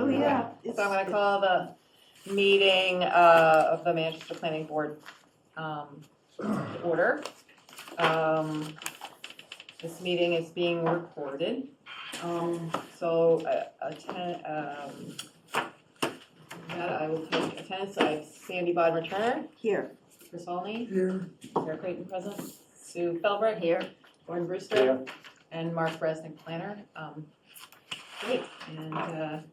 Oh, yeah. So I'm going to call the meeting of the Manchester Planning Board to order. This meeting is being recorded. I will take attendance. I have Sandy Bodmer Turner. Here. Chris Olney. Here. Sarah Creighton present. Sue Felbright. Here. Gordon Brewster. Here. And Mark Resnick planner. Great. And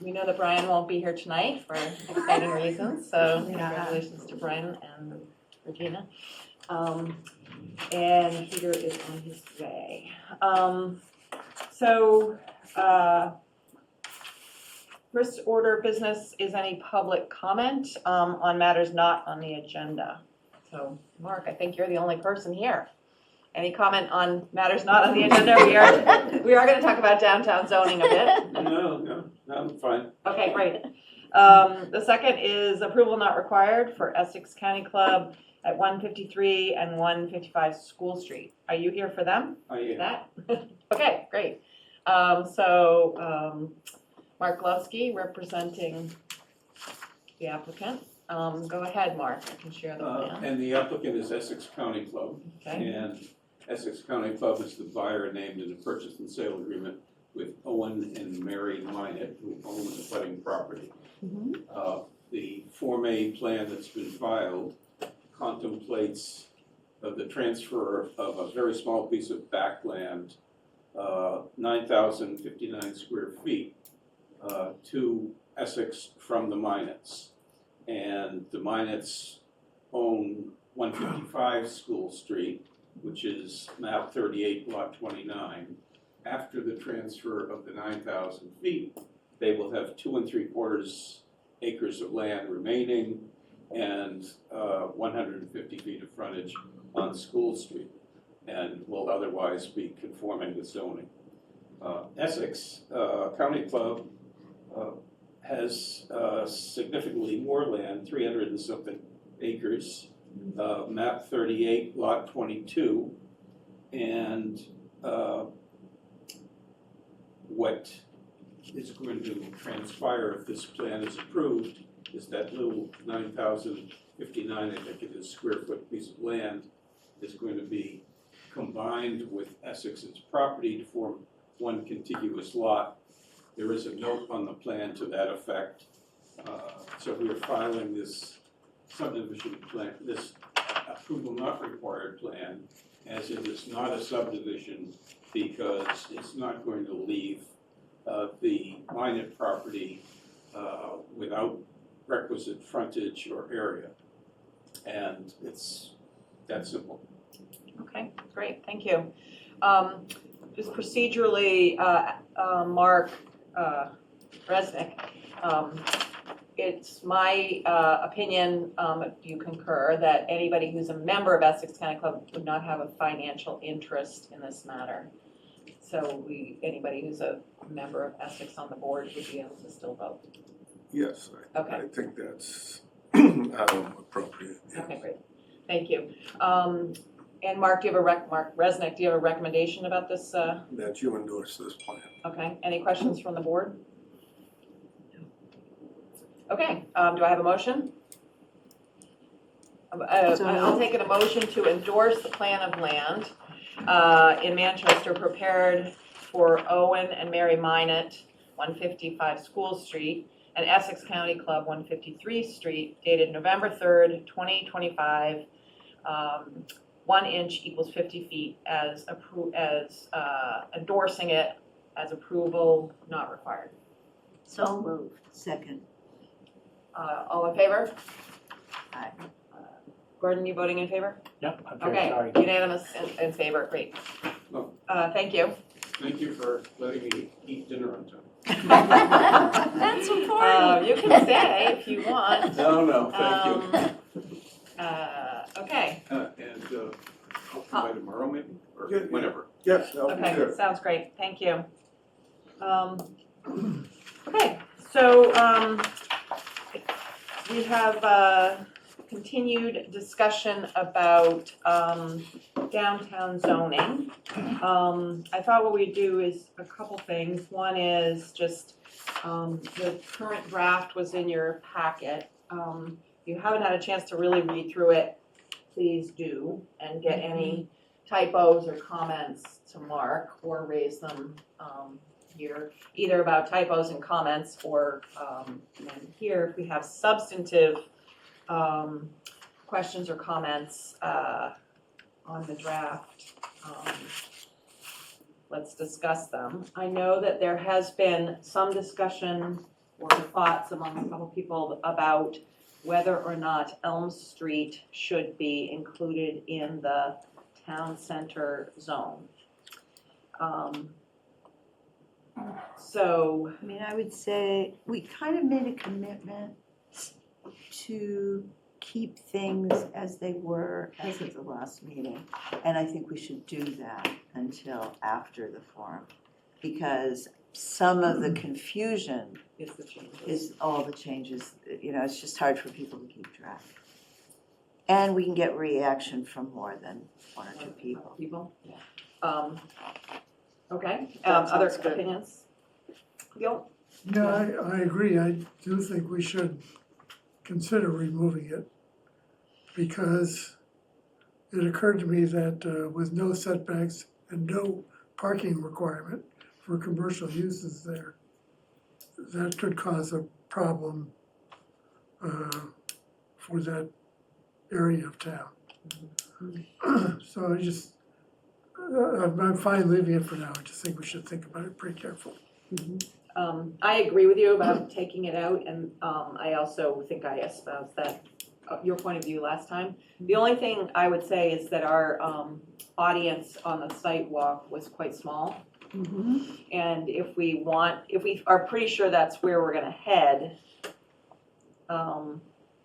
we know that Brian won't be here tonight for exciting reasons. So congratulations to Brian and Regina. And Peter is on his way. First order of business is any public comment on matters not on the agenda. So, Mark, I think you're the only person here. Any comment on matters not on the agenda? We are going to talk about downtown zoning a bit. No, I'm fine. Okay, great. The second is approval not required for Essex County Club at 153 and 155 School Street. Are you here for them? I am. That? Okay, great. Mark Glovsky representing the applicant. Go ahead, Mark. I can share the plan. And the applicant is Essex County Club. Okay. And Essex County Club is the buyer named in the purchase and sale agreement with Owen and Mary Minot, who own the abutting property. The Form A plan that's been filed contemplates the transfer of a very small piece of backland, 9,059 square feet, to Essex from the Minots. And the Minots own 155 School Street, which is map 38, lot 29. After the transfer of the 9,000 feet, they will have 2 3/4 acres of land remaining and 150 feet of frontage on School Street, and will otherwise be conforming with zoning. Essex County Club has significantly more land, 300 and something acres, map 38, lot 22, and what is going to transpire if this plan is approved is that little 9,059, I think it is, square foot piece of land is going to be combined with Essex's property to form one contiguous lot. There is a note on the plan to that effect. So we are filing this subdivision plan, this approval not required plan, as it is not a subdivision because it's not going to leave the Minot property without requisite frontage or area. And it's that simple. Okay, great, thank you. Just procedurally, Mark Resnick, it's my opinion, if you concur, that anybody who's a member of Essex County Club would not have a financial interest in this matter. So anybody who's a member of Essex on the board would be able to still vote. Yes, Okay. I think that's appropriate. Yes. Okay, great, thank you. And Mark, Mark Resnick, do you have a recommendation about this? That you endorse this plan. Okay, any questions from the board? Okay, do I have a motion? I'll take a motion to endorse the plan of land in Manchester prepared for Owen and Mary Minot, 155 School Street, and Essex County Club, 153 Street, dated November 3rd, 2025. 1 inch equals 50 feet as endorsing it as approval not required. So moved. Second. All in favor? Aye. Gordon, you voting in favor? Yep, Okay, sorry. unanimous in favor, great. Oh. Thank you. Thank you for letting me eat dinner on time. That's important. You can stay if you want. No, thank you. Okay, And hopefully by tomorrow maybe, or Yeah. whenever. Yes, that'll be okay, good. sounds great, thank you. Okay, so we have continued discussion about downtown zoning. I thought what we'd do is a couple things. One is just The current draft was in your packet. If you haven't had a chance to really read through it, please do, and get any typos or comments to Mark, or raise them here, either about typos and comments, or and here, if we have substantive questions or comments on the draft, let's discuss them. I know that there has been some discussion or thoughts among a couple people about whether or not Elm Street should be included in the town center zone. So, I mean, I would say we kind of made a commitment to keep things as they were as of the last meeting. And I think we should do that until after the forum, because some of the confusion is the changes. is all the changes, you know, it's just hard for people to keep track. And we can get reaction from more than one or two people. People? Okay, That other sounds good. opinions? Gil? Yeah, I agree. I do think we should consider removing it, because it occurred to me that with no setbacks and no parking requirement for commercial uses there, that could cause a problem for that area of town. So I'm fine leaving it for now. I just think we should think about it pretty carefully. I agree with you about taking it out, and I also think I espoused that, your point of view last time. The only thing I would say is that our audience on the site walk was quite small. And if we are pretty sure that's where we're gonna head,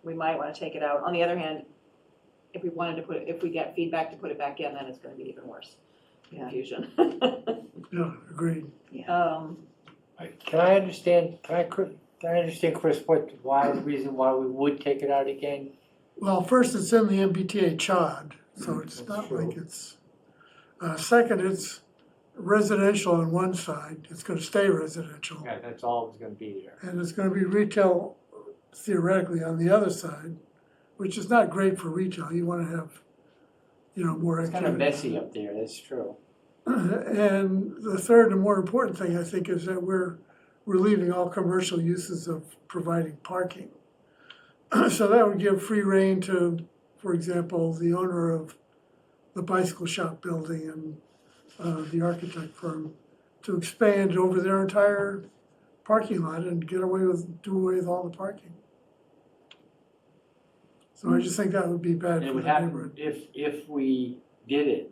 we might wanna take it out. On the other hand, if we get feedback to put it back in, then it's gonna be even worse Yeah. confusion. Yeah, agreed. Can I understand, can I understand, Chris, the reason why we would take it out again? Well, first, it's in the MBTA CHOD, so it's That's not true. like it's, second, it's residential on one side, it's gonna stay residential. Yeah, that's all that's gonna be there. And it's gonna be retail theoretically on the other side, which is not great for retail, you wanna have, more It's activity. kind of messy up there, that's true. And the third and more important thing, I think, is that we're relieving all commercial uses of providing parking. So that would give free rein to, for example, the owner of the bicycle shop building and the architect firm to expand over their entire parking lot and do away with all the parking. So I just think that would be bad And it for would the happen neighborhood. if we did it.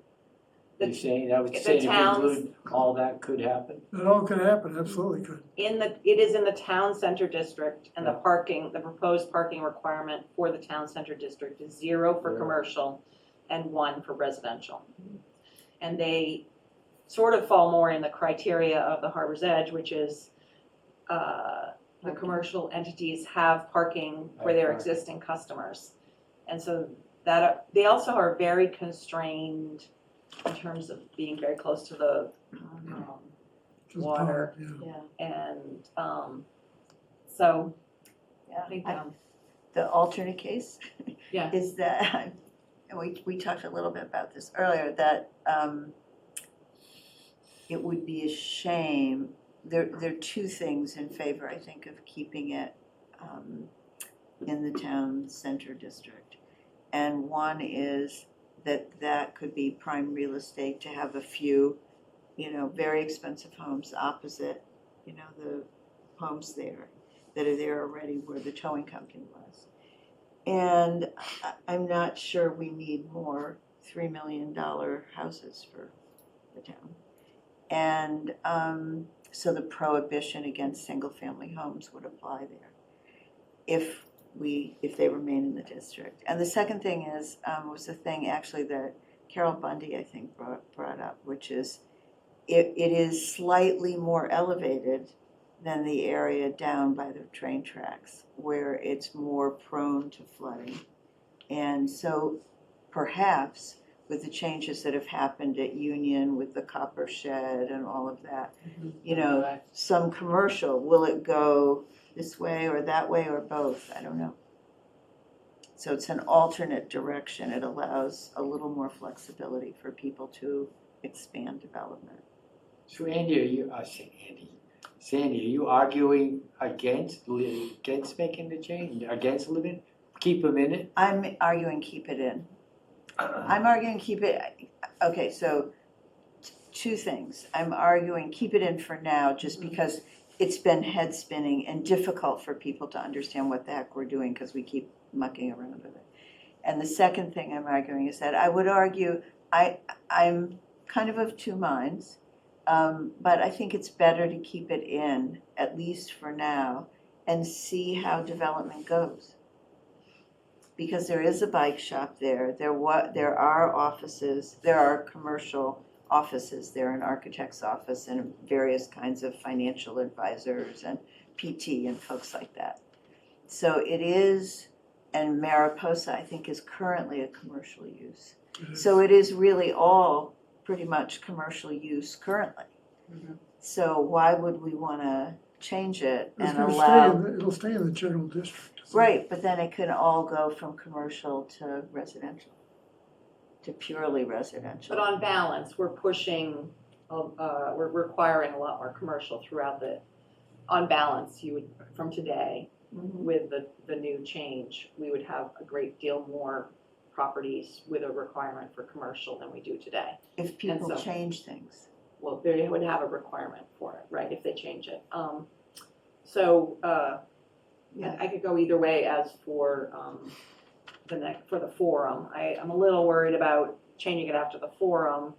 The- You're saying, that would the say if we towns- would, all that could happen? That all could happen, absolutely could. It is in the town center district, and the proposed parking requirement for the town center district is 0 for 0. commercial and 1 for residential. And they sort of fall more in the criteria of the Harbor's Edge, which is, the commercial entities have parking for their Right. existing customers. And so that, they also are very constrained in terms of being very close to the, Just Water. yeah. and, so, Yeah, I think, the alternate case Yeah. is that, and we talked a little bit about this earlier, that it would be a shame, there are two things in favor, I think, of keeping it in the town center district. And one is that could be prime real estate to have a few, very expensive homes opposite, the homes there that are there already where the towing company was. And I'm not sure we need more $3 million houses for the town. And so the prohibition against single-family homes would apply there if they remain in the district. And the second thing is, was the thing actually that Carol Bundy, I think, brought up, which is it is slightly more elevated than the area down by the train tracks, where it's more prone to flooding. And so perhaps with the changes that have happened at Union with the copper shed and all of that. You know, some commercial, will it go this way or that way or both? I don't know. So it's an alternate direction. It allows a little more flexibility for people to expand development. So Andy, Sandy, are you arguing against making the change, against living, keep them in it? I'm arguing keep it in. I'm arguing keep it, okay, so two things. I'm arguing keep it in for now, just because it's been head spinning and difficult for people to understand what the heck we're doing because we keep mucking around with it. And the second thing I'm arguing is that I would argue, I'm kind of two minds, but I think it's better to keep it in, at least for now, and see how development goes. Because there is a bike shop there, there are offices, there are commercial offices there, an architect's office and various kinds of financial advisors and PT and folks like that. So it is, and Mariposa, I think, is currently a commercial use. So it is really all pretty much commercial use currently. So why would we want to change it It's and gonna allow? it'll stay in the general district. Right, but then it can all go from commercial to residential, to purely residential. But on balance, we're pushing, we're requiring a lot more commercial throughout on balance, you would, from today, Mhm. with the new change, we would have a great deal more properties with a requirement for commercial than we do today. If people so- change things. Well, they would have a requirement for it, right, if they change it. So, Yeah. I could go either way as for for the forum. I'm a little worried about changing it after the forum,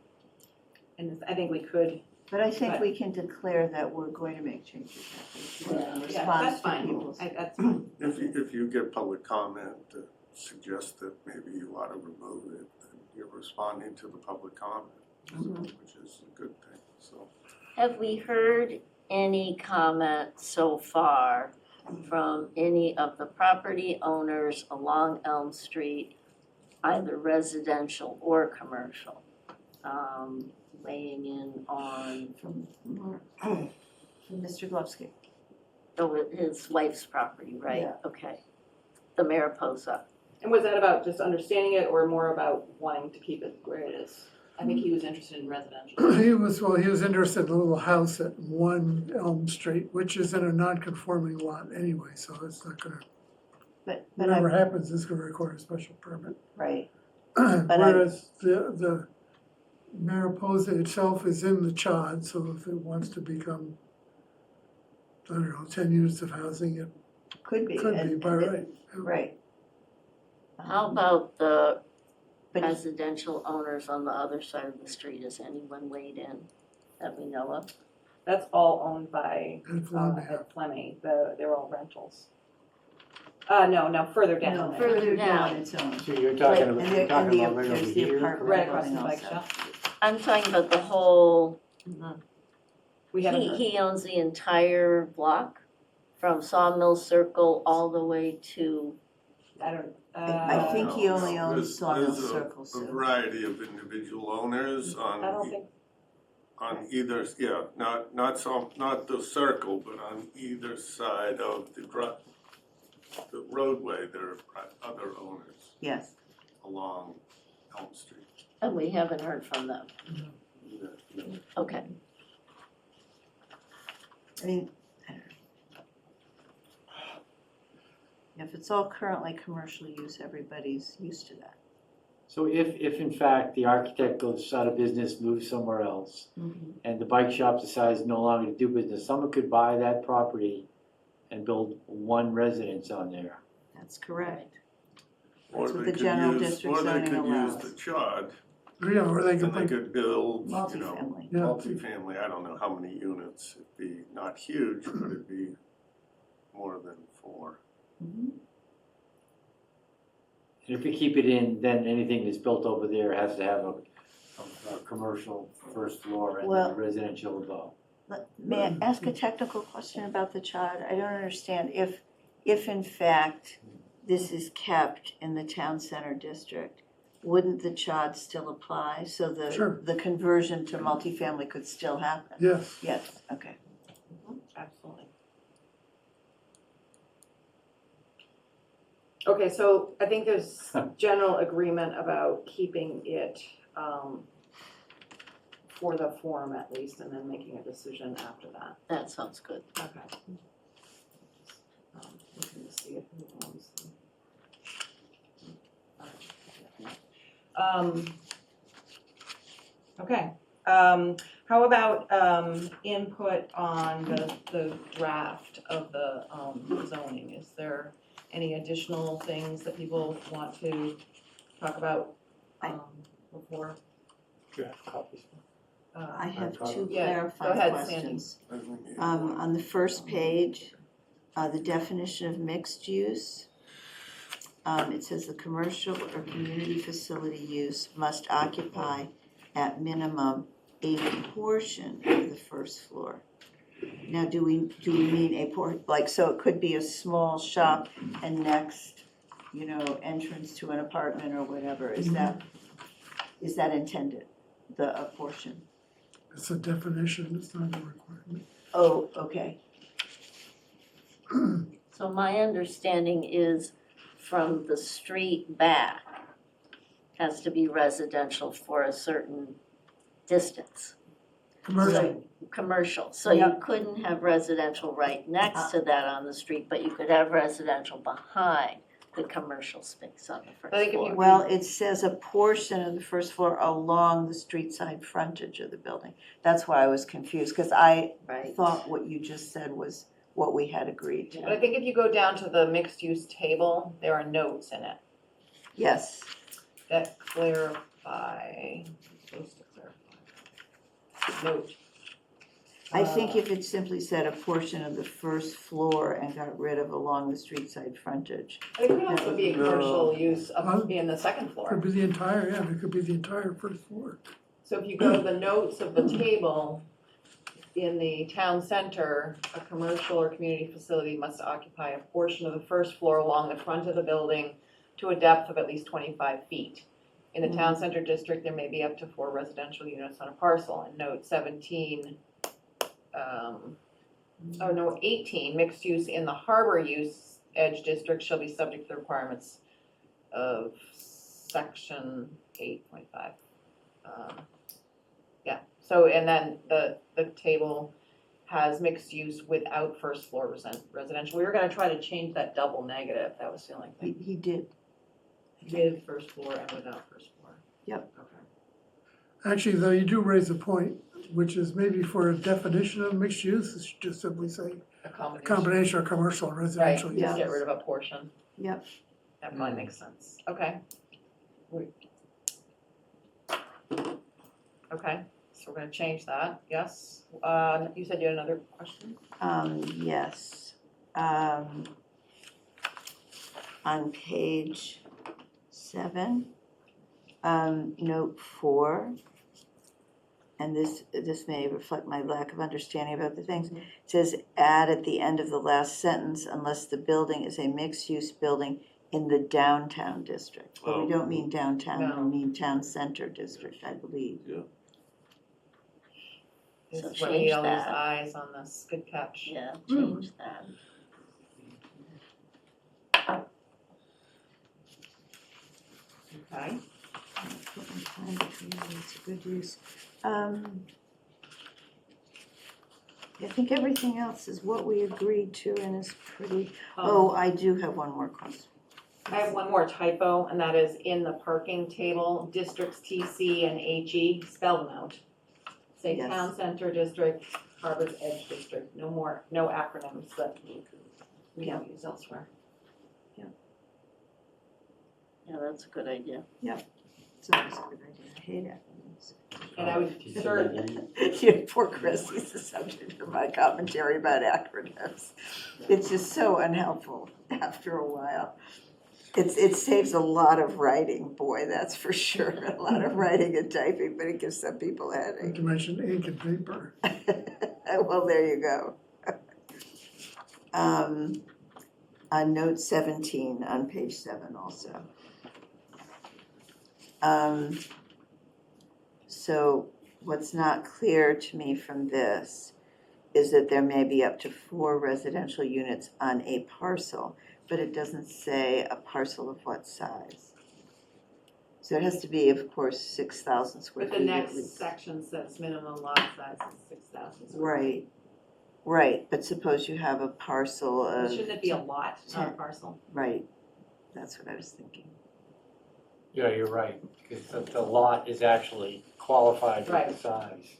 and I think we could. But I think But- we can declare that we're going to make changes in Yeah, that's response to fine. people's. That's fine. If you get public comment that suggests that maybe you ought to remove it, then you're responding to the public comment, so, which is a good thing, so. Have we heard any comment so far from any of the property owners along Elm Street, either residential or commercial, weighing in on From Mr. Glovsky. his wife's property, right? Yeah. Okay. The Mariposa. And was that about just understanding it or more about wanting to keep it where it is? I think he was interested in residential. He was interested in a little house at 1 Elm Street, which is in a non-conforming lot anyway, so it's not gonna, But whatever I'm, happens, it's gonna require a special permit. right, Whereas the Mariposa itself is in the CHOD, so if it wants to become, I don't know, 10 units of housing, it could be. could be and- by right. Right. How about the But residential owners on the other side of the street? Has anyone weighed in that we know of? That's all owned by And Flamingo. Ed Fleming. They're all rentals. No, further down. no, there. further down. down its own. So you're talking And about, there- you're talking and about right over there's the here? apartment Right across from the building bike also. shop. I'm talking about the whole, We haven't he, heard. he owns the entire block from Sawmill Circle all the way to, I don't. I think he No, only owns there's- Sawmill there's Circle, a so. variety of individual owners I don't on, think. on either, yeah, not the circle, but on either side of the roadway, there are other owners Yes, along Elm Street. and we haven't heard from them. No. Okay. I mean, I don't know. If it's all currently commercial use, everybody's used to that. So if in fact the architect goes out of business, moves somewhere else, and the bike shop decides no longer to do business, someone could buy that property and build one residence on there. That's correct. Or That's what they the could general use, district or they zoning could use allows. the CHOD, Yeah, or they can and they put, could build, you know, Multifamily. yeah, multifamily, I don't know how many units, it'd be not huge, but it'd be more than 4. Mhm. And if you keep it in, then anything that's built over there has to have a commercial first floor and then Well- a residential above. May I ask a technical question about the CHOD? I don't understand if in fact this is kept in the town center district, wouldn't the CHOD still apply? So Sure. the conversion to multifamily could still happen? Yes. Yes, okay. Absolutely. Okay, so I think there's general agreement about keeping it for the forum at least, and then making a decision after that. That sounds good. Okay. Looking to see if who owns them. Okay, how about input on the draft of the zoning? Is there any additional things that people want to talk about before? Draft copies. I have two Yeah, go clarifying ahead, questions. I think we need On the first page, the definition of mixed use, it says the commercial or community facility use must occupy at minimum a portion of the first floor. Now, do we mean like, so it could be a small shop and next, entrance to an apartment or whatever, is that intended, a portion? It's a definition, it's not a requirement. Oh, okay, So my understanding is from the street back has to be residential for a certain distance. Commercial, Commercial, so you Yep. couldn't have residential right next to that on the street, but you could have residential behind the commercial space on the first I think if floor. you- well, it says a portion of the first floor along the street side frontage of the building. That's why I was confused, because I Right, thought what you just said was what we had agreed But I to. think if you go down to the mixed-use table, there are notes in it Yes, that clarify, supposed to clarify. Note. I think if it simply said a portion of the first floor and got rid of along the street side frontage. I think it could also be a commercial use Huh? up in the second could floor. be the entire, yeah, it could be the entire first floor. So if you go to the notes of the table, in the town center, a commercial or community facility must occupy a portion of the first floor along the front of the building to a depth of at least 25 feet. In the town center district, there may be up to 4 residential units on a parcel. And note 17, 18, mixed use in the harbor use edge district shall be subject to the requirements of section 8.5. Yeah, so, and then the table has mixed use without first floor residential. We were gonna try to change that double negative, that was the only thing. He did. With first floor and without first floor. Yep. Okay. Actually, though, you do raise a point, which is maybe for a definition of mixed use, it should just simply say A a combination. combination of commercial and Right, residential just uses. get rid of a portion. Yep. That probably makes sense. Okay. Okay, so we're gonna change that, yes. You said you had another question? Yes. On page 7, note 4, and this may reflect my lack of understanding about the things. It says, add at the end of the last sentence, unless the building is a mixed-use building in the downtown district. Well, we don't mean downtown, No. we mean town center district, I believe. This So is why we need change all these that. eyes on this, good catch. yeah, change that. Okay. Put my time between them, it's a good use. I think everything else is what we agreed to and is pretty, I do have one more question. I have one more typo, and that is in the parking table, districts TC and HE, spell them out. Say Yes. town center district, harbor's edge district, no acronyms that we don't use elsewhere. Yeah, that's a good idea. It's always a good idea, I hate acronyms. And I would certainly, Yeah, poor Chris, he's the subject of my commentary about acronyms. It's just so unhelpful after a while. It saves a lot of writing, boy, that's for sure, a lot of writing and typing, but it gives some people a Not headache. to mention ink and paper. Well, there you go. On note 17 on page 7 also. So what's not clear to me from this is that there may be up to 4 residential units on a parcel, but it doesn't say a parcel of what size. So it has to be, of course, 6,000 square But feet. the at next least. section says minimum lot size is 6,000. Right, right, but suppose you have a parcel of. Shouldn't it be a lot, not a 10. parcel? Right, that's what I was thinking. Yeah, you're right, because the lot is actually qualified for the Right. size.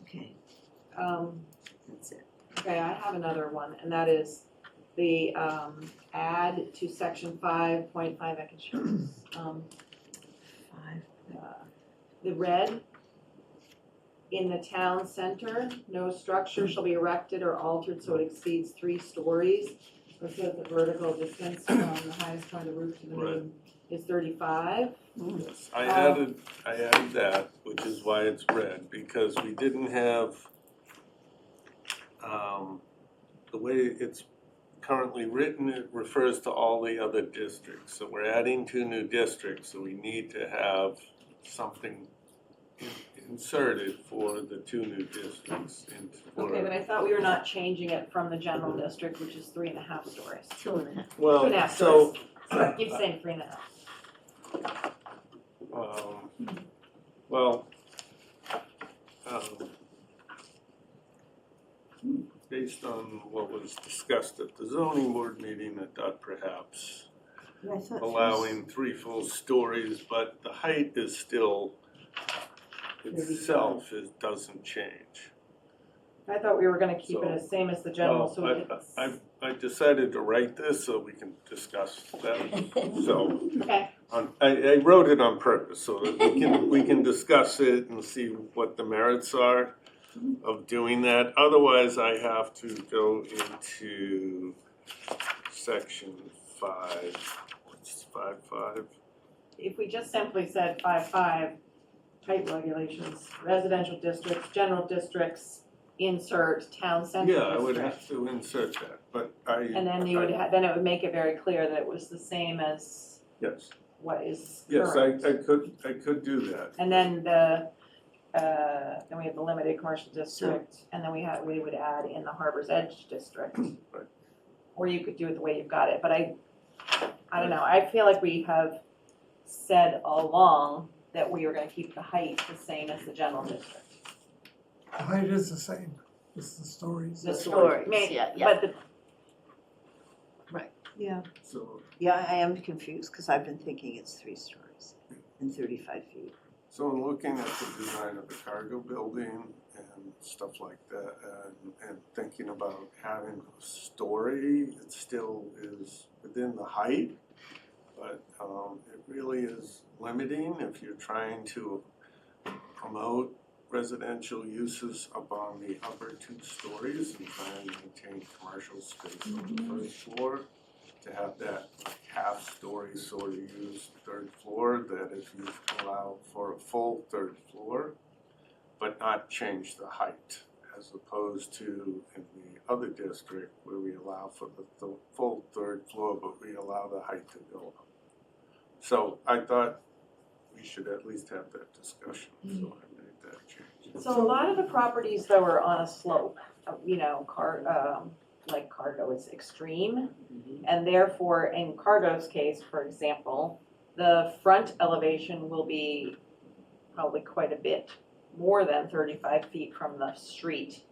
Okay, that's it. Okay, I have another one, and that is the add to section 5.5, I can show this. 5. The red, in the town center, no structure shall be erected or altered so it exceeds 3 stories. It says the vertical distance from the highest point of the roof to the main is 35. Yes, I added that, which is why it's red, because we didn't have, the way it's currently written, it refers to all the other districts. So we're adding 2 new districts, so we need to have something inserted for the 2 new districts. Okay, but I thought we were not changing it from the general district, which is 3.5 stories. 2.5. 2.5 so, stories. So I keep saying 3.5. well, based on what was discussed at the zoning board meeting, I thought perhaps Yeah, I thought allowing 3 full stories, but the height is still, itself, it doesn't change. I thought we were gonna keep it So- the same as the general, so Well, it's. I decided to write this so we can discuss that, so. Okay, I wrote it on purpose so that we can discuss it and see what the merits are of doing that. Otherwise, I have to go into section 5, what's 5.5? if we just simply said 5.5, height regulations, residential districts, general districts, insert town center Yeah, I would district. have to insert that, but And then you would, then it would make it very clear that it was the same as Yes, what is yes, current. I could do that. And then then we have the limited commercial district, and then we would add in the Harbor's Edge district. Right. Or you could do it the way you've got it, but I don't know, I feel like we have said all along that we were gonna keep the height the same as the general district. The height is the same, it's the stories. The stories, story, yeah. but the, Yeah, So, yeah, I am confused, because I've been thinking it's 3 stories and 35 feet. so in looking at the design of the cargo building and stuff like that, and thinking about having a story, it still is within the height, but it really is limiting if you're trying to promote residential uses up on the upper 2 stories and try and maintain commercial space on the first floor. To have that half-story sort of used 3rd floor that is used to allow for a full 3rd floor, but not change the height, as opposed to in the other district where we allow for the full 3rd floor, but we allow the height to go up. So I thought we should at least have that discussion, so I made that change. so a lot of the properties though are on a slope, you know, like Cargo is extreme. And therefore, in Cargo's case, for example, the front elevation will be probably quite a bit more than 35 feet from the street.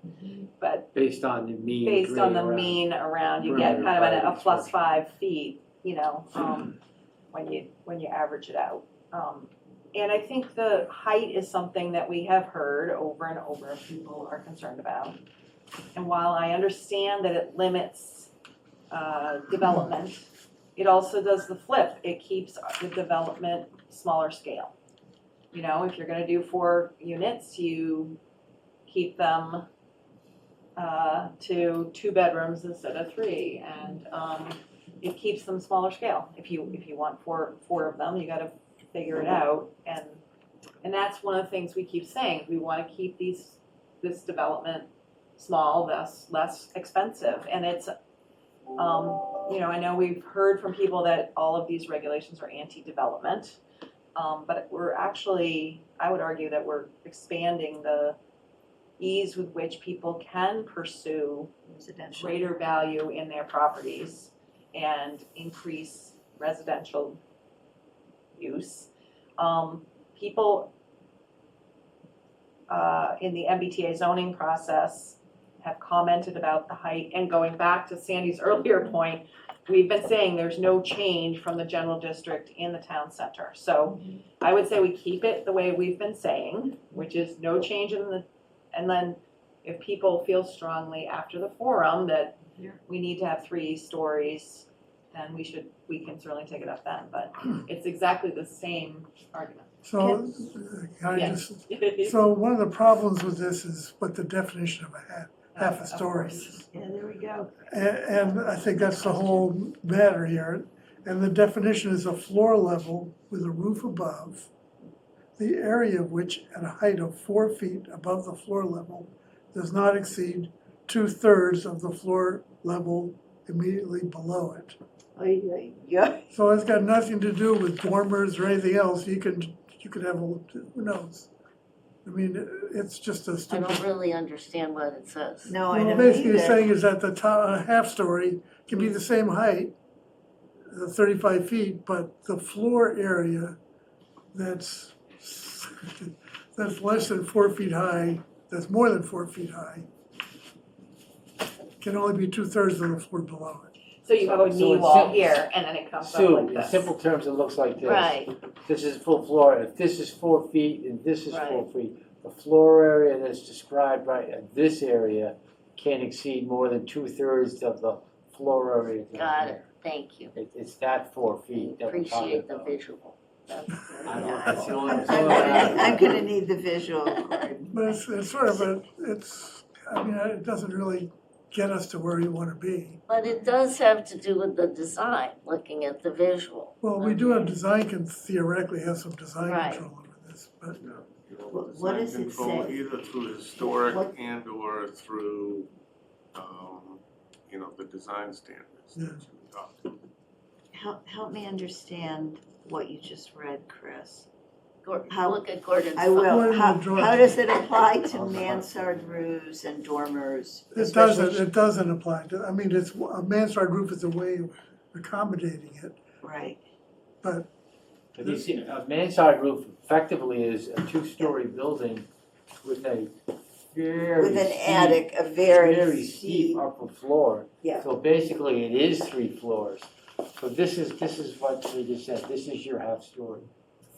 But Based on the mean. based on the grade around. mean around, you get kind of a Perimeter plus structure. 5 feet, you know, when you average it out. And I think the height is something that we have heard over and over people are concerned about. And while I understand that it limits development, it also does the flip. It keeps the development smaller scale. You know, if you're gonna do 4 units, you keep them to 2 bedrooms instead of 3, and it keeps them smaller scale. If you want four of them, you gotta figure it out, and that's one of the things we keep saying. We wanna keep this development small, thus less expensive. And it's, I know we've heard from people that all of these regulations are anti-development. But we're actually, I would argue that we're expanding the ease with which people can pursue Residential. greater value in their properties and increase residential use. People in the MBTA zoning process have commented about the height, and going back to Sandy's earlier point, we've been saying there's no change from the general district in the town center. So I would say we keep it the way we've been saying, which is no change and then if people feel strongly after the forum that we need to have 3 stories, then we can certainly take it up then, but it's exactly the same argument. So, can I just, so one of the problems with this is what the definition of a half a Of story course. is. Yeah, there we go. And I think that's the whole matter here. And the definition is a floor level with a roof above, the area of which at a height of 4 feet above the floor level does not exceed 2/3 of the floor level immediately below it. Yeah. So it's got nothing to do with dormers or anything else. You could have, who knows? I mean, it's just a I stupid. don't really understand what it says. No, I Well, don't basically, either. it's saying is that the top, a half story can be the same height, 35 feet, but the floor area that's, that's less than 4 feet high, that's more than 4 feet high, can only be 2/3 of the floor below it. So you have a So knee it's wall sim- here and then it comes up Sue, like in this. simple terms, it looks like this. Right, This is full floor, if this is 4 feet and this is 4 Right. feet, the floor area that's described right at this area can't exceed more than 2/3 of the floor area down got it, here. thank you. It's that 4 feet that we're talking Appreciate the about. visual. That's I don't- very that's the only- I'm that's the only one I'm gonna need the visual. But it's sort of it doesn't really get us to where we want to be. But it does have to do with the design, looking at the visual. Well, we do have design, can theoretically have some design Right. control over this, but You know, What does design it control say? Either through historic What- and or through, the design standards Yeah. that you adopt. Help me understand what you just read, Chris. Gor- How- Look at Gordon's. I will. Gordon How will draw it. how does it apply to mansard roofs and dormers? it doesn't apply to, I mean, it's, a mansard roof is a way of accommodating it, Right, but But you see, a mansard roof effectively is a 2-story building with a very with an steep- attic, a very very steep, steep upper floor. yeah. So basically, it is 3 floors. So this is what we just said, this is your half story.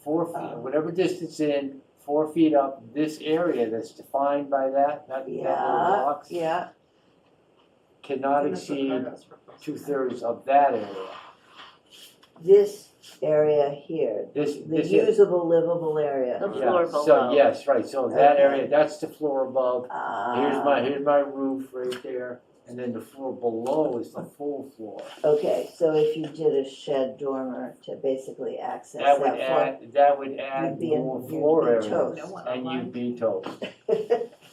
4 feet, whatever distance in, 4 feet up, this area that's defined by that little Yeah, box yeah, cannot exceed 2/3 of that area. this area here, This the is, usable livable area. The floor yeah, so, below. yes, right, so that Okay. area, that's the floor above. Ah, Here's my roof right there, and then the floor below is the full floor. okay, so if you did a shed dormer to basically access That would that add You'd be in- more you'd floor be area, toast. No one and online. you'd be toast. floor.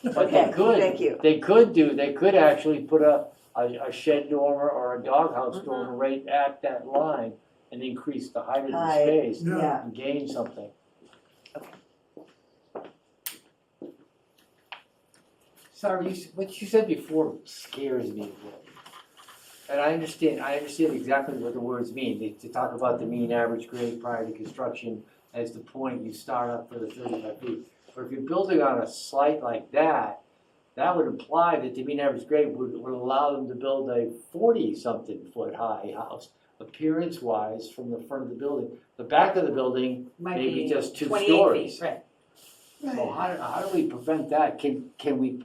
But they Okay, could, thank you. they could actually put a shed dormer or a doghouse dormer right at that line and increase the height of the Height, space Yeah, and gain something. Sorry, what you said before scares me a bit. And I understand exactly what the words mean, to talk about the mean average grade prior to construction as the point you start up for the 35 feet. But if you're building on a site like that, that would imply that the mean average grade would allow them to build a 40-something foot high house, appearance-wise, from the front of the building. The back of the building, Might maybe be just 2 28 stories. feet, right. So how do we prevent that? Can we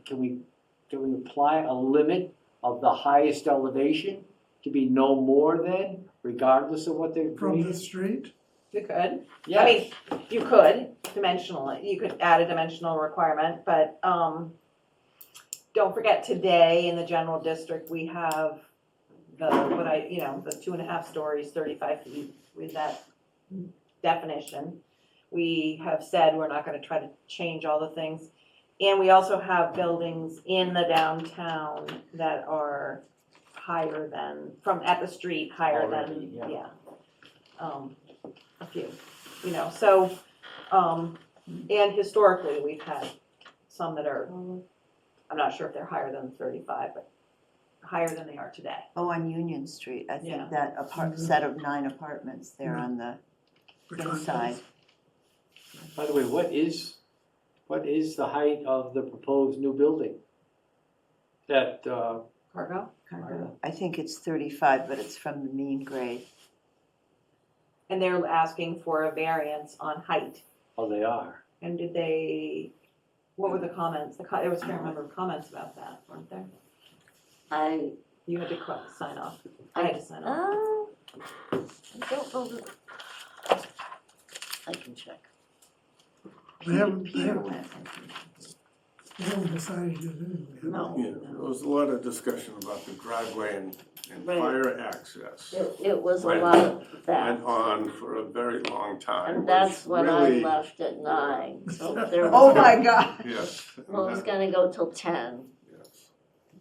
apply a limit of the highest elevation to be no more than, regardless of what the from grade the is? street, You could. Yeah. I mean, you could you could add a dimensional requirement, but, don't forget today in the general district, we have the 2.5 stories, 35 feet with that definition. We have said we're not gonna try to change all the things. And we also have buildings in the downtown that are higher than, at the street, higher Already, than, yeah. a few, so, and historically, we've had some that are, I'm not sure if they're higher than 35, but higher than they are today. Oh, on Union Street, I Yeah. think that set of 9 apartments there on the inside. By the way, what is the height of the proposed new building? That, Cargo? I think it's 35, but it's from the mean grade. And they're asking for a variance on height. oh, they are. And what were the comments? There was a fair number of comments about that, weren't there? You had to sign off. I had to sign off. I don't know. I can check. They haven't Peter went, I think. decided it anyway. No. Yeah, there was a lot of discussion about the driveway and Right. fire access. It was a Went- lot of that. Went on for a very long time. And was that's when I really- left at 9, so there Oh was, my God. Yes. well, it was gonna go till 10. Yes.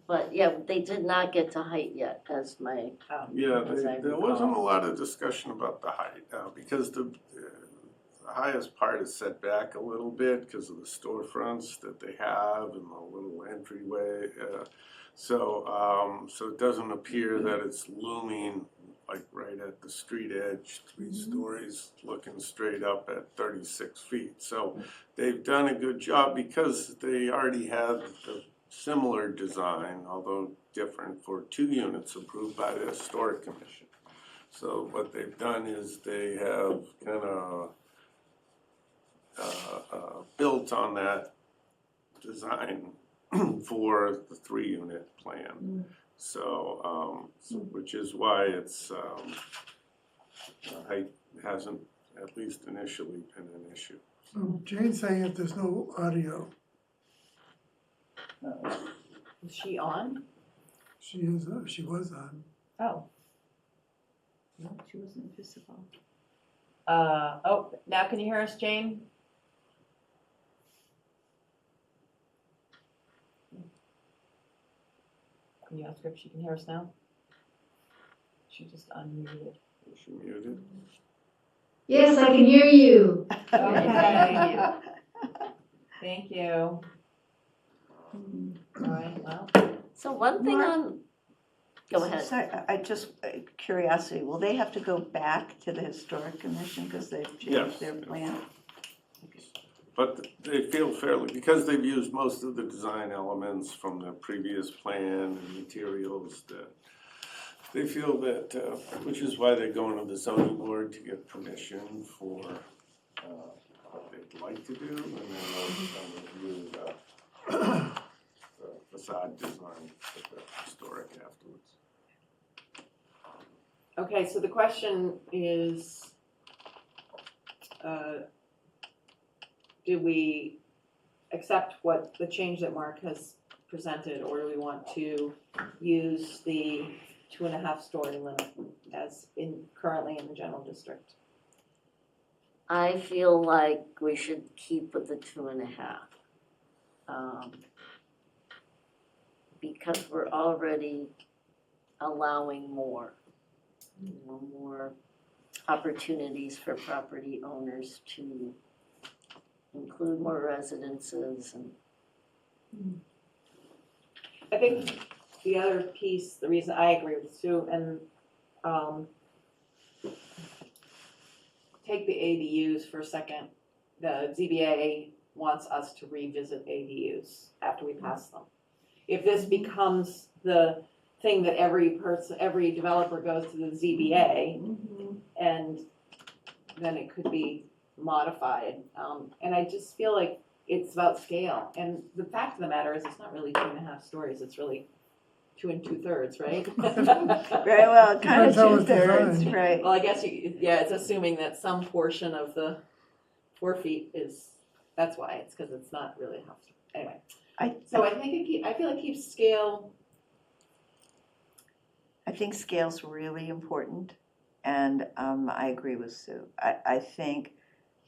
But yeah, they did not get to height yet, as my, Yeah, As I there wasn't a lot of discussion about the height, because the highest part is set back a little bit because of the storefronts that they have and the little entryway. So it doesn't appear that it's looming like right at the street edge, 3 stories, looking straight up at 36 feet. So they've done a good job because they already had the similar design, although different, for 2 units approved by the Historic Commission. So what they've done is they have kind of built on that design for the 3-unit plan. So, which is why it's, height hasn't, at least initially, been an issue. So Jane's saying that there's no audio. Is she on? She was on. Oh. No, she wasn't visible. Now can you hear us, Jane? Can you ask her if she can hear us now? She just unmuted. Is she muted? Yes, I can hear you. Okay. Thank you. All right, well. so one thing Mark? on, go ahead. Sorry, I just, curiosity, will they have to go back to the Historic Commission because they've Yes. changed their plan? But they feel fairly, because they've used most of the design elements from the previous plan and materials, that they feel that, which is why they're going to the zoning board to get permission for what they'd like to do, and then they'll review the facade design with the historic afterwards. Okay, so the question is, do we accept what the change that Mark has presented, or do we want to use the 2.5-story limit as currently in the general district? I feel like we should keep with the 2.5. Because we're already allowing more opportunities for property owners to include more residences and. I think the other piece, the reason I agree with Sue, and take the ADUs for a second. The ZBA wants us to revisit ADUs after we pass them. If this becomes the thing that every developer goes to the ZBA, and then it could be modified. And I just feel like it's about scale. And the fact of the matter is, it's not really 2.5 stories, it's really 2 2/3, right? Very well, kind of Depends how it's 2/3, designed. right. Well, I guess, it's assuming that some portion of the 4 feet is, that's why, it's because it's not really a house. Anyway, so I think I feel it keeps scale. I think scale's really important, and I agree with Sue. I think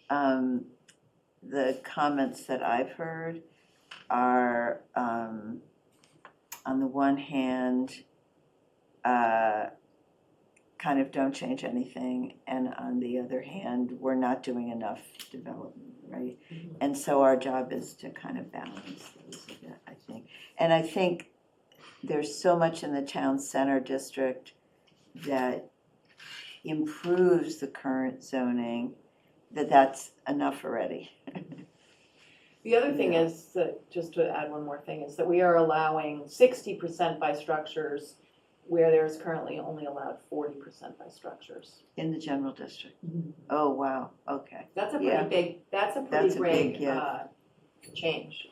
the comments that I've heard are, on the one hand, kind of don't change anything, and on the other hand, we're not doing enough development, right? And so our job is to kind of balance those a bit, I think. And I think there's so much in the town center district that improves the current zoning, that's enough already. The other thing is that, just to add one more thing, is that we are allowing 60% by structures where there's currently only allowed 40% by structures. In the general district. Oh, wow, okay. That's a Yeah. pretty big, that's a That's pretty a big, big yeah. change.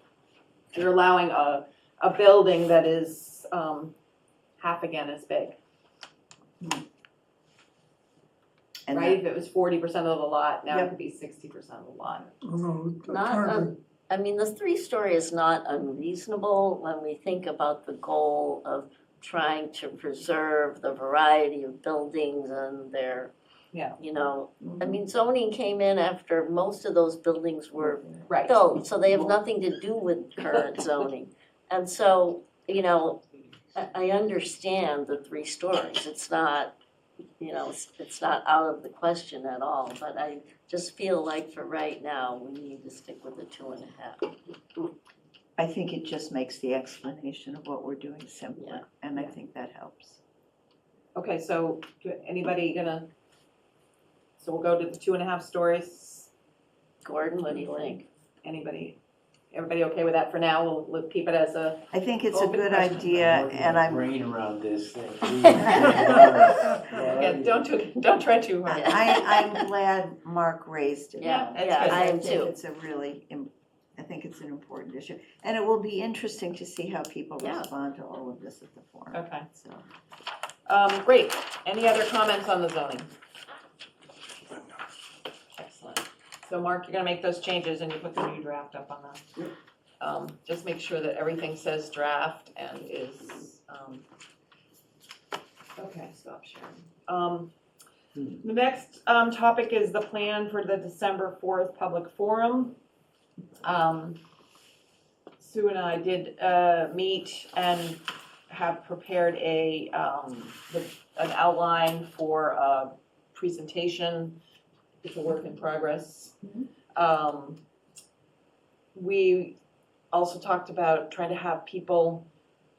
You're allowing a building that is half again as big, And right? If it was 40% of the lot, now it Yep. could be 60% of the lot. Although Not, currently, I mean, the 3-story is not unreasonable when we think about the goal of trying to preserve the variety of buildings and their, Yeah. you know, I mean, zoning came in after most of those buildings were Right. built, so they have nothing to do with current zoning. And so, you know, I understand the 3 stories, it's not, you know, it's not out of the question at all, but I just feel like for right now, we need to stick with the 2.5. I think it just makes the explanation of what we're doing Yeah. simpler, and I think that helps. Okay, so anybody gonna, so we'll go to the 2.5 stories. Gordon, what do you think? Anybody, everybody okay with that for now? We'll keep it as a, I think it's a Open good question. idea, and I'm, Brain around this thing. again, don't try too hard. I'm glad Mark raised it. Yeah, that's yeah, good. I am I think too. it's a really, I think it's an important issue. And it will be interesting to see how people Yeah. respond to all of this at the forum. Okay. So, Great. Any other comments on the zoning? Excellent. So Mark, you're gonna make those changes and you put the new draft up on the, just make sure that everything says draft and is, okay, stop sharing. The next, topic is the plan for the December 4th public forum. Sue and I did, meet and have prepared an outline for a presentation. It's a work in progress. We also talked about trying to have people,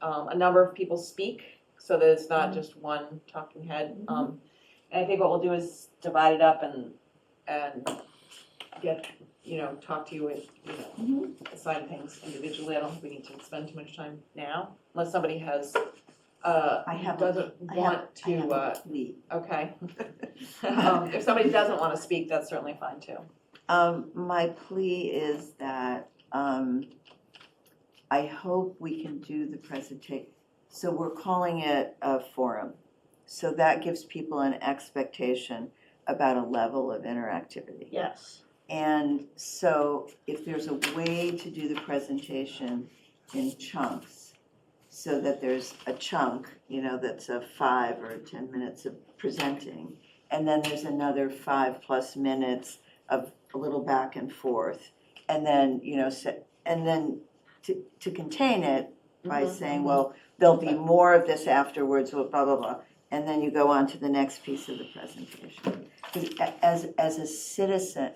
a number of people speak, so that it's not just one talking head. And I think what we'll do is divide it up and get, talk to you with, assign things individually. I don't think we need to spend too much time now, unless somebody has, doesn't want I have to, a plea. okay. If somebody doesn't want to speak, that's certainly fine too. My plea is that, I hope we can do the presentation. So we're calling it a forum. So that gives people an expectation about a level of interactivity. Yes. And so if there's a way to do the presentation in chunks, so that there's a chunk, that's a 5 or 10 minutes of presenting, and then there's another 5+ minutes of a little back and forth, and then, and then to contain it by saying, well, there'll be more of this afterwards, blah, blah, blah, and then you go on to the next piece of the presentation. 'Cause as a citizen,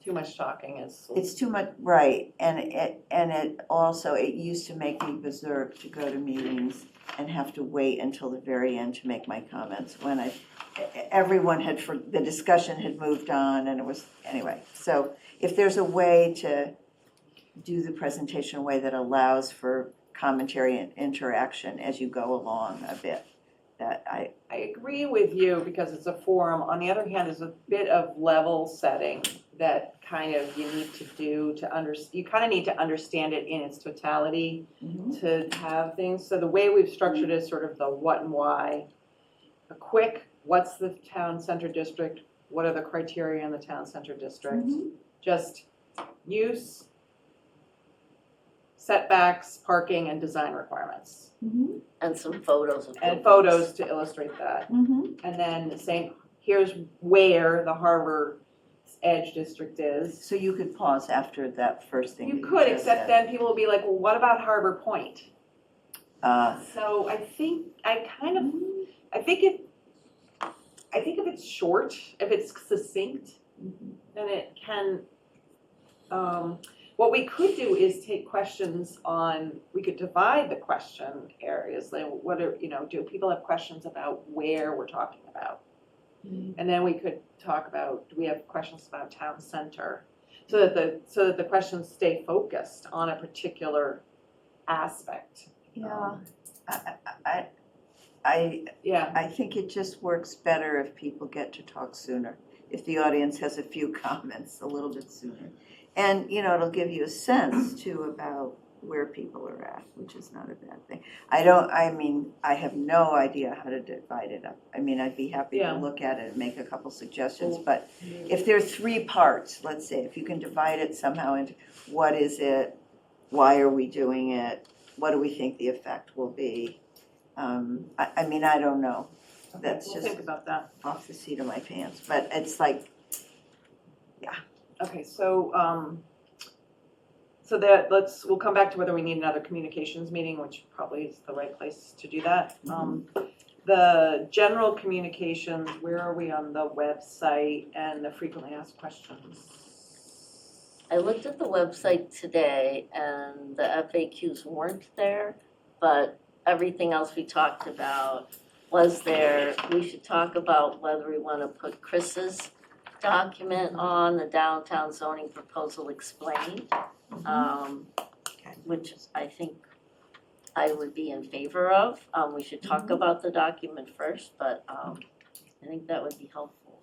Too much talking is. it's too much, right, and it also, it used to make me berserk to go to meetings and have to wait until the very end to make my comments, when everyone the discussion had moved on, and it was, anyway. So if there's a way to do the presentation in a way that allows for commentary and interaction as you go along a bit, that I agree with you because it's a forum. On the other hand, there's a bit of level setting that kind of you need to do you kind of need to understand it in its totality to have things. So the way we've structured it is sort of the what and why. A quick, what's the town center district? What are the criteria in the town center district? Just use, setbacks, parking, and design requirements. And some photos of And buildings. photos to illustrate that. And then saying, here's where the harbor edge district is. So you could pause after that first thing. You that could, just except said. then people will be like, well, what about Harbor Point? Uh, So I think if it's short, if it's succinct, then it can, what we could do is take questions on, we could divide the question areas, like what are, do people have questions about where we're talking about? And then we could talk about, do we have questions about town center? So that the questions stay focused on a particular aspect. yeah, I Yeah, think it just works better if people get to talk sooner, if the audience has a few comments a little bit sooner. And, it'll give you a sense too about where people are at, which is not a bad thing. I have no idea how to divide it up. I'd be happy to Yeah. look at it and make a couple suggestions, but if there are 3 parts, let's say, if you can divide it somehow into what is it, why are we doing it, what do we think the effect will be? I don't know. That's we'll just think about that. off the seat of my pants, but it's like, Okay, so, we'll come back to whether we need another communications meeting, which probably is the right place to do that. The general communications, where are we on the website and the frequently asked questions? I looked at the website today and the FAQs weren't there, but everything else we talked about was there. We should talk about whether we want to put Chris's document on the downtown zoning proposal explained, which I think I would be in favor of. We should talk about the document first, but I think that would be helpful.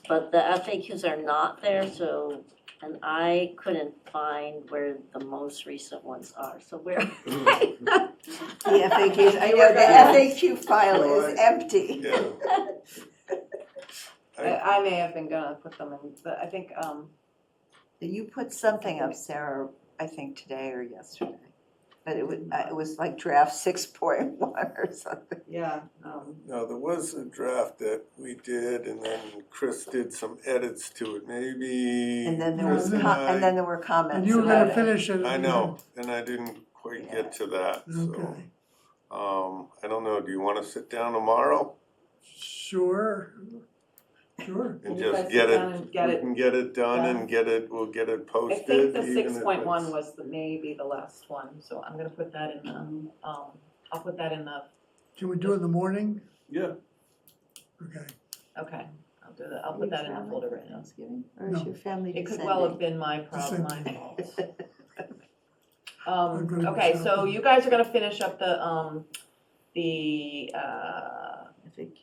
But the FAQs are not there, so, and I couldn't find where the most recent ones are, so where? the FAQs, I know the FAQ file is empty. Yeah. I may have been gonna put them in, but I think, You put something up, Sarah, I think today or yesterday, but it was like draft 6.1 or something. yeah, No, there was a draft that we did, and then Chris did some edits to it, maybe. And then there was was, com- and then there were comments. And you were about gonna it. finish it. I know, and I didn't quite get to that, so, Okay, I don't know, do you wanna sit down tomorrow? sure. And You guys just get sit down it, and get we it can get it done done. and we'll get it I posted. think the even if 6.1 it's- was maybe the last one, so I'm gonna put that in the, I'll put that in the, Can we do it in the morning? Yeah, Okay, okay, I'll put that in the folder right now. Thanksgiving, or is No. your family It could descending? well have been my problem, my Descending. fault. I'm gonna go Okay, so shopping. you guys are gonna finish up the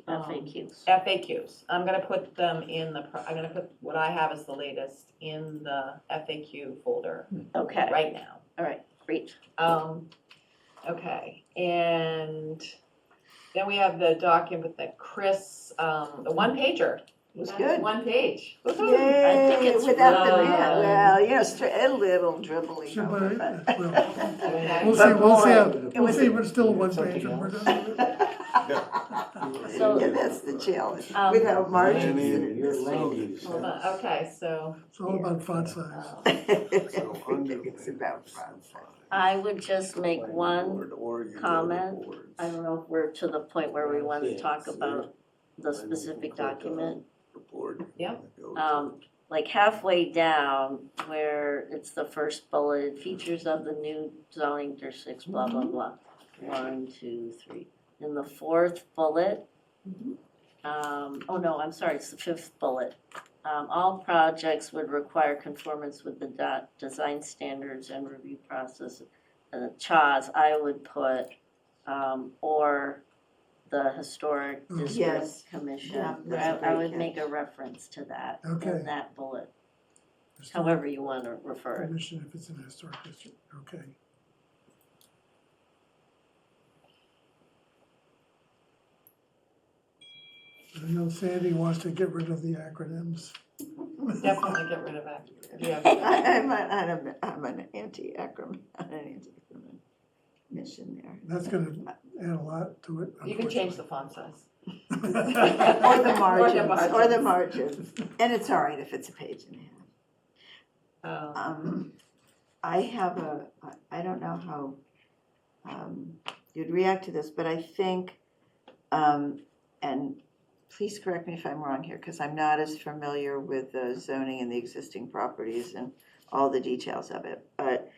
FAQs. FAQs. I'm gonna put them in I'm gonna put what I have as the latest in the FAQ folder Okay, right now. all right, great. Okay, and then we have the document that Chris, the one pager. It was good. 1 page. Woohoo. Yay, think it's without the really man, good. well, a little dribbly. Sure, no, but, but- well, Okay. we'll But see, boy, it we'll was see, a- but still one Something page when we're else. done with it. So- Yeah, that's the challenge, Um, without margins. Any- Your land use. Hold on, okay, so, It's all about font size. So under It's about fun. I would just make one, board, or you go to comment. boards. I don't know if we're to the point where we want to talk Yeah. about the specific document. The board. Yeah. Go to- Like halfway down where it's the first bullet, features of the new zoning districts, blah, blah, blah. 1, 2, 3. In the 4th bullet, oh no, I'm sorry, it's the 5th bullet. All projects would require conformance with the design standards and review process. CHAS, I would put, or the Historic District Yes. Commission. Yeah, that's a I great would make a catch. reference to that Okay. in that bullet, Historic however you want to refer it. Commission if it's in a historic district, okay. I know Sandy wants to get rid of the acronyms. definitely get rid of that. Yeah. I'm an anti-acronym, mission there. That's gonna add a lot to it. You can change the font size. Or the margins, or the margins. margins. And it's all right if it's a page and a half. Um, I have I don't know how you'd react to this, but I think, and please correct me if I'm wrong here, because I'm not as familiar with the zoning and the existing properties and all the details of it, but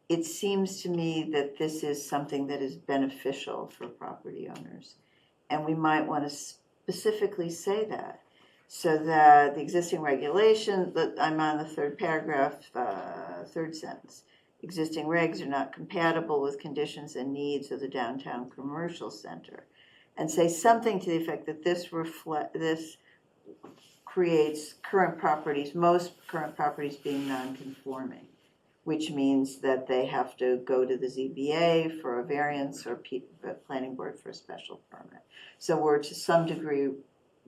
it seems to me that this is something that is beneficial for property owners. And we might want to specifically say that, so that the existing regulation, that I'm on the third paragraph, third sentence. Existing regs are not compatible with conditions and needs of the downtown commercial center. And say something to the effect that this creates current properties, most current properties being non-conforming, which means that they have to go to the ZBA for a variance or planning board for a special permit. So we're to some degree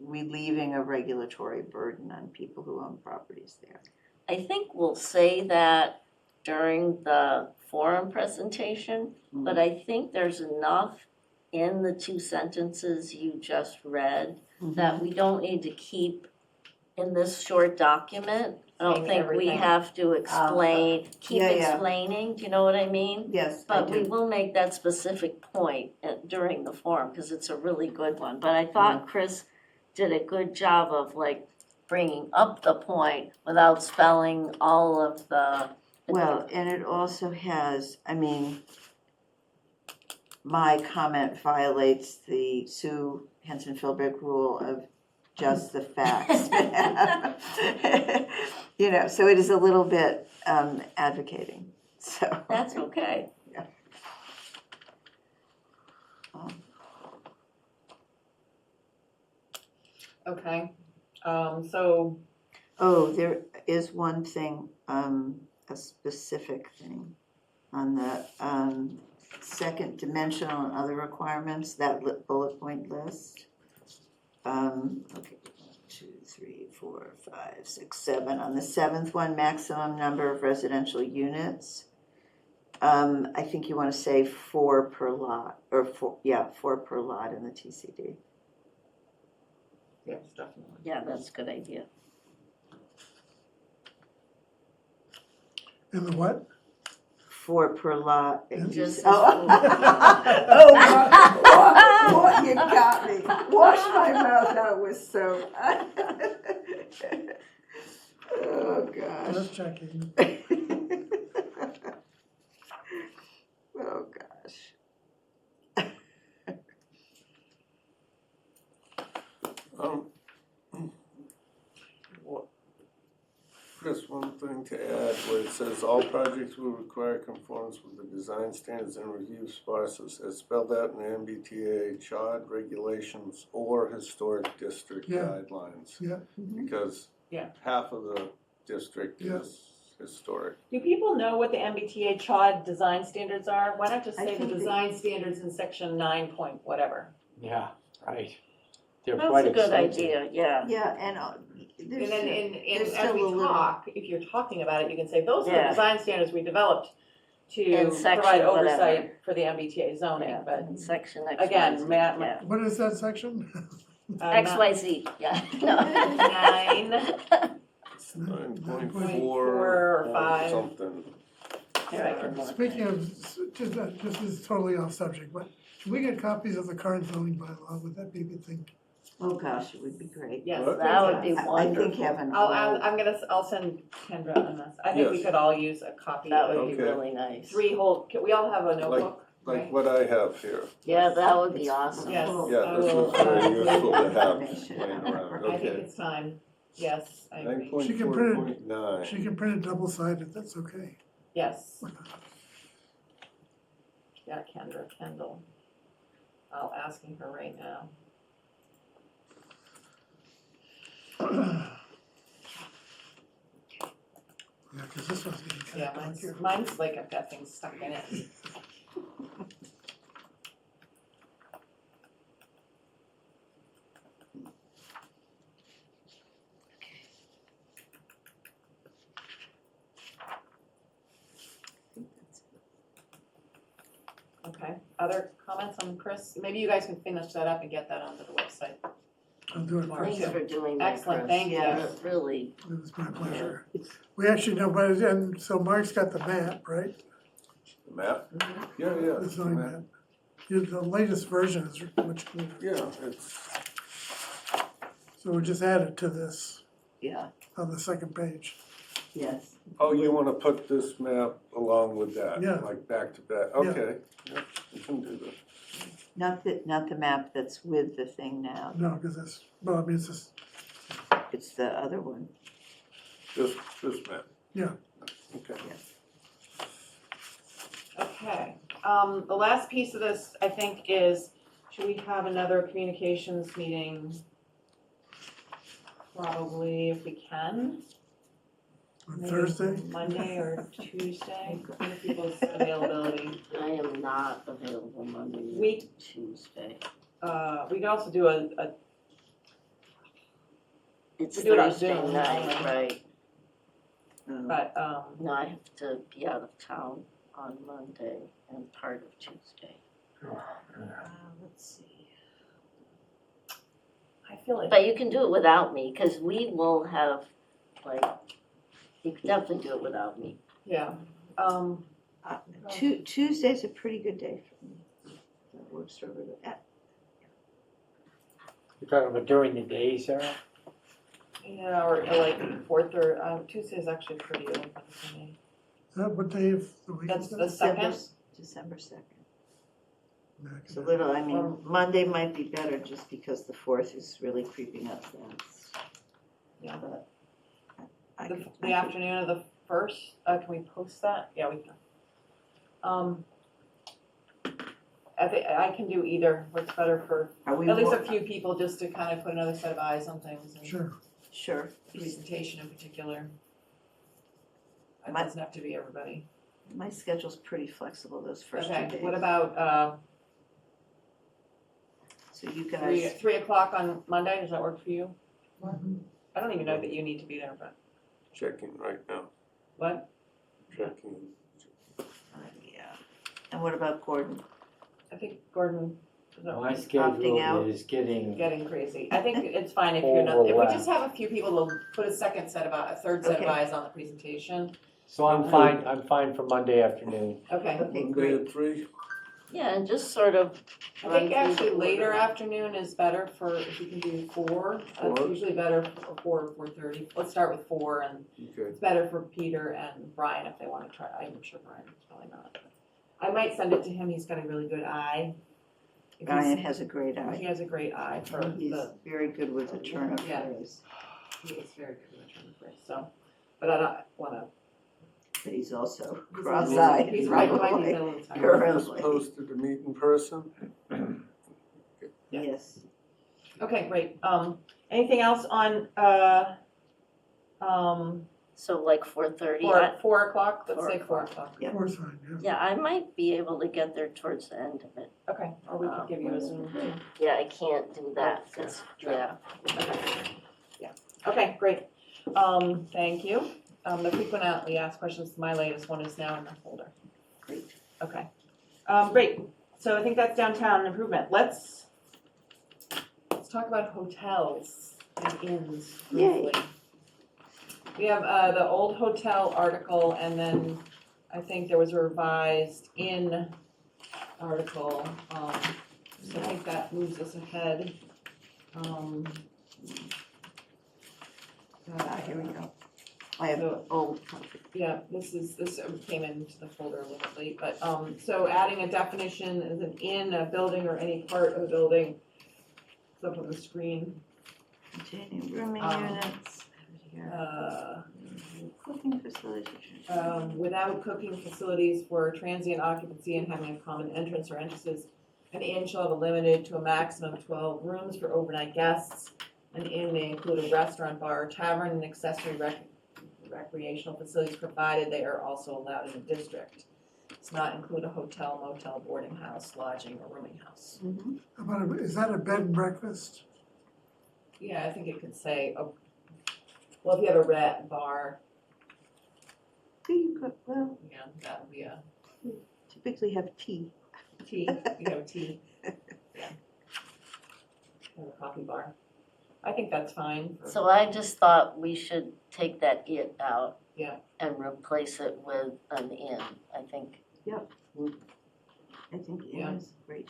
relieving a regulatory burden on people who own properties there. I think we'll say that during the forum presentation, but I think there's enough in the 2 sentences you just read that we don't need to keep in this short document. I don't Saying think we everything. have to explain, keep Yeah, yeah. explaining, do you know what I mean? Yes, I But we do. will make that specific point during the forum, because it's a really good one. But I thought Chris did a good job of like bringing up the point without spelling all of the. Well, and it also has, I mean, my comment violates the Sue Henson Philbrick rule of just the facts. You know, so it is a little bit advocating, so. That's okay. Okay, so, Oh, there is one thing, a specific thing on the second dimensional and other requirements, that bullet point list. Okay, 1, 2, 3, 4, 5, 6, 7. On the 7th one, maximum number of residential units. I think you want to say 4 per lot, or 4 per lot in the TCD. yes, definitely. Yeah, that's a good idea. And the what? 4 per lot. Just- Oh, oh, you got me. Wash my mouth out with soap. Oh, gosh. Just checking. Oh, gosh. Just one thing to add, where it says all projects will require conformance with the design standards and review process as spelled out in the MBTA, CHOD regulations, or historic district Yeah. guidelines. Yeah. Because Yeah. half of the district Yeah. is historic. Do people know what the MBTA CHOD design standards are? Why not just I say the think they- design standards in section 9 point whatever? Yeah, right. They're That's quite a good extensive. idea, yeah. Yeah, and And there's, then there's as still we a little. talk, if you're talking about it, you can say, those are the Yeah. design standards we developed to In section provide whatever. oversight for the MBTA zoning, Yeah, but in section XYZ, again, Matt- yeah. What is that section? XYZ, yeah. 9 It's 9.4 4 or 5. something. Here, I can look. Speaking of, just, this is totally off subject, but should we get copies of the current zoning bylaw? Would that be a good thing? Oh, gosh, it would be great. Yes, What? That would be I think wonderful. having. I'll send Kendra on this. I think we Yes. could all use a copy That of would be Okay. really nice. 3 whole, can we all have a notebook? Like Right. what I have here. Yeah, that would be It's awesome. Yes. full Yeah, this will, was very useful to have information. laying around. I think Okay. it's time. Yes, I agree. She can print it. 9.4.9. She can print it double-sided, that's okay. Yes. Yeah, Kendra, Kendall. I'll asking her right now. Yeah, because this one's getting kind Yeah, of dark here. mine's like I've got things stuck in it. Okay, other comments on Chris? Maybe you guys can finish that up and get that onto the website. I'll do it Mark, first. Thanks for doing that, Excellent, Chris. thank you. Yeah, really, It was my pleasure. We actually know, but, and so Mark's got the map, right? The map? Mm-hmm. Yeah, The the zoning map. The latest version is much cleaner. Yeah, it's, So we'll just add it to this Yeah, on the second page. yes. oh, you wanna put this map along with that? Yeah. Like back to back, okay, yeah, you can do that. Not the map that's with the thing now, No, because it's, well, I mean, it's just, it's the other one. This map. Yeah. Okay. Okay, the last piece of this, I think, is, should we have another communications meeting? Probably if we can. on Maybe Thursday. Monday or Tuesday, what are people's availability? I am not available Monday or We- Tuesday. We could also do a It's We do it on Thursday Zoom night, only. right? but, No, I have to be out of town on Monday and part of Tuesday. Let's see. I feel like, But you can do it without me, because we will have, like, you can definitely do it without me. yeah, Tuesday's a pretty good day for me. That works for everybody. You're talking about during the day, Sarah? yeah, or like fourth or, Tuesday's actually pretty open for me. Is that what day of the week That's is the that? second, December 2nd. Yeah, I It's a can- little, I mean, Monday might be better just because the 4th is really creeping up fast. Yeah. But I the, could- the I could- afternoon of the first, can we post that? Yeah, we can. I think, I can do either, what's better for, Are we? at least a wa- few people, just to kind of put another set of eyes on things and Sure. Sure. presentation in particular. It My- doesn't have to be everybody. My schedule's pretty flexible those first 2 Okay, days. what about, So you three, guys, 3 o'clock on Monday, does that work for you? Mhm. I don't even know that you need to be there, but, Checking right now, what? checking. yeah. And what about Gordon? I think Gordon, is that My Opting schedule out. is getting, getting crazy. I think it's fine if you're not, if we Overlap. just have a few people to put a second set of, a third set of Okay. eyes on the presentation. so I'm fine for Monday afternoon. Okay. Okay, Monday great. at 3, Yeah, and just sort of I run think through actually the later order. afternoon is better for, if you can do 4. It's 4? usually better for 4 or 4:30. Let's start with 4, and okay. it's better for Peter and Brian if they want to try. I'm sure Brian's probably not. I might send it to him. He's got a really good eye. If Brian he's- has a great He eye. has a great eye for He's the, very good with the turn of Yeah. phrase, he is very good with the turn of phrase, so. But I don't wanna. but he's also he's- cross-eyed. He's right, he might be a little Just tired. Currently. posted to meet in person? Yeah. Yes. Okay, great. Anything else on, So like 4:30. 4 o'clock? Let's 4 say 4 o'clock. Yeah. Fourth time, yeah. Yeah, I might be able to get there towards the end of it. Okay, or we could give you a Zoom too. Yeah, I can't do that, Sure, 'cause- sure. yeah. Yeah, okay, great. Thank you. The frequently asked questions, my latest one is now in the folder. Great. Okay, great. So I think that's downtown improvement. Let's talk about hotels and inns briefly. We have, the old hotel article, and then I think there was a revised inn article. So I think that moves us ahead. Here we go. I have an old copy. Yeah, this came into the folder a little bit late, but, so adding a definition as an inn, a building, or any part of a building. It's up on the screen. Containing rooming Um, units. Here. Uh, Cooking facilities. without cooking facilities for transient occupancy and having a common entrance or entrances. An inn shall be limited to a maximum of 12 rooms for overnight guests. An inn may include a restaurant, bar, or tavern, and accessory recreational facilities provided they are also allowed in the district. Does not include a hotel, motel, boarding house, lodging, or rooming house. Mhm. How about, is that a bed and breakfast? Yeah, I think it could say, well, if you have a red bar, You could, well, yeah, that would be a, typically have tea. tea, you have a tea. Yeah. Or a coffee bar. I think that's fine. So I just thought we should take that "it" out. Yeah. And replace it with an "in," I think. I think it Yeah. is great.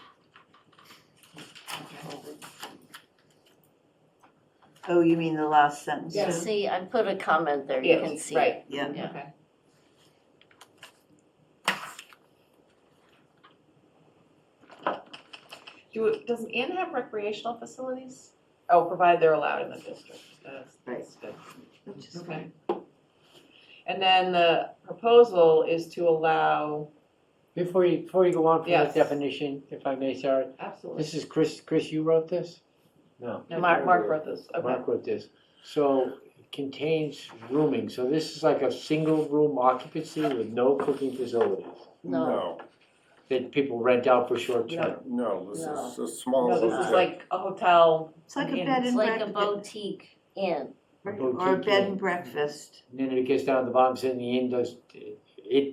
Oh, you mean the last sentence? Yeah. See, I put a comment there, you Yes, can see right. it. Yeah. Yeah. Okay. Does an inn have recreational facilities? Oh, provided they're allowed in the district. That's good. Which is Okay. And then the proposal is to allow, Before you go on from Yes. that definition, if I may, Sarah, absolutely. this is Chris, you wrote this? No. No, Mark wrote this, okay. Mark wrote this. So it contains rooming, so this is like a single room occupancy with no cooking facilities No. that people rent out for short term. No, this No. is a small No, hotel. this is like a hotel. It's like a Inn. bed It's and like a breakfast, boutique inn. A or a boutique bed inn. and breakfast. And then if it gets down to the bottom, saying the inn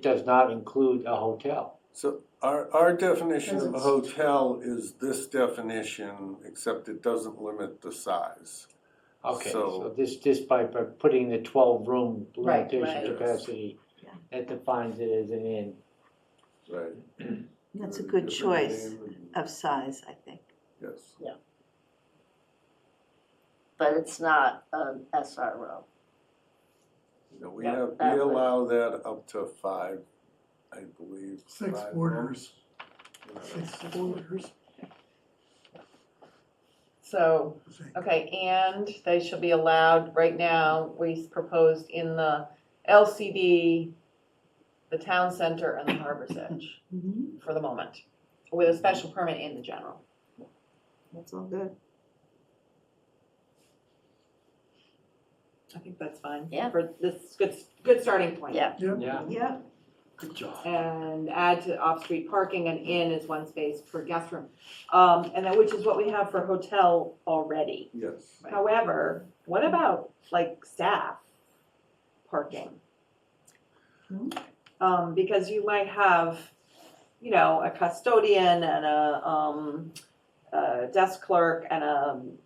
does not include a hotel. So our definition of a Because hotel is this definition, except it doesn't limit the size. Okay, So- so this by putting the 12-room Right, limitation right. capacity, Yeah. that defines it as an inn. Right. That's a good choice of size, I think. Yes. But it's not an SRO. No, we Yeah, have, that we would- allow that up to 5, I believe. 6 5 boarders. rooms. 6 boarders. So, I think. okay, and they shall be allowed, right now, we proposed in the LCD, the town center and the Harbor's Edge, for the moment, with a special permit in the general. That's all good. I think that's fine. Yeah. For this, good starting point. Yeah. Yeah, Yep, good job. And add to off-street parking, an inn is one space per guest room. And then, which is what we have for hotel already. Yes. However, what about like staff parking? Because you might have, you know, a custodian and a desk clerk and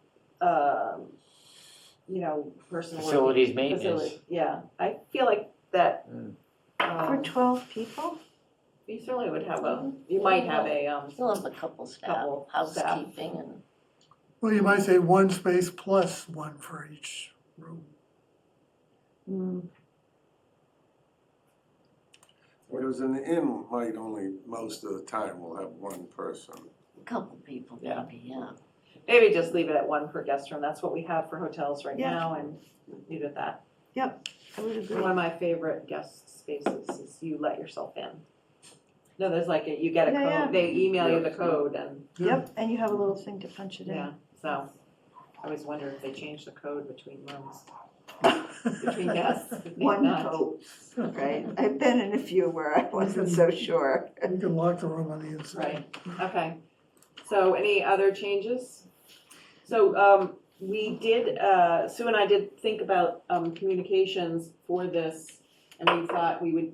you know, person working. Facilities maintenance. Facility, yeah, I feel like that, for 12 people? you certainly would have you might have a, Still have a couple staff, Couple staff. housekeeping and, Well, you might say 1 space plus 1 for each room. Whereas an inn might only, most of the time, will have 1 person. a couple people Yeah. maybe, yeah. maybe just leave it at one per guest room, that's what we have for hotels right Yeah. now, and leave it at that. I would agree. One of my favorite guest spaces is you let yourself in. No, there's like, you get a Yeah, yeah. code, they email you the Yeah. code, and, Yep, and you have a little thing to punch it in. yeah, so. I always wonder if they change the code between rooms, between guests, if One not. hopes, right? I've been in a few where I wasn't so sure. You can lock the room on the inside. Right, okay. So any other changes? So, we did, Sue and I did think about, communications for this, and we thought we would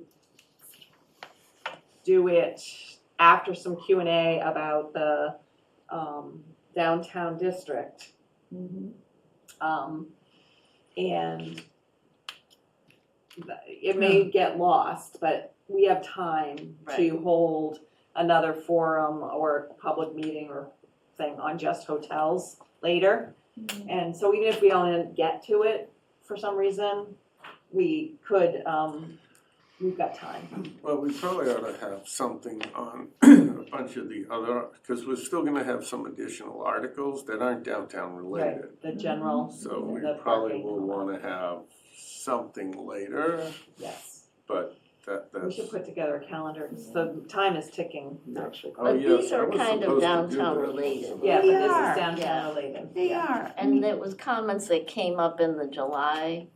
do it after some Q&A about the, downtown district. And it may get lost, but we have time to hold another forum or public meeting or thing on just hotels later. And so even if we don't get to it for some reason, we could, we've got time. Well, we probably ought to have something on a bunch of the other, because we're still gonna have some additional articles that aren't downtown related. The general, So we the probably parking. will wanna have something later, Yes. but We that's. should put together a calendar, because the time is ticking, actually. Oh, But yes, these I are was kind of supposed to do downtown that. related. Yeah, but They this are. is downtown Yeah. related. They are. And there was comments that came up in the July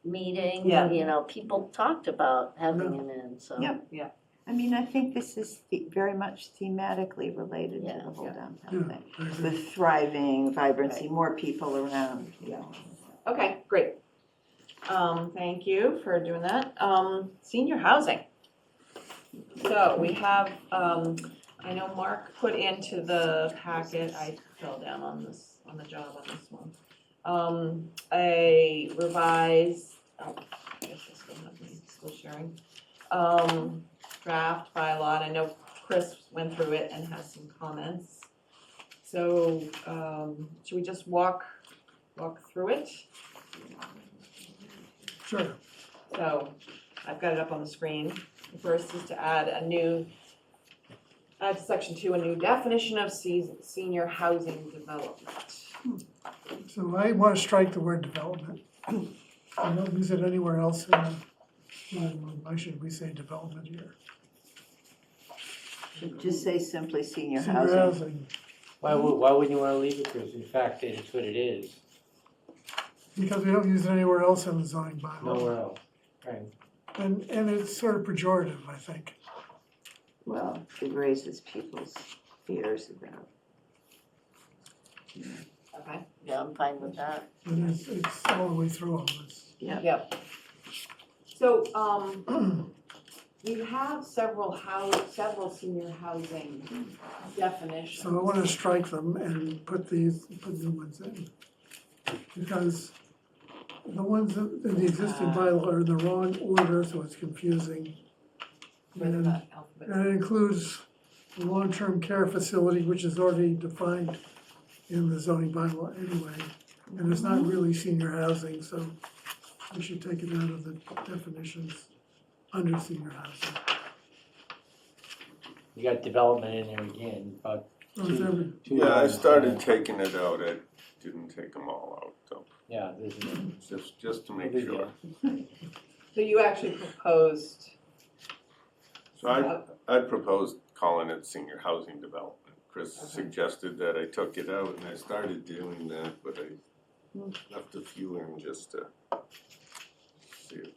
meeting. Yeah. You know, people talked about having an inn, so. Yep. I mean, I think this is very much thematically related to Yeah. the whole Yeah. downtown thing. I agree. The thriving, vibrancy, more people around, you know. Okay, great. Thank you for doing that. Senior housing. So we have, I know Mark put into the packet, I fell down on this, on the job on this one. A revised, I guess I still have me, still sharing. Draft bylaw, and I know Chris went through it and has some comments. So, should we just walk through it? Sure. So, I've got it up on the screen. The first is to add to section 2, a new definition of senior housing development. So I want to strike the word development. I don't use it anywhere else in the, why should we say development here? Should just say simply senior Senior housing. housing, Why wouldn't you wanna leave it, Chris? In fact, it's what it is, because we don't use it anywhere else in the zoning bylaw. nowhere else, right? And it's sort of pejorative, I think. Well, it raises people's fears about. Okay. Yeah, I'm fine with that. And it's all the way through all this. Yep. So, you have several senior housing definitions. So I want to strike them and put new ones in. Because the ones in the existing bylaw are in the wrong order, so it's confusing. With And the alphabet. and it includes the long-term care facility, which is already defined in the zoning bylaw anyway. And it's not really senior housing, so we should take it out of the definitions under senior housing. You got development in there again, but So it's every- two Yeah, I lines, started taking it out, I didn't take them all out, so, Yeah, there's no, just to make big sure. deal. So you actually proposed. So I proposed calling it senior housing development. Chris Okay. suggested that I took it out, and I started doing that, but I left a few in just to see it.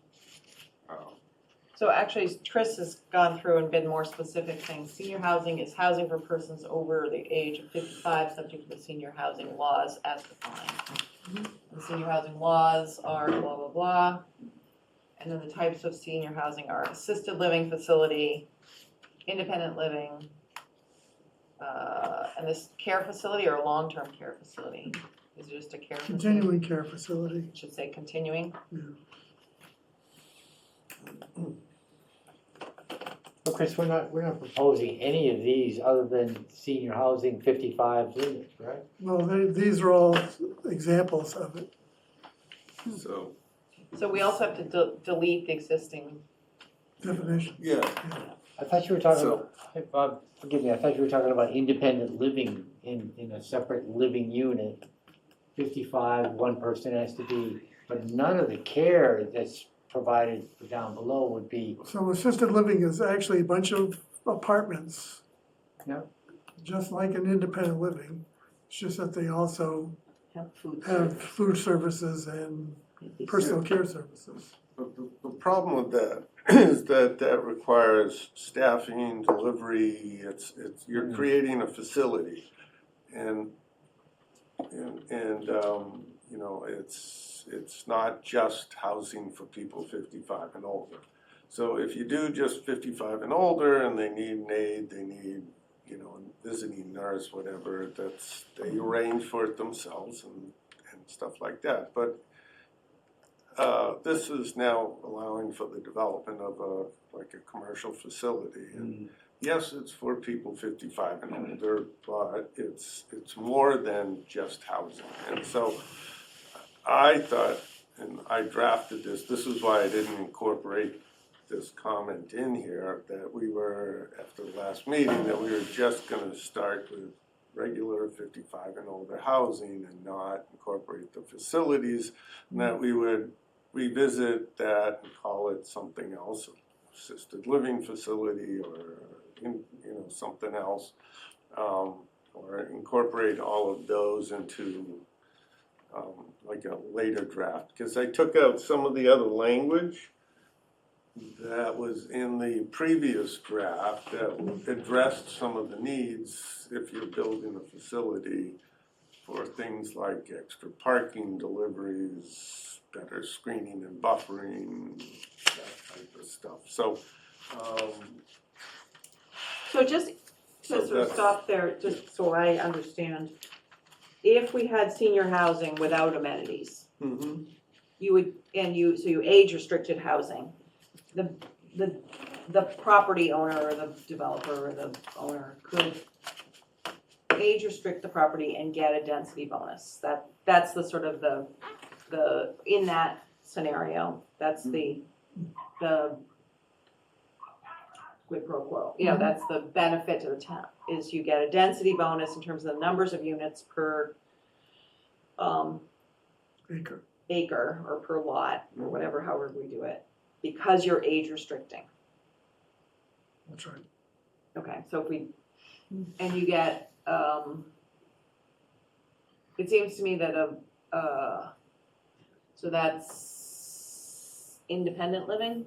So actually, Chris has gone through and been more specific, saying senior housing is housing for persons over the age of 55, subject to the senior housing laws as defined. The senior housing laws are blah, blah, blah. And then the types of senior housing are assisted living facility, independent living, and this care facility or long-term care facility? Is it just a care facility? Continuing care facility. It should say continuing. But Chris, we're not proposing any of these other than senior housing 55 limits, right? Well, these are all examples of it. So, So we also have to delete the existing. Definition. yeah, I thought you were talking So- about, Bob, forgive me, I thought you were talking about independent living in a separate living unit. 55, one person has to be, but none of the care that's provided down below would be, So assisted living is actually a bunch of apartments. Yeah. Just like an independent living, it's just that they also Have food have service. food services and Maybe personal care services. but the problem with that is that requires staffing, delivery, you're creating a facility. And you know, it's not just housing for people 55 and older. So if you do just 55 and older and they need an aide, they need, you know, a visiting nurse, whatever, they arrange for it themselves and stuff like that. But this is now allowing for the development of a commercial facility. And yes, it's for people 55 and older, but it's more than just housing. And so I thought, and I drafted this is why I didn't incorporate this comment in here, that we were, after the last meeting, that we were just gonna start with regular 55 and older housing and not incorporate the facilities, and that we would revisit that and call it something else, assisted living facility or something else, or incorporate all of those into like a later draft, because I took out some of the other language that was in the previous draft that addressed some of the needs if you're building a facility for things like extra parking, deliveries, better screening and buffering, that type of stuff. So So just So Just sort of that's- stop there, just so I understand. If we had senior housing without amenities, Mhm. you would, so you age restricted housing, the property owner or the developer or the owner could age restrict the property and get a density bonus. That's the sort of the, in that scenario, that's the quid pro quo. You know, that's the benefit to the town, is you get a density bonus in terms of the numbers of units per Acre. acre or per lot, or whatever, however we do it, because you're age restricting. That's right. Okay, so if we, and you get, it seems to me that so that's independent living?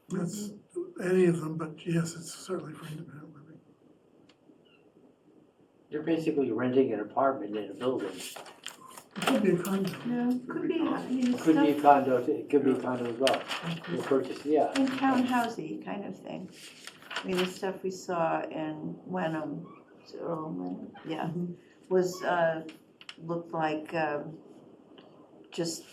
That's any of them, but yes, it's certainly for independent living. You're basically renting an apartment in a building. It could be a condo. No, could be, I mean, It could be a stuff condo, it could be a condo as well. You purchase, yeah. in townhousey kind of thing. I mean, the stuff we saw in Wenham, is it Earl Wenham? Yeah, was, looked like, just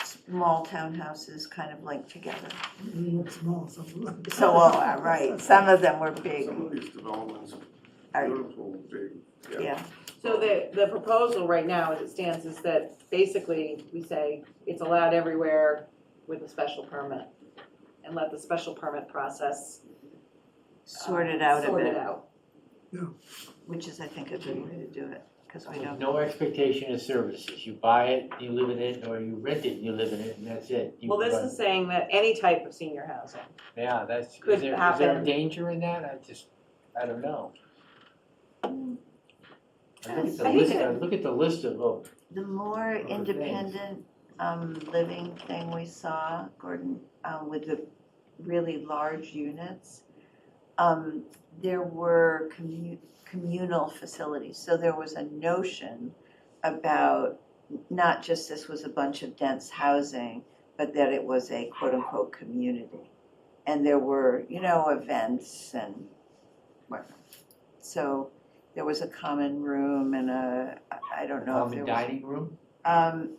small townhouses kind of linked together. They look small, some of them. So, right, some of them were big, Some of these developments are- are beautiful, big, yeah. yeah. So the proposal right now, as it stands, is that basically we say it's allowed everywhere with a special permit, and let the special permit process Sort it out a sort it bit, out. which is, I think, a good way to do it, because we don't. No expectation of services. You buy it, you live in it, or you rent it, you live in it, and that's it. You Well, this provide- is saying that any type of senior housing. Yeah, that's, could is there a happen. danger in that? I don't know. I look at the I list, think I look at the list of, The more things. independent living thing we saw, Gordon, with the really large units, there were communal facilities. So there was a notion about not just this was a bunch of dense housing, but that it was a quote-unquote community. And there were, events and whatnot. So there was a common room and I don't know if there common was. dining room?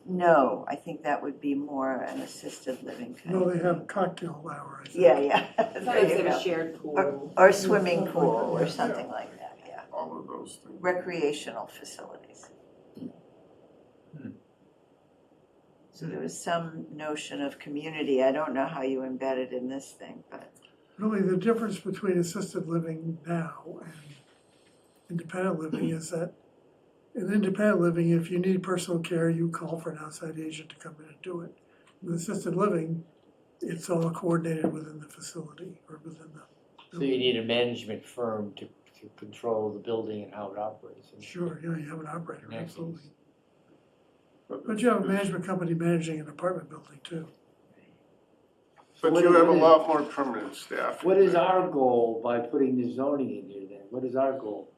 No, I think that would be more an assisted living kind No, of they thing. have cocktail hour, I think. Yeah. There Sometimes you they have go. a shared pool. Or swimming pool or Yeah. something like that, yeah. All of those things. Recreational facilities. So there was some notion of community. I don't know how you embed it in this thing, but Really, the difference between assisted living now and independent living is that in independent living, if you need personal care, you call for an outside agent to come in and do it. With assisted living, it's all coordinated within the facility or within the. So you need a management firm to control the building and how it operates. Sure, yeah, you have an operator, Yeah. absolutely. But you have a management company managing an apartment building too. But What you have a is- lot more permanent staff. What is our goal by putting the zoning in here then? What is our goal?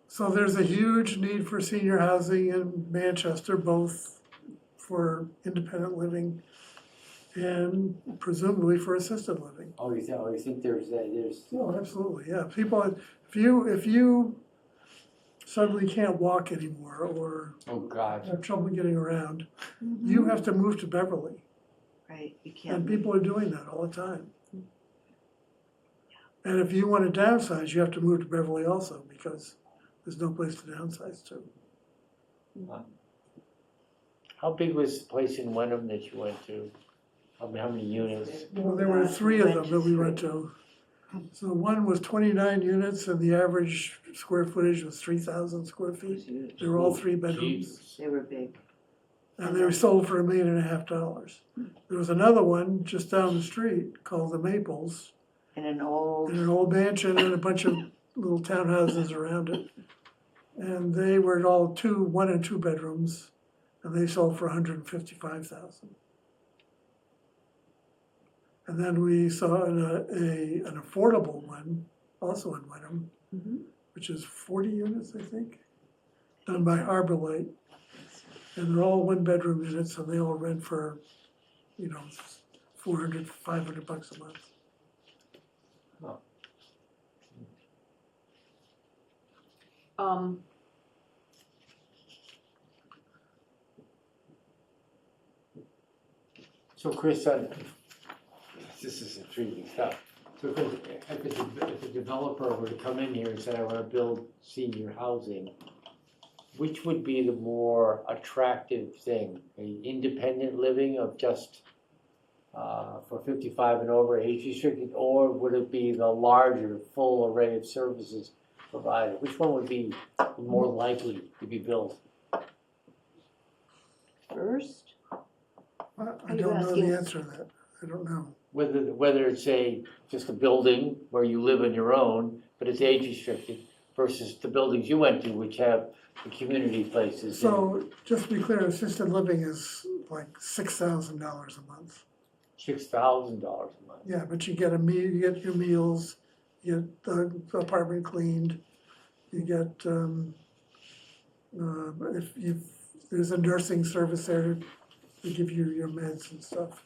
So there's a huge need for senior housing in Manchester, both for independent living and presumably for assisted living. Oh, you think there's Oh, absolutely, yeah. People, if you suddenly can't walk anymore or oh God. have trouble getting around, you have to move to Beverly. right, you And can't. people are doing that all the time. And if you want to downsize, you have to move to Beverly also because there's no place to downsize to. How big was the place in Wenham that you went to? How many units? Well, there were three of them that we went to. So one was 29 units and the average square footage was 3,000 square feet. They were all three bedrooms. Jesus. They were big. And they were sold for $1.5 million. There was another one just down the street called the Maples, In an in old, an old mansion and a bunch of little townhouses around it. And they were all 1 and 2 bedrooms, and they sold for $155,000. And then we saw an affordable one, also in Wenham, which is 40 units, I think, done by Harbor Light. And they're all 1-bedroom units, and they all rent for, $400, $500 a month. So Chris, this is intriguing stuff. So Chris, if a developer were to come in here and say, I want to build senior housing, which would be the more attractive thing? Independent living of just for 55 and over, age restricted, or would it be the larger, full array of services provided? Which one would be more likely to be built? First, I you don't know asking? the answer to that. I don't know. Whether it's just a building where you live on your own, but it's age restricted, versus the buildings you went to, which have the community places. So just to be clear, assisted living is like $6,000 a month. $6,000 a month. Yeah, but you get a meal, you get your meals, you get the apartment cleaned, you get, there's a nursing service there to give you your meds and stuff.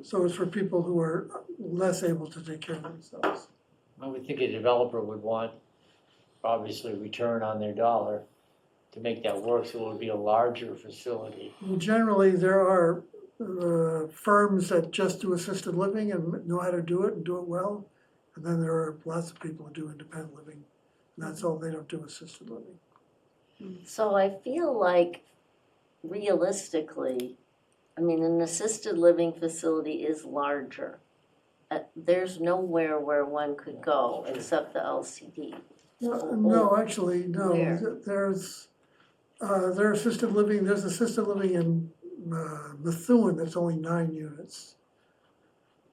So it's for people who are less able to take care of themselves. I would think a developer would want, obviously, a return on their dollar to make that work, so it would be a larger facility. Generally, there are firms that just do assisted living and know how to do it and do it well. And then there are lots of people who do independent living, and that's all, they don't do assisted living. So I feel like realistically, I mean, an assisted living facility is larger. There's nowhere where one could go except the LCD. No, actually, no. Where? There's assisted living, there's assisted living in Methuen that's only 9 units.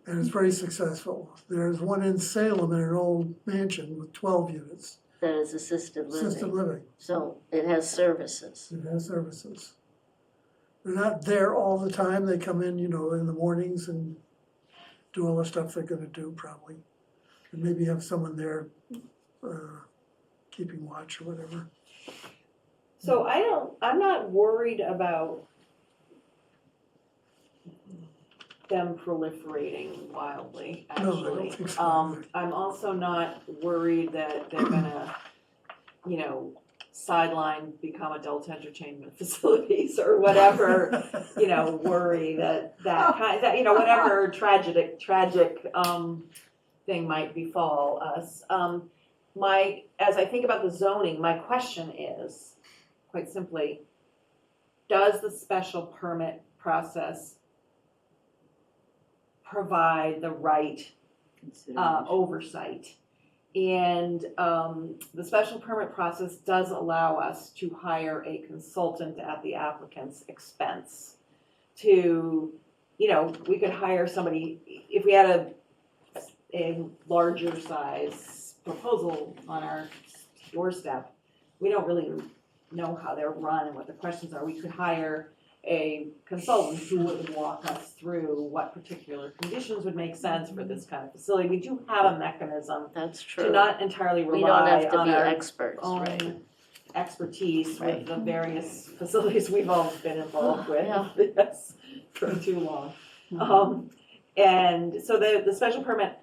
And it's very successful. There's one in Salem in an old mansion with 12 units, That is assisted assisted living. living. So it has services. It has services. They're not there all the time. They come in, in the mornings and do all the stuff they're gonna do probably. And maybe have someone there keeping watch or whatever. So I'm not worried about them proliferating wildly, No, I actually. don't think so either. I'm also not worried that they're gonna, sideline, become adult entertainment facilities or whatever, worry that whatever tragic thing might befall us. As I think about the zoning, my question is, quite simply, does the special permit process provide the right oversight? And the special permit process does allow us to hire a consultant at the applicant's expense to, we could hire somebody, if we had a larger size proposal on our doorstep, we don't really know how they're run and what the questions are. We could hire a consultant who would walk us through what particular conditions would make sense for this kind of facility. We do have a mechanism That's to true. not entirely We don't rely have to on be our experts, right? own expertise Right. with the various facilities we've all been involved with, Yeah. yes, for too long. And so the special permit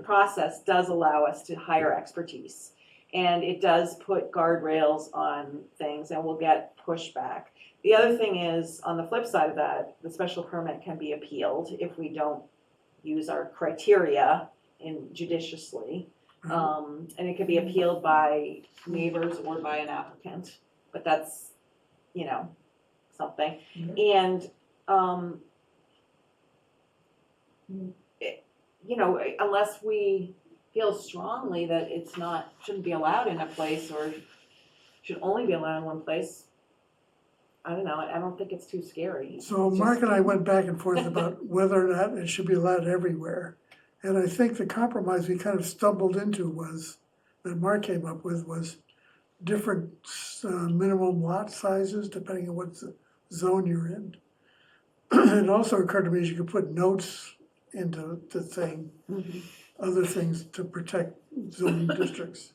process does allow us to hire expertise. And it does put guardrails on things and we'll get pushback. The other thing is, on the flip side of that, the special permit can be appealed if we don't use our criteria judiciously. And it can be appealed by neighbors or by an applicant, but that's, something. And, unless we feel strongly that shouldn't be allowed in a place or should only be allowed in one place, I don't know, I don't think it's too scary. So Mark and I went back and forth about whether or not it should be allowed everywhere. And I think the compromise we kind of stumbled into that Mark came up with was different minimum lot sizes depending on what zone you're in. It also occurred to me you could put notes into the thing, other things to protect zoning districts.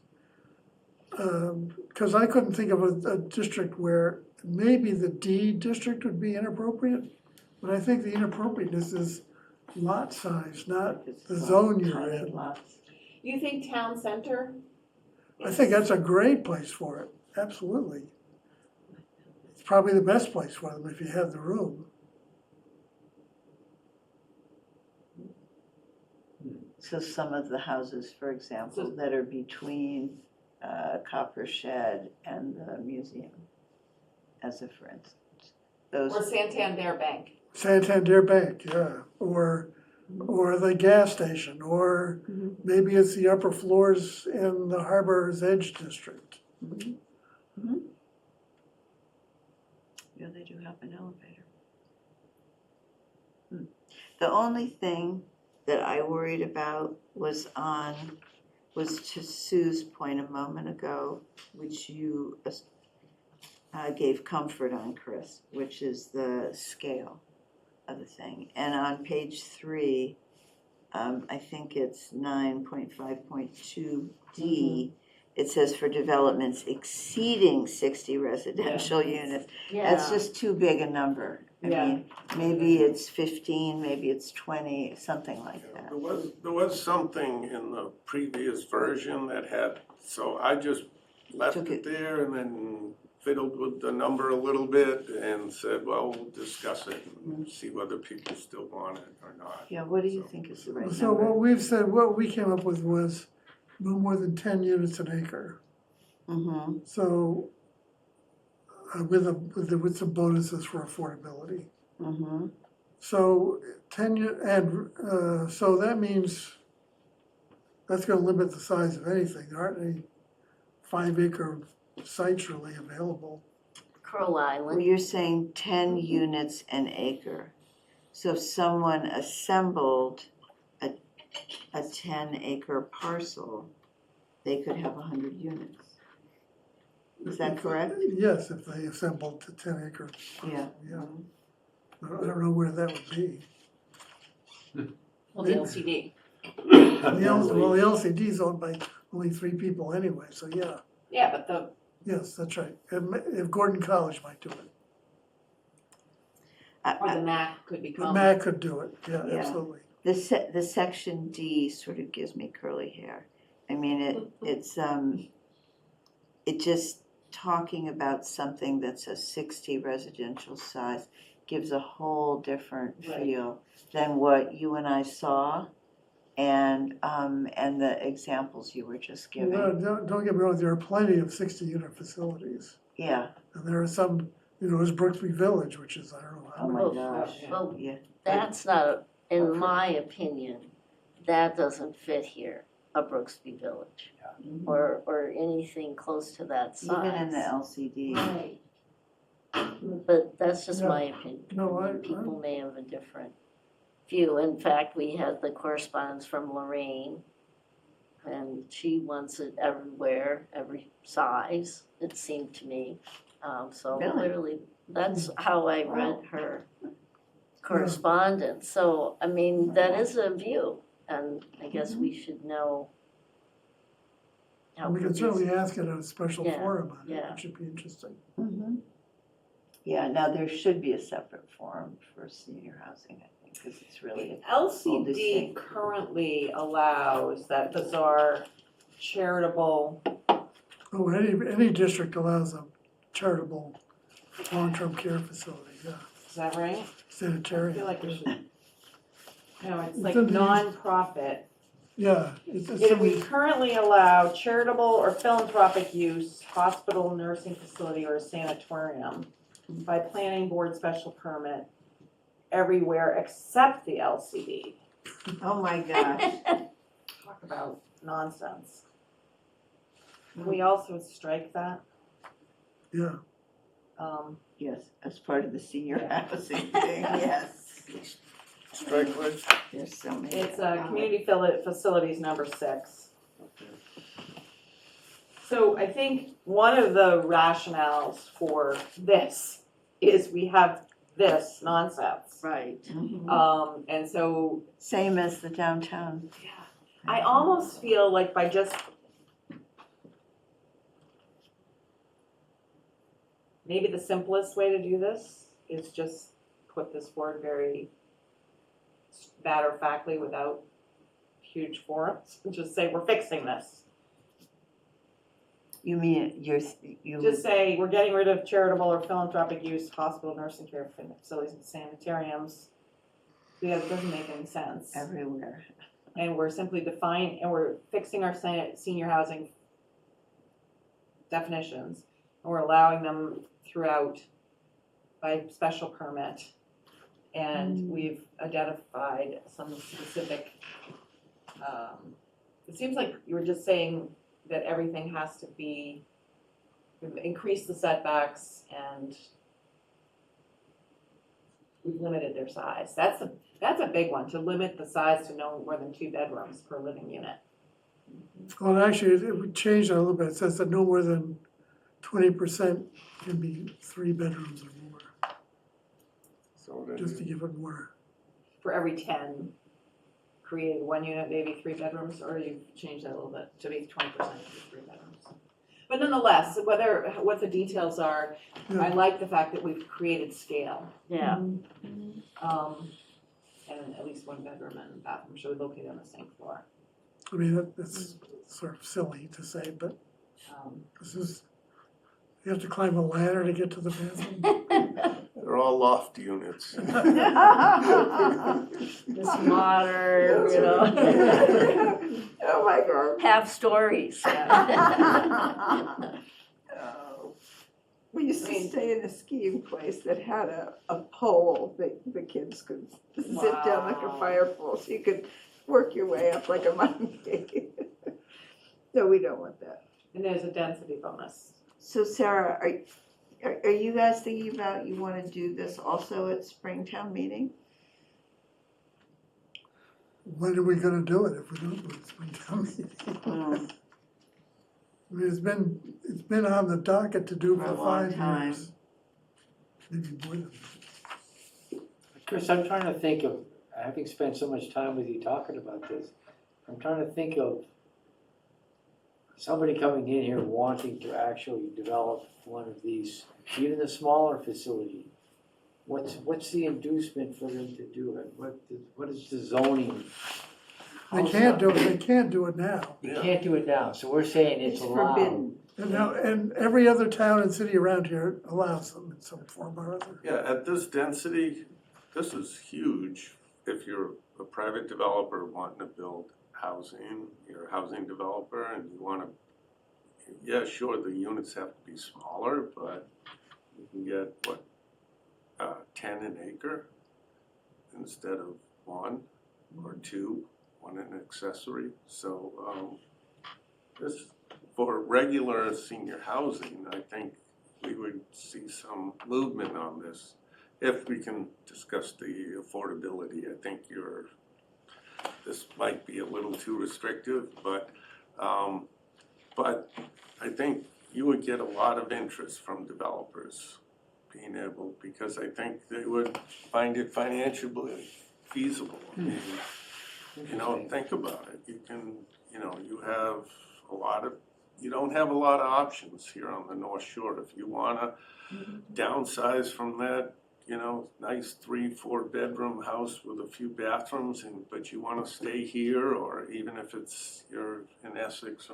Because I couldn't think of a district where maybe the D district would be inappropriate, but I think the inappropriateness is lot size, not the zone you're in. You think town center? I think that's a great place for it, absolutely. It's probably the best place for them if you have the room. So some of the houses, for example, that are between Copper Shed and the museum, as a for instance. Or Those, Santander Bank. Santander Bank, yeah, or the gas station, or maybe it's the upper floors in the Harbor's Edge district. yeah, they do have an elevator. The only thing that I worried about was to Sue's point a moment ago, which you gave comfort on, Chris, which is the scale of the thing. And on page 3, I think it's 9.5.2D, it says for developments exceeding 60 residential units. That's just too big a number. I Yeah. mean, maybe it's 15, maybe it's 20, something like that. There was something in the previous version that had, so I just left Took it it. there and then fiddled with the number a little bit and said, well, we'll discuss it and see whether people still want it or not. Yeah, what do you So- think is the right So what number? we've said, what we came up with was no more than 10 units an acre. Mm-hmm, So with some bonuses for affordability. mm-hmm. So so that means that's gonna limit the size of anything. There aren't any 5-acre sites really available. Crow Well, Island, you're saying 10 units an acre. So if someone assembled a 10-acre parcel, they could have 100 units. Is that correct? Yes, if they assembled to 10-acre. Yeah. Yeah. I don't know where that would be. Well, the LCD. Well, the LCD is owned by only 3 people anyway, so yeah. Yeah, but the, Yes, that's right. If Gordon College might do it. or the MAC could The become. MAC could do it, yeah, Yeah. absolutely. The section D sort of gives me curly hair. I mean, it's just talking about something that's a 60 residential size gives a whole different Right. feel than what you and I saw and the examples you were just giving. Don't get me wrong, there are plenty of 60-unit facilities. Yeah, And there are some, there's Brooksby Village, which is, I don't know how oh my many. gosh, well, yeah. that's not, in my opinion, that doesn't fit here, a Brooksby Village, Mhm. or anything close to that size. Even in the LCD. Right. But that's just Yeah. my opinion. No, People may have a different view. In fact, we had the correspondence from Lorraine, and she wants it everywhere, every size, it seemed to me. So Really? clearly, that's how I read her correspondence. So, I mean, that is a view, and I guess we should know how we can pervasive. certainly ask it at a special Yeah, forum on it, yeah. which should be interesting. Mhm. Yeah, now there should be a separate forum for senior housing, I think, because it's really, LCD distinct. currently allows that bizarre charitable, Oh, any district allows a charitable long-term care facility, yeah, is that right? I sanitarium. feel like we yeah. should. No, it's It's like in the- nonprofit. Yeah, it's If we currently allow charitable or philanthropic use, hospital, nursing facility, or sanatorium by planning board special permit everywhere except the LCD. oh my gosh. Talk about nonsense. Can we also strike that? yeah. Yes, as part of the senior housing thing, yes. Strike which? There's so many. It's community facilities number 6. So I think one of the rationales for this is we have this nonsense. Right. Mhm. And so Same as the downtown. I almost feel like by just maybe the simplest way to do this is just put this word very matter-of-factly without huge forums and just say we're fixing this. You mean, you Just say, we're getting rid of charitable or philanthropic use, hospital, nursing care facilities, and sanitariums. Yeah, it doesn't make any sense. everywhere. And we're simply and we're fixing our senior housing definitions, and we're allowing them throughout by special permit. And we've identified some specific, it seems like you were just saying that everything has to be, we've increased the setbacks and we've limited their size. That's a big one, to limit the size to no more than 2 bedrooms per living unit. Well, actually, it would change that a little bit. It says that no more than 20% can be 3 bedrooms or more, So then just to give it more. For every 10 created 1 unit, maybe 3 bedrooms, or you've changed that a little bit to be 20% of the 3 bedrooms. But nonetheless, what the details are, I like the fact that we've created scale. Yeah, And at least 1 bedroom and bathroom should be located on the same floor. I mean, that's sort of silly to say, but this is, you have to climb a ladder to get to the bathroom. they're all loft units. this modern, you know, Oh, my God. half stories. We used to stay in a skiing place that had a pole that the kids could sit down like a Wow. fire pole, so you could work your way up like a monkey. No, we don't want that. And there's a density bonus. So Sarah, are you guys thinking about, you want to do this also at Springtown meeting? When are we gonna do it if we don't do it Springtown meeting? I mean, it's been on the docket to do For for a long 5 time. years. Maybe more than that. Chris, I'm trying to think of, having spent so much time with you talking about this, I'm trying to think of somebody coming in here wanting to actually develop one of these, even a smaller facility. What's the inducement for them to do it? What is the zoning? They can't do it now. You Yeah. can't do it now, so we're saying it's allowed. forbidden. And every other town and city around here allows them in some form or other. Yeah, at this density, this is huge. If you're a private developer wanting to build housing, you're a housing developer and you wanna, yeah, sure, the units have to be smaller, but you can get, 10 an acre instead of 1 or 2, 1 an accessory. So, this, for regular senior housing, I think we would see some movement on this. If we can discuss the affordability, I think this might be a little too restrictive, but I think you would get a lot of interest from developers being able, because I think they would find it financially feasible. I mean, think about it. You can, you have you don't have a lot of options here on the North Shore. If you wanna downsize from that, nice 3-4 bedroom house with a few bathrooms, but you wanna stay here, or even if you're in Essex,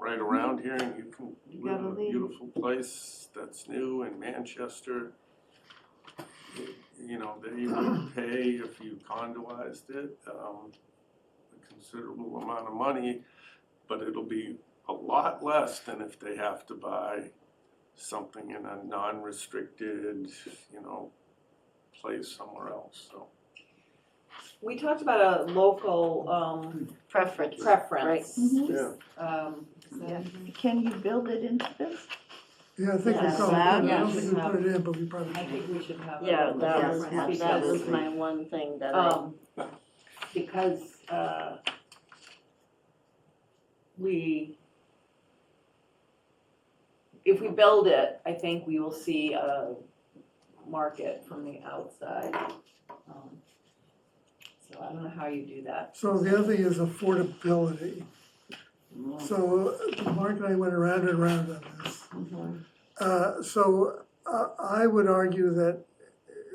right around here, and you can live in a beautiful place that's new in Manchester. They would pay if you condoized it, a considerable amount of money, but it'll be a lot less than if they have to buy something in a non-restricted, place somewhere else, so. We talked about a local Preference. preference. Yeah. Yeah. Can you build it into this? Yeah, I think we Yeah, probably could. I don't yes. think we put it in, but we probably I should. think we should have. a Yeah, local that preference was because, my one thing that because if we build it, I think we will see a market from the outside. So I don't know how you do that. So the other thing is affordability. So Mark and I went around and around on this. I would argue that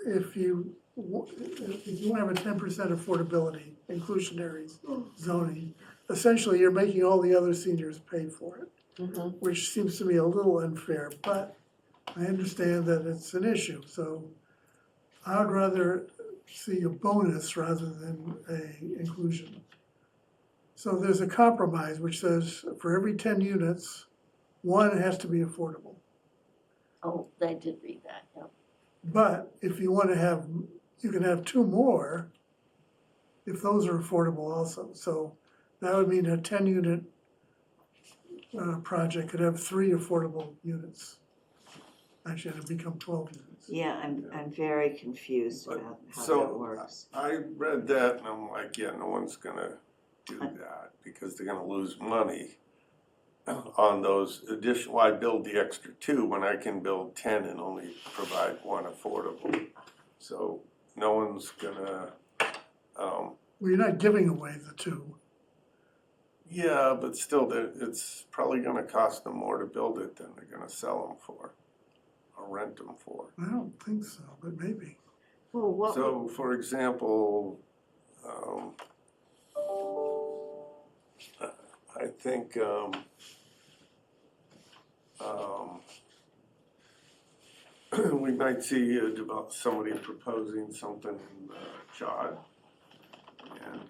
if you want to have a 10% affordability, inclusionary zoning, essentially you're making all the other seniors pay for it. Mhm. which seems to me a little unfair, but I understand that it's an issue, so I'd rather see a bonus rather than a inclusion. So there's a compromise which says for every 10 units, one has to be affordable. Oh, I did read that, yeah. But if you want to have, you can have two more if those are affordable also. So that would mean a 10-unit project could have 3 affordable units. Actually, it'd become 12 units. Yeah, I'm very confused But- about how so, that works. I read that and I'm like, yeah, no one's gonna do that because they're gonna lose money on those additional, why build the extra 2 when I can build 10 and only provide 1 affordable? So no one's gonna, Well, you're not giving away the 2. yeah, but still, it's probably gonna cost them more to build it than they're gonna sell them for or rent them for. I don't think so, but maybe. Well, what, So, for example, I think, we might see somebody proposing something in Chad, and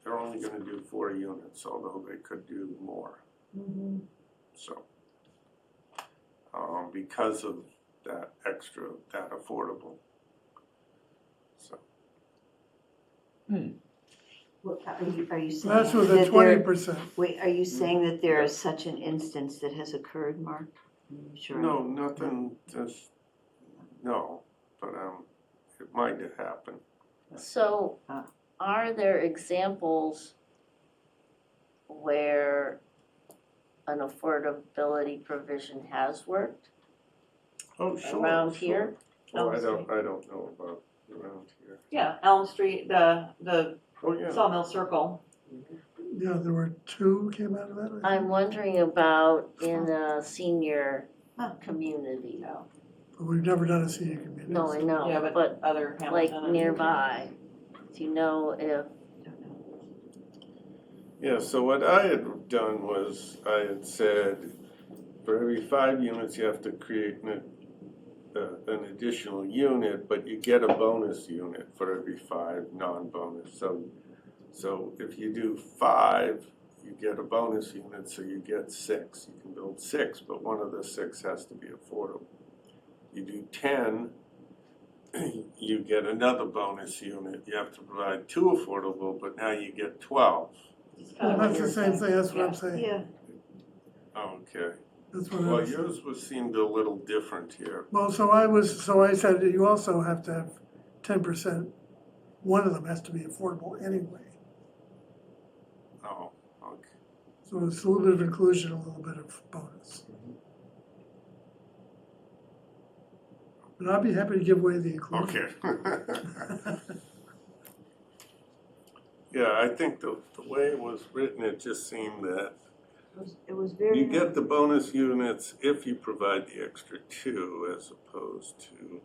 they're only gonna do 40 units, although they could do more. So, because of that extra, that affordable. So, what- are you saying That's with a that 20%. wait, are you saying that there is such an instance that has occurred, Mark? I'm sure. no, nothing, just, no, but it might have happened. So, Ah. are there examples where an affordability provision has worked Oh, sure. around sure. here? Oh, Elm I don't know about around here. Yeah, Elm Street, the Oh, yeah. Sawmill Circle. Yeah, there were 2 came out of that. I think. I'm wondering about in a senior Huh. community. But we've never done a senior community. No, I Yeah, know, but but other like Hamilton and. nearby, do you know if, Don't know. Yeah, so what I had done was, I had said, for every 5 units, you have to create an additional unit, but you get a bonus unit for every 5 non-bonus. So if you do 5, you get a bonus unit, so you get 6. You can build 6, but one of the 6 has to be affordable. You do 10, you get another bonus unit. You have to provide 2 affordable, but now you get 12. It's kind Well, of what that's the you're same saying. thing, that's what I'm Yeah. saying. Yeah, Okay. That's what Well, I'm saying. yours seemed a little different here. Well, so I said that you also have to have 10%. One of them has to be affordable anyway. Oh, okay. So it's a little bit of inclusion, a little bit of bonus. But I'd be happy to give away the inclusion. Okay. Yeah, I think the way it was written, it just seemed that it was very. you get the bonus units if you provide the extra 2 as opposed to,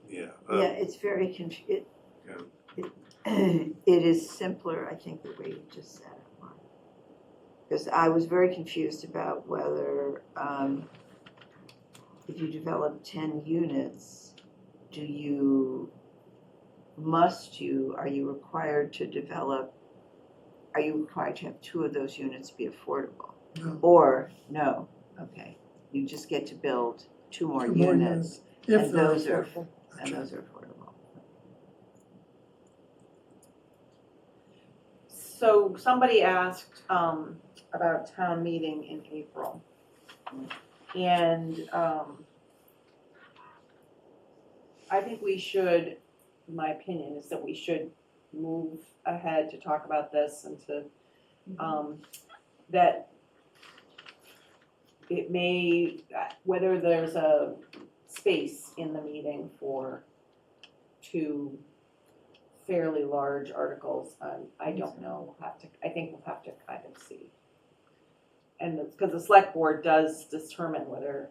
yeah. Yeah, it's very it Yeah. it is simpler, I think, the way you just said it, Mark. Because I was very confused about whether, if you develop 10 units, are you required to develop, are you required to have 2 of those units be affordable? No. Or, no, okay, you just get to build 2 more 2 more units, If and they're those are, affordable. and those are affordable. So somebody asked about town meeting in April. And I think we should, my opinion is that we should move ahead to talk about this and to, that it may, whether there's a space in the meeting for 2 fairly large articles, I don't know, I think we'll have to kind of see. And because the select board does determine whether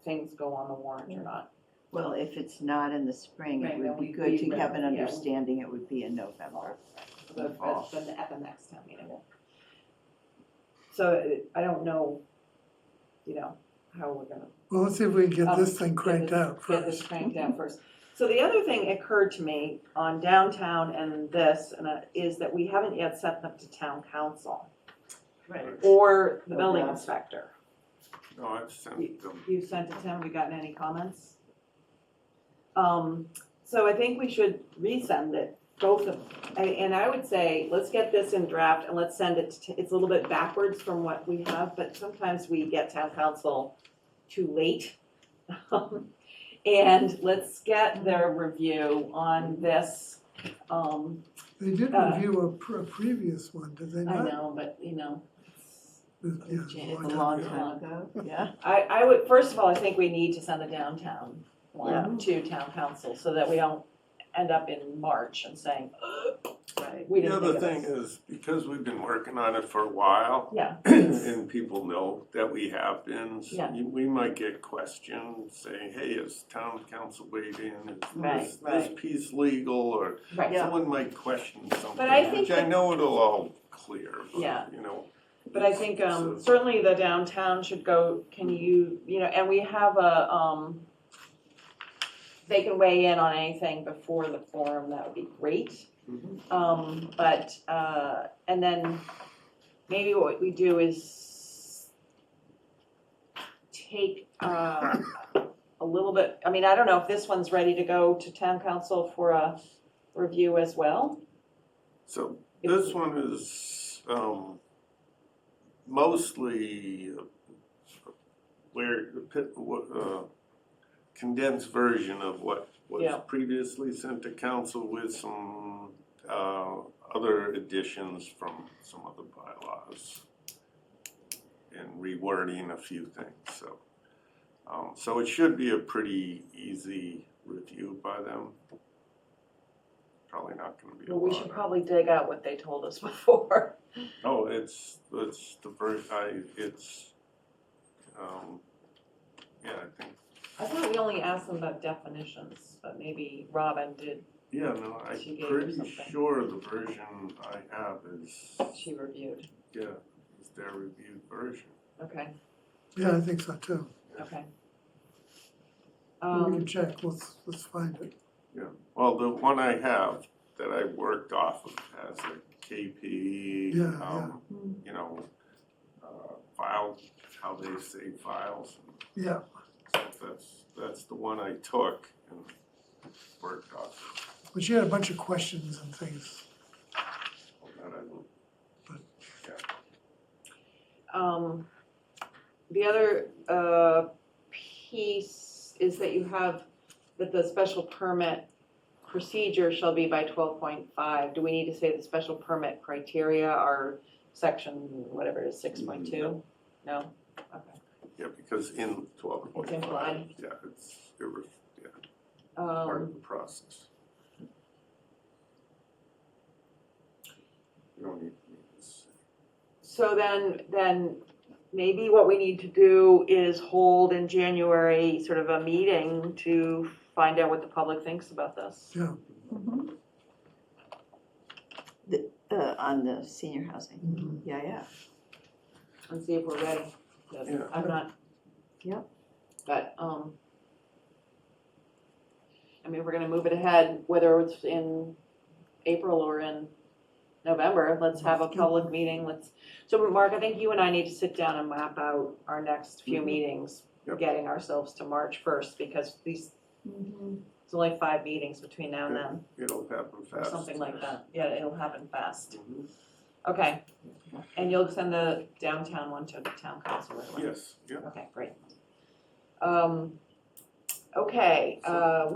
things go on the warrant or not. Well, if it's not in the spring, it Right, would then be we- good to we- have an yeah. understanding it would be in November. At the next town meeting. So I don't know, how we're gonna Well, let's see if we can get this thing get cranked this- out Get this first. cranked out first. So the other thing occurred to me on downtown and this, is that we haven't yet sent them to town council Right. or the Oh, building yeah. inspector. No, I've sent them. You sent it to him, we gotten any comments? So I think we should resend it, both of, and I would say, let's get this in draft and let's send it to, it's a little bit backwards from what we have, but sometimes we get town council too late. And let's get their review on this. They did review a previous one, did they I not? know, but Yeah, It's it was A long time ago, yeah. I would, first of all, I think we need to send a downtown Yeah. one to town council so that we don't end up in March and saying, Right. we The didn't other think of thing this. is, because we've been working on it for a while, Yeah, and people know that we have been, so Yeah. we might get questions saying, hey, is town council weighed in? Right, Is this right. piece legal? Or right. Yeah. someone might question something, But I think which I that- know it'll all clear, Yeah. but, But I think So- certainly the downtown should go, can you, and we have they can weigh in on anything before the forum, that would be great. Mhm. But, and then maybe what we do is take a little bit, I mean, I don't know if this one's ready to go to town council for a review as well. So this one is mostly condensed version of what was Yeah. previously sent to council with some other additions from some other bylaws and rewording a few things, so. So it should be a pretty easy review by them. Probably not gonna be a Well, we lot should of- probably dig out what they told us before. Oh, it's the yeah, I think, I thought we only asked them about definitions, but maybe Robin did, yeah, no, I'm She gave you pretty something. sure the version I have is, she reviewed. yeah, is their reviewed version. Okay, Yeah, I think so too. okay. We can check, let's find it. Well, the one I have that I worked off of has a KP, Yeah, file, how they save files. Yeah, So that's the one I took and worked off but you had a bunch of questions and things. of that I will. The other piece is that you have, that the special permit procedure shall be by 12.5. Do we need to say the special permit criteria are section, whatever it is, 6.2? No? Okay. Yeah, because in 12.5, It's implied. yeah, it's part of the process. You don't need this. So then maybe what we need to do is hold in January sort of a meeting to find out what the public thinks about this. Yeah, On the senior housing, Mhm. yeah. And see if we're ready. Yeah. I'm not. Yep. But, I mean, we're gonna move it ahead, whether it's in April or in November, let's have a public meeting, so Mark, I think you and I need to sit down and map out our next few Mhm. meetings, Yep. getting ourselves to March 1st, because it's only 5 meetings between now and then, It'll happen or fast. something like that, yeah, it'll happen fast. Mhm. Okay, and you'll send the downtown one to the town council right away? Yes, yeah. Okay, great. Okay, I'm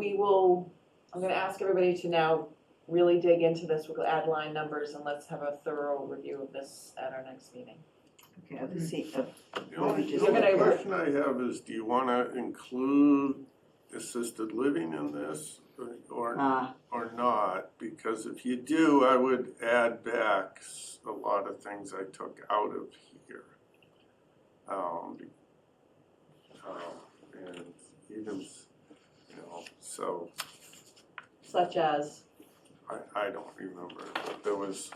gonna ask everybody to now really dig into this, we'll add line numbers and let's have a thorough review of this at our next meeting. Okay, of the seat of, The only You're gonna- question I have is, do you wanna include assisted living in this or not? Because if you do, I would add back a lot of things I took out of here. And even, so Such as, I don't remember, but there was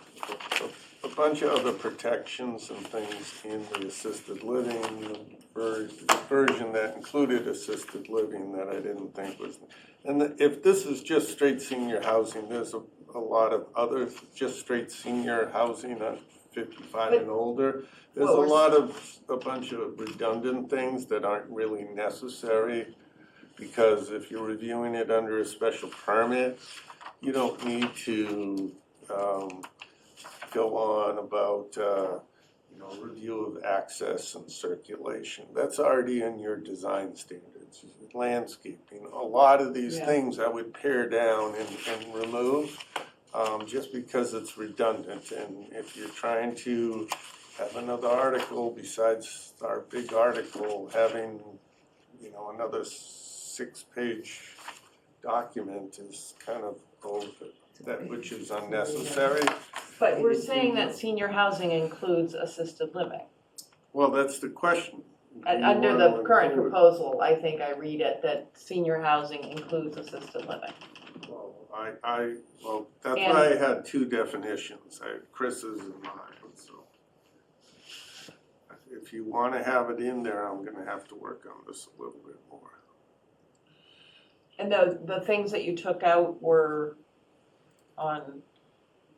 a bunch bunch of other protections and things in the assisted living version that included assisted living that I didn't think was, and if this is just straight senior housing, there's a lot of other just straight senior housing on 55 and older. There's Well, a bunch of redundant things that aren't really necessary, because if you're reviewing it under a special permit, you don't need to go on about, review of access and circulation. That's already in your design standards, landscaping. A lot of these Yeah. things I would pare down and remove, just because it's redundant. And if you're trying to have another article besides our big article, having, another 6-page document is kind of which is unnecessary. But we're saying that senior housing includes assisted living. Well, that's the question. And You under wanna the current include- proposal, I think I read it, that senior housing includes assisted living. Well, that's And- why I had 2 definitions, I had Chris's and mine, so. If you wanna have it in there, I'm gonna have to work on this a little bit more. And the things that you took out were on,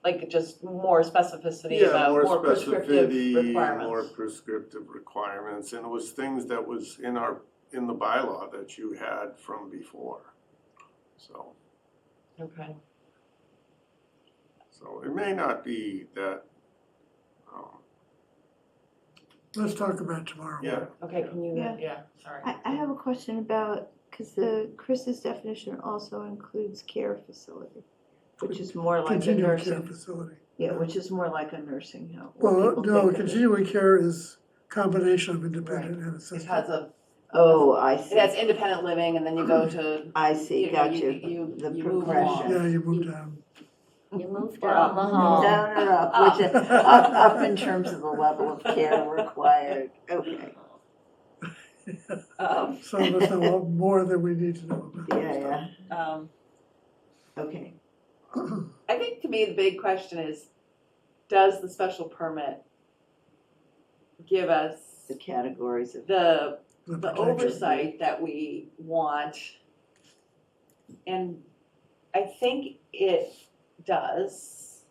like, just more specificity Yeah, about more prescriptive specificity, requirements. more prescriptive requirements, and it was things that was in the bylaw that you had from before. So Okay. it may not be that, Let's talk about it tomorrow. yeah. Okay, can you, Yeah. sorry. I have a question about, because Chris's definition also includes care facility, which is more like a Continuing care nursing, facility. yeah, which is more like a nursing home. what Well, people no, think of it. continuing care is combination of independent and It assisted. has a, Oh, I it see, has independent living, and then you go to, I see, you know, got you, you the move progression. along. Yeah, you move down. You moved Or down the up. hall. Down or up, which, up in terms of the level of care required, okay, Some of us know a lot more than we need to know about. yeah, okay. I think to me, the big question is, does the special permit give us The categories of, the protection. oversight that we want? And I think it does.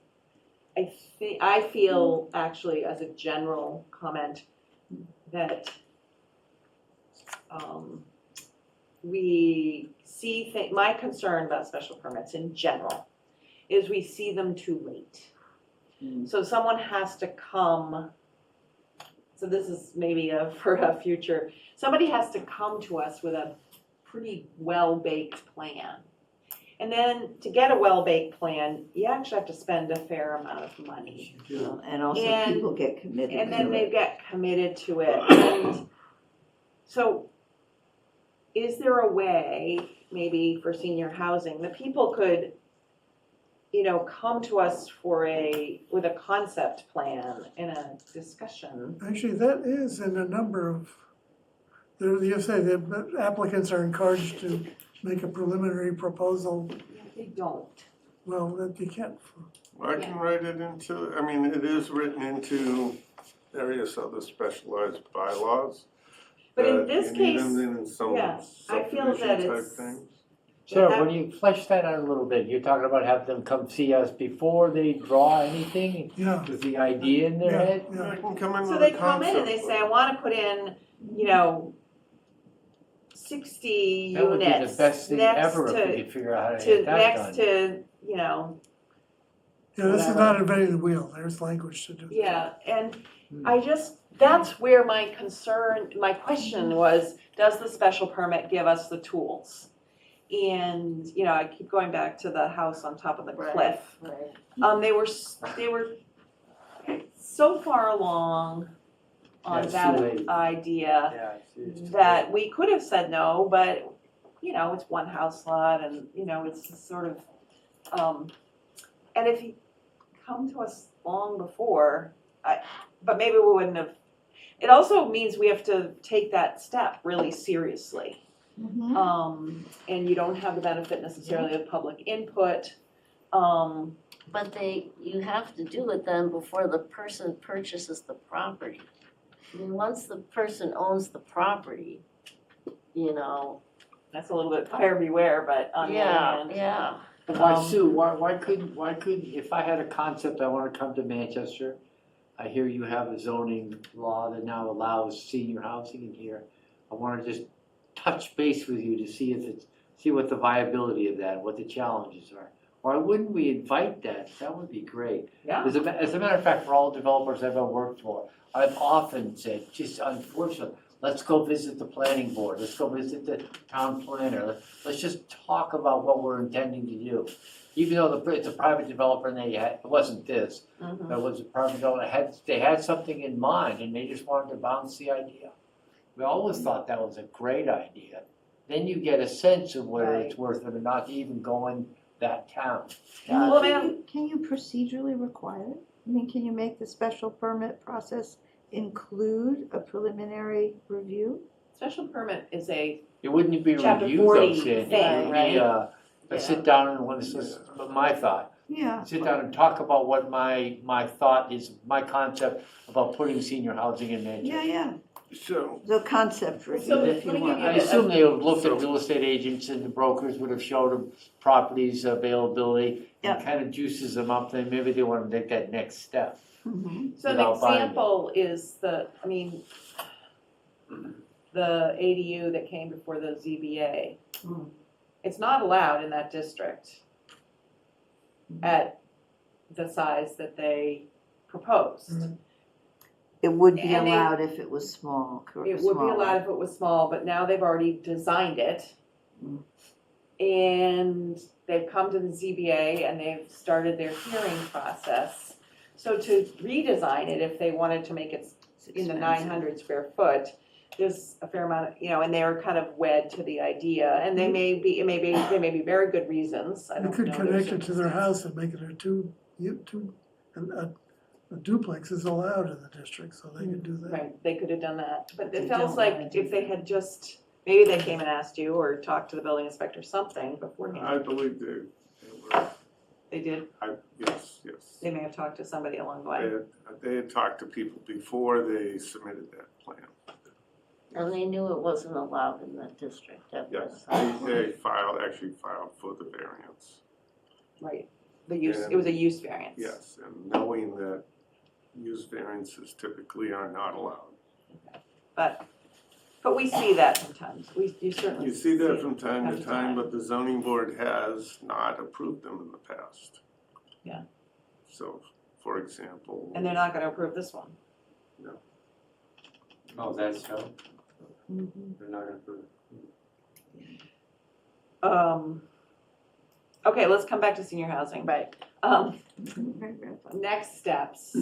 I feel actually, as a general comment, that we see, my concern about special permits in general is we see them too late. So someone has to come, so this is maybe for a future, somebody has to come to us with a pretty well-baked plan. And then to get a well-baked plan, you actually have to spend a fair amount of money. and also And- people get committed And then to they it. get committed to it. And so is there a way, maybe for senior housing, that people could, come to us with a concept plan and a discussion? Actually, that is in a number of, you say the applicants are encouraged to make a preliminary proposal. They don't. Well, that you can't. I can write it into, it is written into various other specialized bylaws. But in that this you need case, them in some yeah, I feel that subdivision type it's- things. So that- when you flesh that out a little bit, you're talking about having them come see us before they draw anything? Yeah, With the idea in their yeah, head? I yeah. can come in So with they a come in and they concept say, I plan. wanna put in, 60 That would be the units best thing next ever if we to, could figure out how to get that next done. to, Yeah, this is Whatever. not inventing the wheel, there's language to do. this. yeah, and that's where my question was, does the special permit give us the tools? And, I keep going back to the house on top of the Right. cliff. Right. They were so far along on Yeah, it's too that late. idea Yeah, it's too that late. we could have said no, but, it's one house lot and, it's sort of, and if you come to us long before, but maybe we wouldn't have, it also means we have to take that step really seriously. Mhm. And you don't have the benefit necessarily of public input. But you have to do it then before the person purchases the property. I mean, once the person owns the property, you know, That's a little bit buyer beware, but on the other yeah, hand. yeah. Why, Sue, why couldn't, if I had a concept, I wanna come to Manchester, I hear you have a zoning law that now allows senior housing in here. I wanna just touch base with you to see see what the viability of that, what the challenges are. Why wouldn't we invite that? That would be great. Yeah. As a matter of fact, for all developers I've ever worked for, I've often said, just unfortunately, let's go visit the planning board, let's go visit the town planner, let's just talk about what we're intending to do. Even though it's a private developer and it wasn't this, Mhm. but it was a private developer, they had something in mind and they just wanted to bounce the idea. We always thought that was a great idea. Then you get a sense of whether it's worth it or not to even go in that town. Well, ma'am, Can you procedurally require it? I mean, can you make the special permit process include a preliminary review? special permit is a, It wouldn't be Chapter review 40 though, Sandy, thing, it would right? be a sit down and this is my thought. Yeah. Sit down and talk about what my thought is, my concept about putting senior housing in Manchester. Yeah. So, The concept review, So, if you let me want. give you I assume they would have looked at real estate agents and the brokers would have showed them properties availability and Yeah. kind of juices them up, then maybe they want to take that next step. Mhm. so an Without buying it. example is the ADU that came before the ZBA. Mm. It's not allowed in that district at the size that they proposed. It would be And they- allowed if it was small, It would be allowed if it was small, but now they've already designed it. Mm. And they've come to the ZBA and they've started their hearing process. So to redesign it, if they wanted to make it in the 900 square foot, there's a fair amount of, and they're kind of wed to the idea. And they may be, there may be very good reasons. I They don't know could their connect it to their circumstances. house and make it a duplex is allowed in the district, so they could do that. Right, they could have done that, but They it feels don't like wanna do if they that. had just, maybe they came and asked you or talked to the building inspector, something beforehand. I believe they were, They did, yes. they may have talked to somebody along the They way. they had talked to people before they submitted that plan. And they knew it wasn't allowed in that district at Yes, that time. they actually filed for the variance. Right, the use, it was a use variance. Yes, and knowing that use variances typically are not allowed. But we see that sometimes, you certainly. You see that it from time to time, but the zoning board has not approved them in the past. Yeah. So, for example. And they're not gonna approve this one. Oh, that's so? Mhm. They're not gonna approve. Okay, let's come back to senior housing. Right. Very, very fun. Next steps.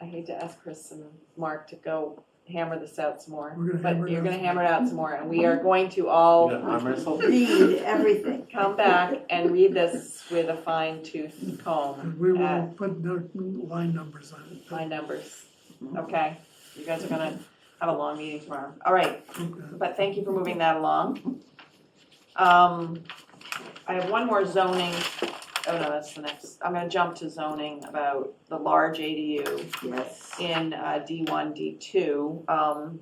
I hate to ask Chris and Mark to go hammer this out some more, We're gonna but hammer it you're out gonna some hammer it out some more, and we are going to all Arm wrestle? Read everything. come back and read this with a fine tooth comb And we will at put no line numbers on it. my numbers, okay? You guys are gonna have a long meeting tomorrow. All right, Okay. but thank you for moving that along. I have one more zoning, oh no, that's the next, I'm gonna jump to zoning about the large ADU Yes. in D1, D2.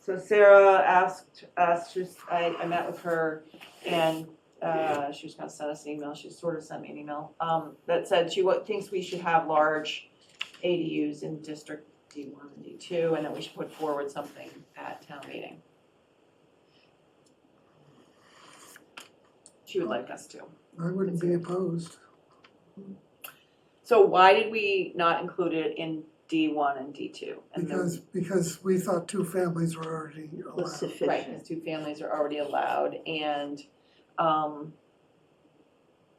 So Sarah asked us, I met with her and she was gonna send us an email, she sort of sent me an email, that said she thinks we should have large ADUs in District D1 and D2, and that we should put forward something at town meeting. She would like us to. I wouldn't be opposed. So why did we not include it in D1 and D2? And the- Because we thought two families were already Was allowed. Right, sufficient. because two families are already allowed, and,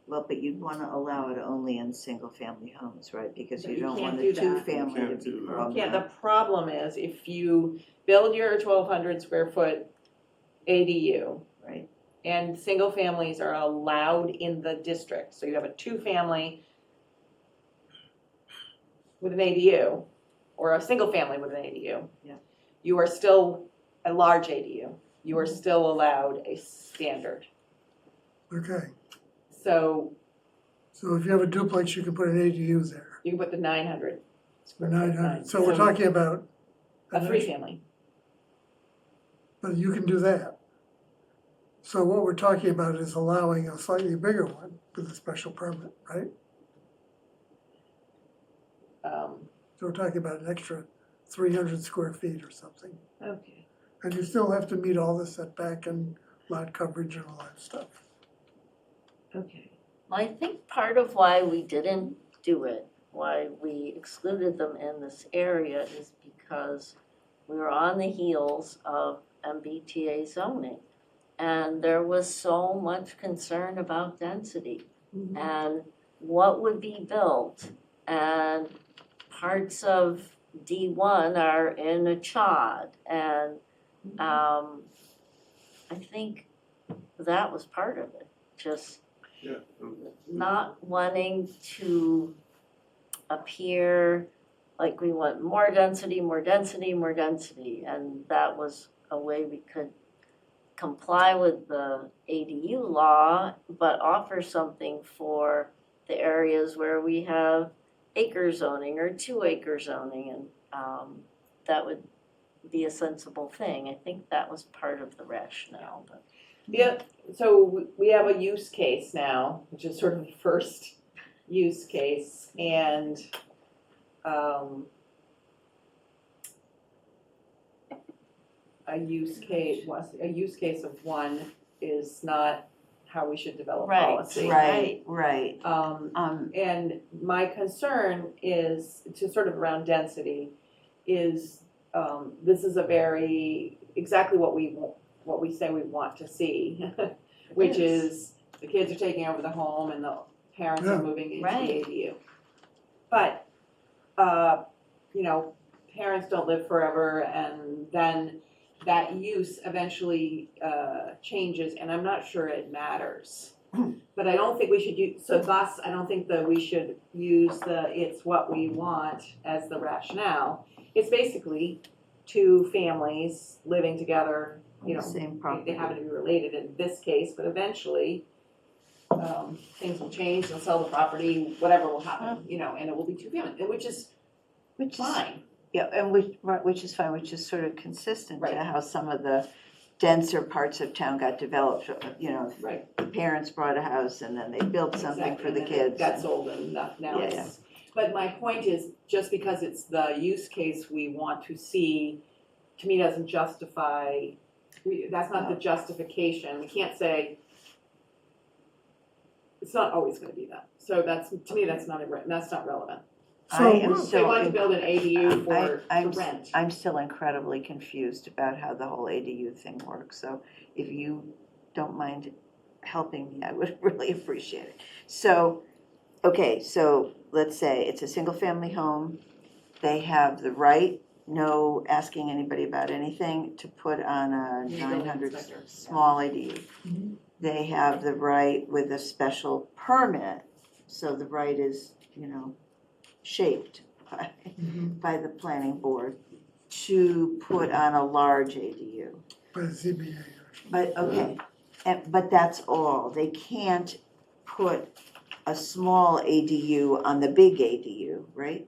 Well, but you'd wanna allow it only in single-family homes, right? Because But you you don't can't want do a that. two-family You to can't be do that. problematic. yeah, the problem is if you build your 1,200 square foot ADU, Right. and single families are allowed in the district, so you have a two-family with an ADU, or a single family with an ADU. Yeah. You are still a large ADU, you are still allowed a standard. Okay, So So if you have a duplex, you can put an ADU there, You can put the 900. for 900. So we're So- talking about. A three-family. But you can do that. So what we're talking about is allowing a slightly bigger one with a special permit, right? So we're talking about an extra 300 square feet or something. Okay. And you still have to meet all the setback and lot coverage and all that stuff. Okay. Well, I think part of why we didn't do it, why we excluded them in this area is because we were on the heels of MBTA zoning. And there was so much concern about density and what would be built. And parts of D1 are in a chod. And I think that was part of it, just Yeah. not wanting to appear like we want more density, more density, more density. And that was a way we could comply with the ADU law, but offer something for the areas where we have acre zoning or 2-acre zoning, and that would be a sensible thing. I think that was part of the rationale, but. Yeah, so we have a use case now, which is sort of the first use case, and a use case of one is not how we should develop Right. policy. Right. And my concern is, to sort of around density, is this is a very, exactly what we say we want to see, which is the kids are taking over the home and the parents Yeah. are moving into Right. the ADU. But, parents don't live forever, and then that use eventually changes, and I'm not sure it matters. But I don't think we should use, so thus, I don't think that we should use it's what we want as the rationale. It's basically two families living together, Same they property. happen to be related in this case, but eventually, things will change, they'll sell the property, whatever will happen, and it will be two families, which is Which is, fine. yeah, and which is fine, which is sort of consistent to Right. how some of the denser parts of town got developed. Right. The parents bought a house and then they built something for Exactly, the and then it kids. got sold and now Yeah, it's, but my point is, just because it's the use case we want to see, to me doesn't justify, that's not the justification, we can't say, it's not always gonna be that, so that's, to me, that's not relevant. I am So, If they want to still, build an ADU I'm to rent. I'm still incredibly confused about how the whole ADU thing works, so if you don't mind helping me, I would really appreciate it. So, okay, so let's say it's a single-family home, they have the right, no asking anybody about anything, to put on a Building 900 inspector, yeah. small ADU. They have the right with a special permit, so the right is, shaped by the planning board to put on a large ADU. by the ZBA. But, okay, but that's all. They can't put a small ADU on the big ADU, right?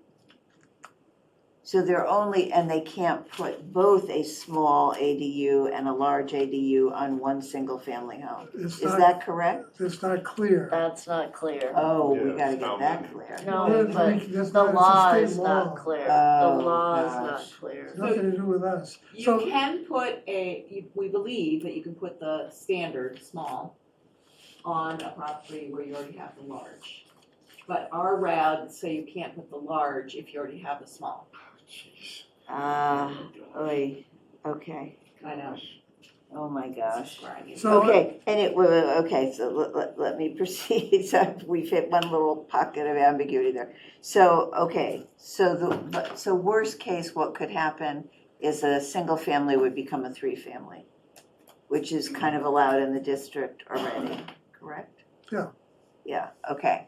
So and they can't put both a small ADU and a large ADU on one single-family home. It's Is not, that correct? it's not clear. That's not clear. Oh, we Yeah, gotta it's get not that really- clear. No, Well, but that's the not- it's a law state is law. not clear. The Oh, law is gosh. not clear. It's nothing to do with us. You So, can put we believe that you can put the standard small on a property where you already have the large. But our regs say you can't put the large if you already have the small. Okay, I know. oh my gosh. So- Okay, and okay, so let me proceed, so we've hit one little pocket of ambiguity there. So, okay, so worst case, what could happen is a single family would become a 3-family, which is kind of allowed in the district already, correct? Yeah. Yeah, okay.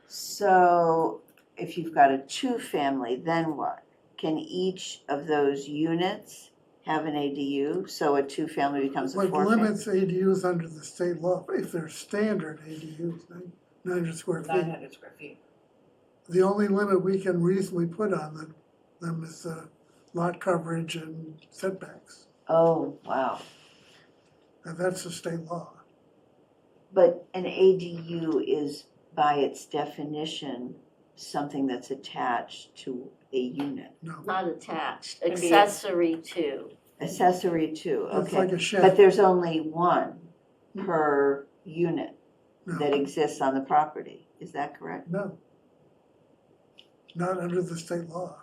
So if you've got a 2-family, then what? Can each of those units have an ADU, so a 2-family becomes a what 4-family? limits ADUs under the state law, if they're standard ADUs, 900 square feet. 900 square feet. The only limit we can reasonably put on them is lot coverage and setbacks, Oh, wow. and that's the state law. But an ADU is by its definition something that's attached to a unit. No, Not attached, Can be- accessory to. Accessory to, it's okay. like a But shed. there's only one per unit that No, exists on the property, is that correct? no. Not under the state law.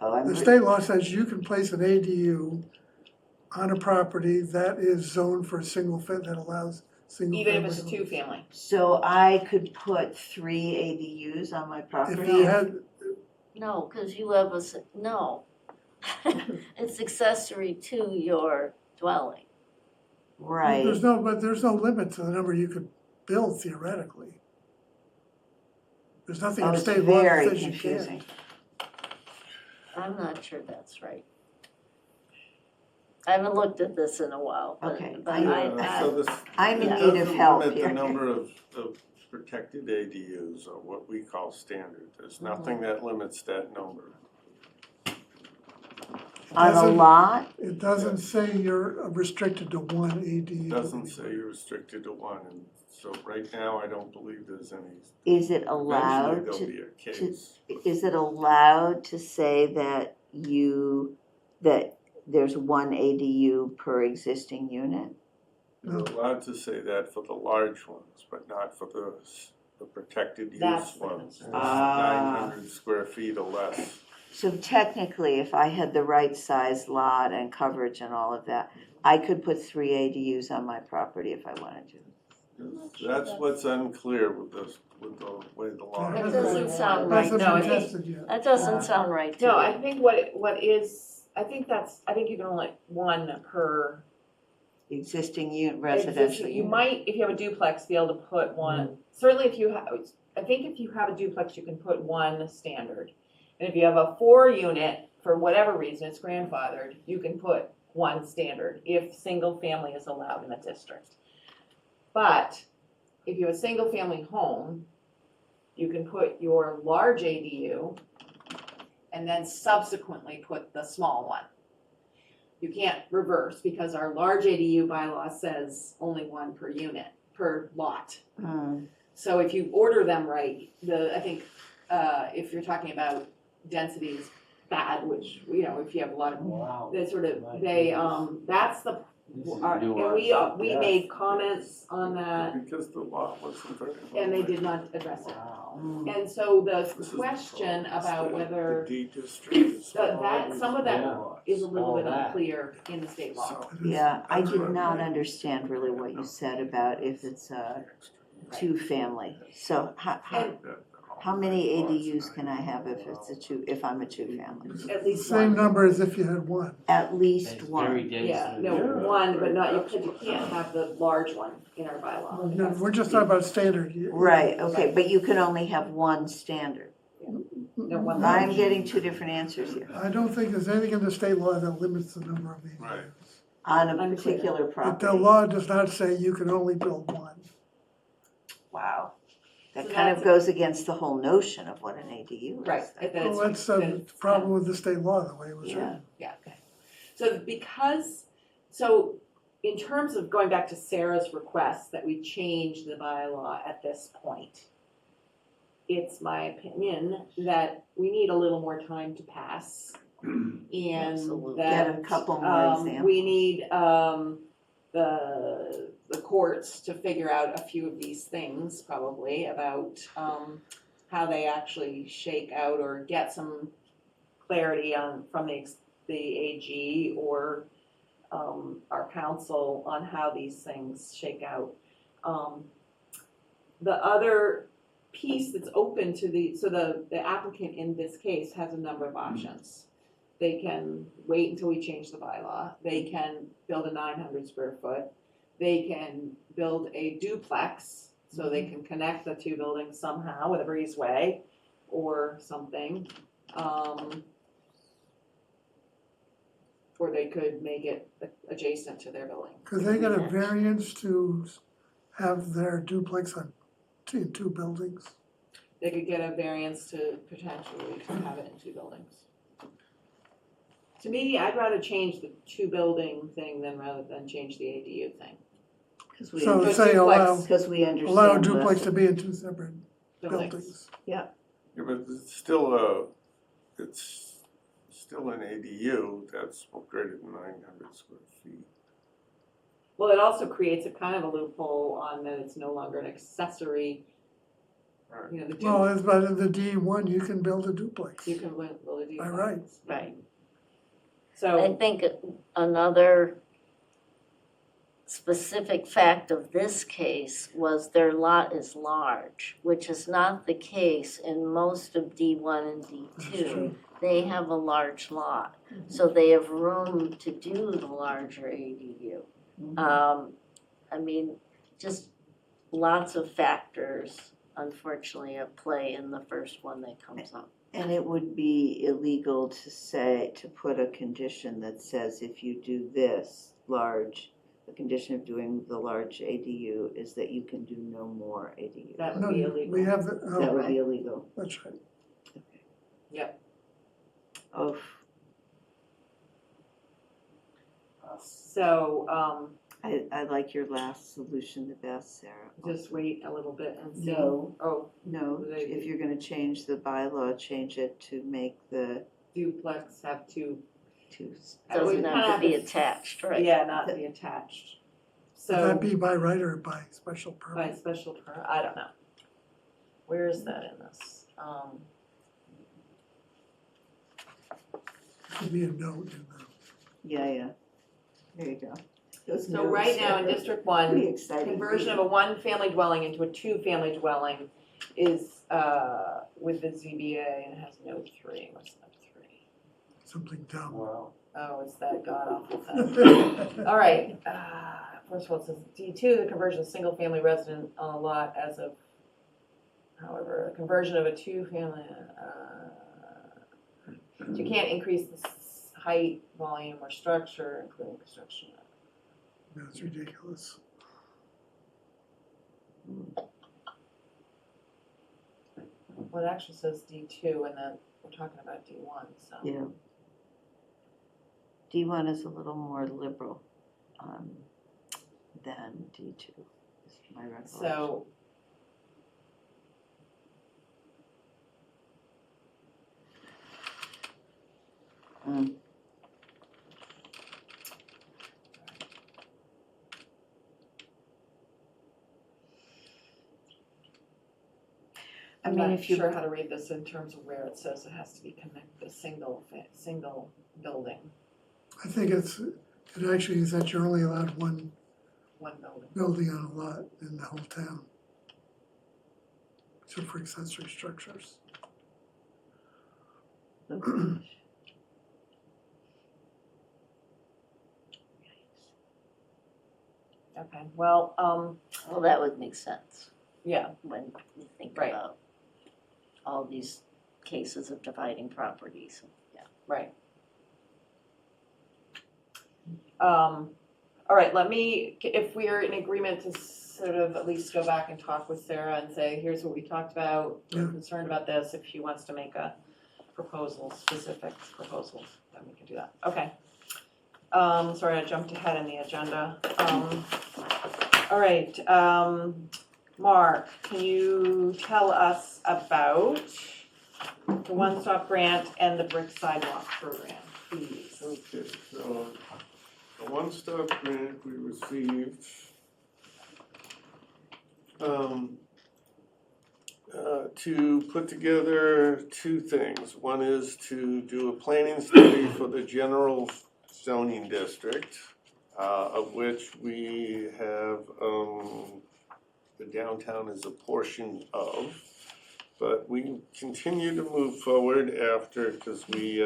Oh, I'm, The state law says you can place an ADU on a property that is zoned for that allows single Even family if it's a homes. two-family. so I could put 3 ADUs on my If property? you had, No, because you have no. It's accessory to your dwelling. Right, there's no limit to the number you could build theoretically. There's nothing oh, in it's state law that very says you confusing. can't. I'm not sure that's right. I haven't looked at this in a while, but, Okay, but I- So this. I'm in it need of doesn't help limit here. the number of protected ADUs, or what we call standard. There's nothing that limits that number. On a Doesn't- lot, It doesn't say you're restricted to one ADU. It doesn't say you're restricted to one, and so right now, I don't believe there's any. is it Eventually, allowed there'll to, be a case. is it allowed to say that that there's one ADU per existing unit? You're allowed to say that for the large ones, but not for the protected That's use the ones. concern. Ah. 900 square feet or less. So technically, if I had the right size lot and coverage and all of that, I could put 3 ADUs on my property if I wanted to. That's what's unclear with the way the law That is. doesn't sound right. Hasn't No, I been think- tested yet. That doesn't sound right to me. No, I think what is, I think you can only one per Existing residential existing. You unit. might, if you have a duplex, be able to put one, certainly if you have, I think if you have a duplex, you can put one standard. And if you have a 4-unit, for whatever reason, it's grandfathered, you can put one standard if single family is allowed in the district. But if you have a single family home, you can put your large ADU and then subsequently put the small one. You can't reverse because our large ADU bylaw says only one per unit, per lot. Hmm. So if you order them right, I think, if you're talking about density is bad, which, if you have a lot of, Wow. they that's the, and we made comments on that, Because the law wasn't very. and they did not address it. Wow. And so This the is the question problem, is about the whether, D district is. some of that Yeah. is a little All bit that. unclear in the state law. So- Yeah, I That's did what not I'm- understand really what you said about if it's a 2-family. So how many ADUs can I have if I'm a 2-family? At least Same one. number as if you had one. At least It's one. very dense. Yeah, no, Yeah. one, but not, because you can't have the large one in our bylaw. No, we're just talking about standard. Right, okay, but you can only have one standard. No, one I'm large. getting 2 different answers here I don't think there's anything in the state law that limits the number of ADUs. Right. on a Unclear. particular But property. the law does not say you can only build one. Wow. That So kind of that's- goes against the whole notion of what an ADU is. Right. and then Well, it's- that's a then it's- problem with the state law, the way it was Yeah. written. Yeah, okay. So in terms of going back to Sarah's request that we change the bylaw at this point, it's my opinion that we need a little more time to pass. And Absolutely. that, Get a couple more examples. we need, the courts to figure out a few of these things probably about, how they actually shake out or get some clarity from the AG or, our counsel on how these things shake out. The other piece that's open to the applicant in this case has a number of options. They can wait until we change the bylaw. They can build a 900 square foot. They can build a duplex, so they can connect the 2 buildings somehow with a breezeway or something. Or they could make it adjacent to their building. Could they get a variance to have their duplex in two buildings. They could get a variance to potentially to have it in two buildings. To me, I'd rather change the two building thing rather than change the ADU thing. Because we, So So say duplex. because we understand allow a less. duplex to be in two separate Buildings. buildings. Yeah, but it's still an ADU that's greater than 900 square feet. Well, it also creates a kind of a loophole on that it's no longer an accessory, you know, the Well, duplex, but in the D1, you can build a duplex. you can build a duplex. By right. Right. I So, think another specific fact of this case was their lot is large, which is not the case in most of D1 and That's D2. true. They have a large lot, so they have room to do the larger ADU. I mean, just lots of factors, unfortunately, at play in the first one that comes up. And it would be illegal to put a condition that says if you do this large, the condition of doing the large ADU is that you can do no more ADUs. that would No, be illegal. we have That would be illegal. that's right. Oh, So, I like your last solution the best, Sarah. just wait a little bit and see. No, Oh, no, if you're gonna change the bylaw, change it to make the duplex have two. two. Doesn't have to be attached, right? Yeah, not be attached. Would that So, be by right or by special by permit? special permit, I don't know. Where is that in this? Could be a note in the. Yeah, there you go. Those So notes right now in are District pretty 1, exciting. conversion of a one-family dwelling into a two-family dwelling is with the ZBA and it has note 3. What's note 3? Something dumb. Wow. Oh, it's that god-awful thing. All right, first of all, it says D2, the conversion of single-family resident on a lot as of, however, a conversion of a two-family, you can't increase the height, volume, or structure, including construction. That's ridiculous. Well, it actually says D2 and then we're talking about D1, so. Yeah. D1 is a little more liberal than D2, is my recollection. So, I I'm mean, not if you, sure how to read this in terms of where it says it has to be connected, single building, I think it actually is that you're only allowed one one building. building on a lot in the whole town. Except for accessory structures. Okay, well, Well, that would make sense yeah, when you think Right. about all these cases of dividing properties. Yeah. right. All right, if we're in agreement to sort of at least go back and talk with Sarah and say, here's what we talked about, we're Yeah. concerned about this, if she wants to make a proposal, specific proposal, then we can do that, okay. Sorry, I jumped ahead in the agenda. All right, Mark, can you tell us about the One Stop Grant and the Brick Sidewalk Program, please? Okay, so the one-stop grant we received to put together two things. One is to do a planning study for the general zoning district, of which we have the downtown is a portion of. But we continue to move forward after, because we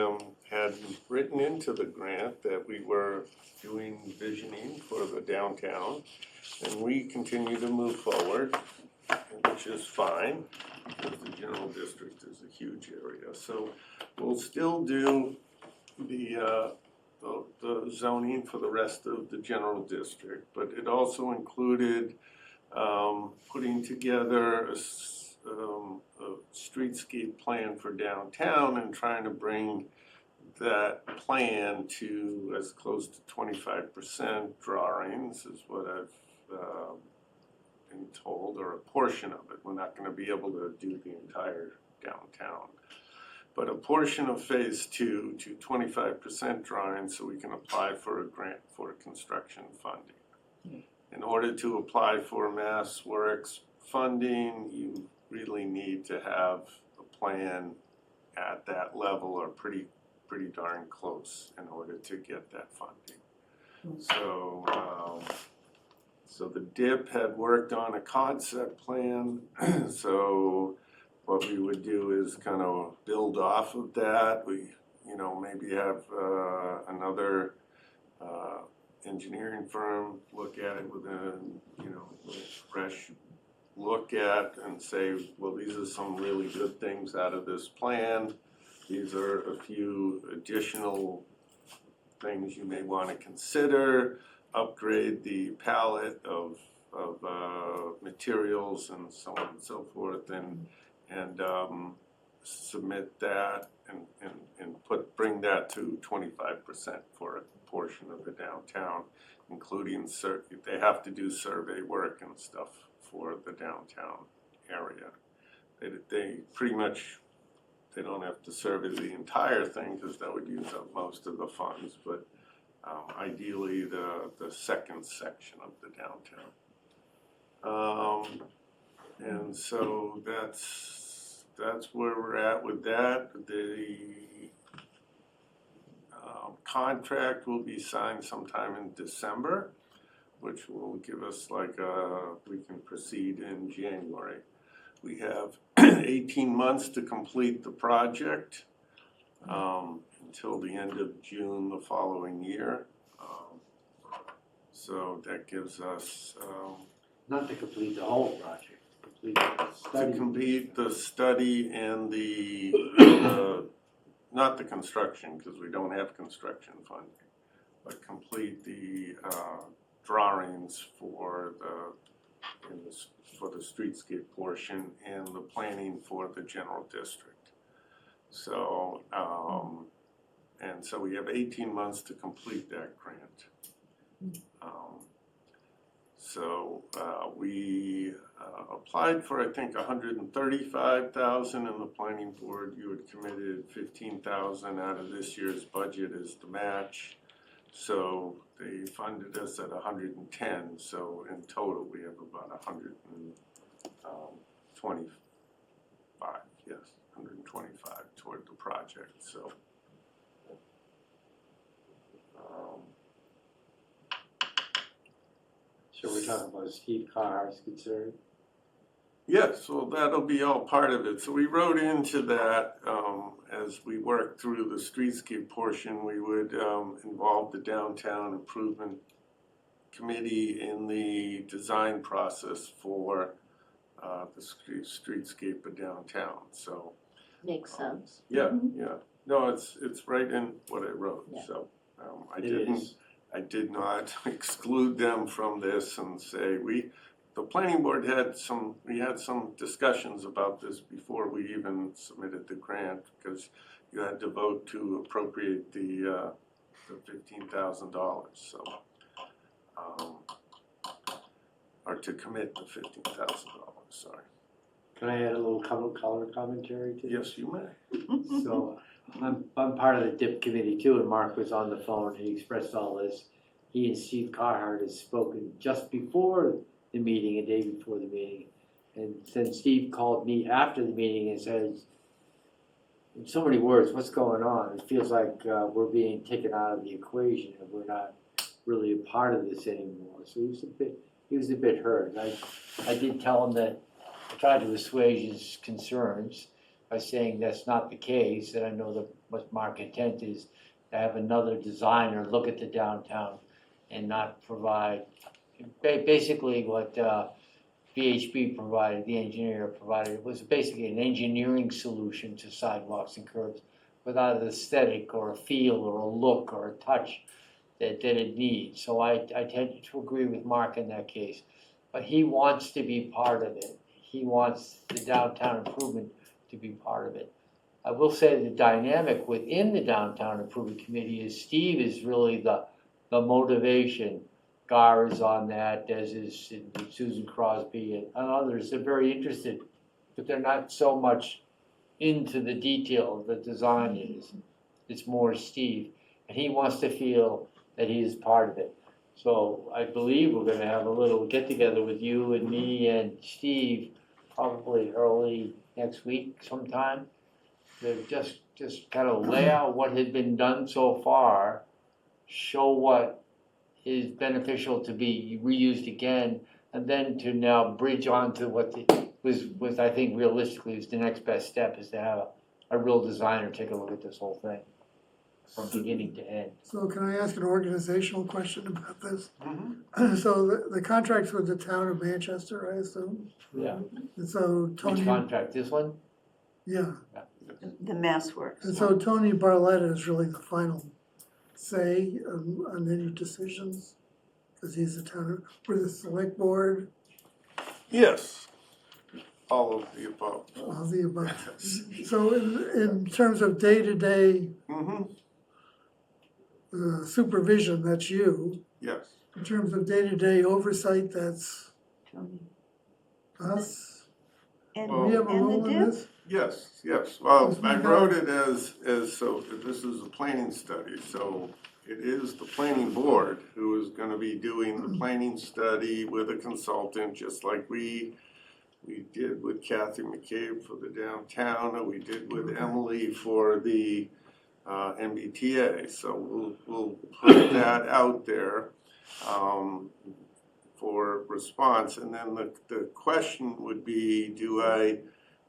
had written into the grant that we were doing visioning for the downtown. And we continue to move forward, which is fine, because the general district is a huge area. So we'll still do the zoning for the rest of the general district, but it also included putting together a streetscape plan for downtown and trying to bring that plan to as close to 25% drawings is what I've been told, or a portion of it. We're not going to be able to do the entire downtown. But a portion of phase 2 to 25% drawings so we can apply for a grant for construction funding. In order to apply for Mass Works funding, you really need to have a plan at that level or pretty darn close in order to get that funding. So the DIP had worked on a concept plan, so what we would do is kind of build off of that. We, maybe have another engineering firm look at it with a, fresh look at and say, well, these are some really good things out of this plan. These are a few additional things you may want to consider. Upgrade the palette of materials and so on and so forth, and submit that and bring that to 25% for a portion of the downtown, including they have to do survey work and stuff for the downtown area. They pretty much, they don't have to survey the entire thing because that would use up most of the funds, but ideally the second section of the downtown. And so that's where we're at with that. The contract will be signed sometime in December, which will give us we can proceed in January. We have 18 months to complete the project until the end of June the following year. So that gives us Not to complete the whole project, complete the to study. complete the study and the not the construction, because we don't have construction funding, but complete the drawings for the streetscape portion and the planning for the general district. So and so we have 18 months to complete that grant. We applied for, I think, $135,000, and the planning board, you had committed $15,000 out of this year's budget as the match. So they funded us at $110,000. So in total, we have about $125,000. Yes, $125,000 toward the project. So. So we're talking about Steve Carr's concern. Yes, well, that'll be all part of it. So we wrote into that as we worked through the streetscape portion, we would involve the downtown improvement committee in the design process for the streetscape of downtown. So Makes sense. yeah. No, it's right in what I wrote. Yeah. So It is. I did not exclude them from this and say the planning board we had some discussions about this before we even submitted the grant, because you had to vote to appropriate the $15,000. So, or to commit the $15,000. Sorry. Can I add a little color commentary to this? Yes, you may. So I'm part of the DIP committee too, and Mark was on the phone, he expressed all this. He and Steve Carhart has spoken just before the meeting, a day before the meeting. And then Steve called me after the meeting and says, in so many words, what's going on? It feels like we're being taken out of the equation and we're not really a part of this anymore. So he was a bit hurt. I did tell him that I tried to assuage his concerns by saying that's not the case, and I know that what Mark's intent is to have another designer look at the downtown and not provide, basically what VHB provided, the engineer provided, it was basically an engineering solution to sidewalks and curbs without an aesthetic or a feel or a look or a touch that it needs. So I tend to agree with Mark in that case. but he wants to be part of it. He wants the downtown improvement to be part of it. I will say the dynamic within the downtown improvement committee is Steve is really the motivation. Gar is on that, as is Susan Crosby and others. They're very interested, but they're not so much into the detail of the design is. It's more Steve, and he wants to feel that he is part of it. So I believe we're gonna have a little get-together with you and me and Steve, probably early next week sometime, to just kind of lay out what had been done so far, show what is beneficial to be reused again, and then to now bridge on to what was I think realistically is the next best step, is to have a real designer take a look at this whole thing from beginning to end. So can I ask an organizational question about this? Mhm. So the contract's with the town of Manchester, I assume? Yeah. And so Which Tony, contract, this one? yeah, The Mass Works. and so Tony Barletta is really the final say on any decisions? Because he's the town, or the select board, Yes, all of the above. all the above. So in terms of day-to-day Mm-hmm, supervision, that's you. yes. In terms of day-to-day oversight, that's Tony. us. And, Well- Do we have a and the role in dip? this? Yes, well, Yes, we I got- wrote it as, so this is a planning study, so it is the planning board who is gonna be doing the planning study with a consultant, just like we did with Kathy McCabe for the downtown, or we did with Emily for the MBTA, so we'll put that out there for response, and then the question would be,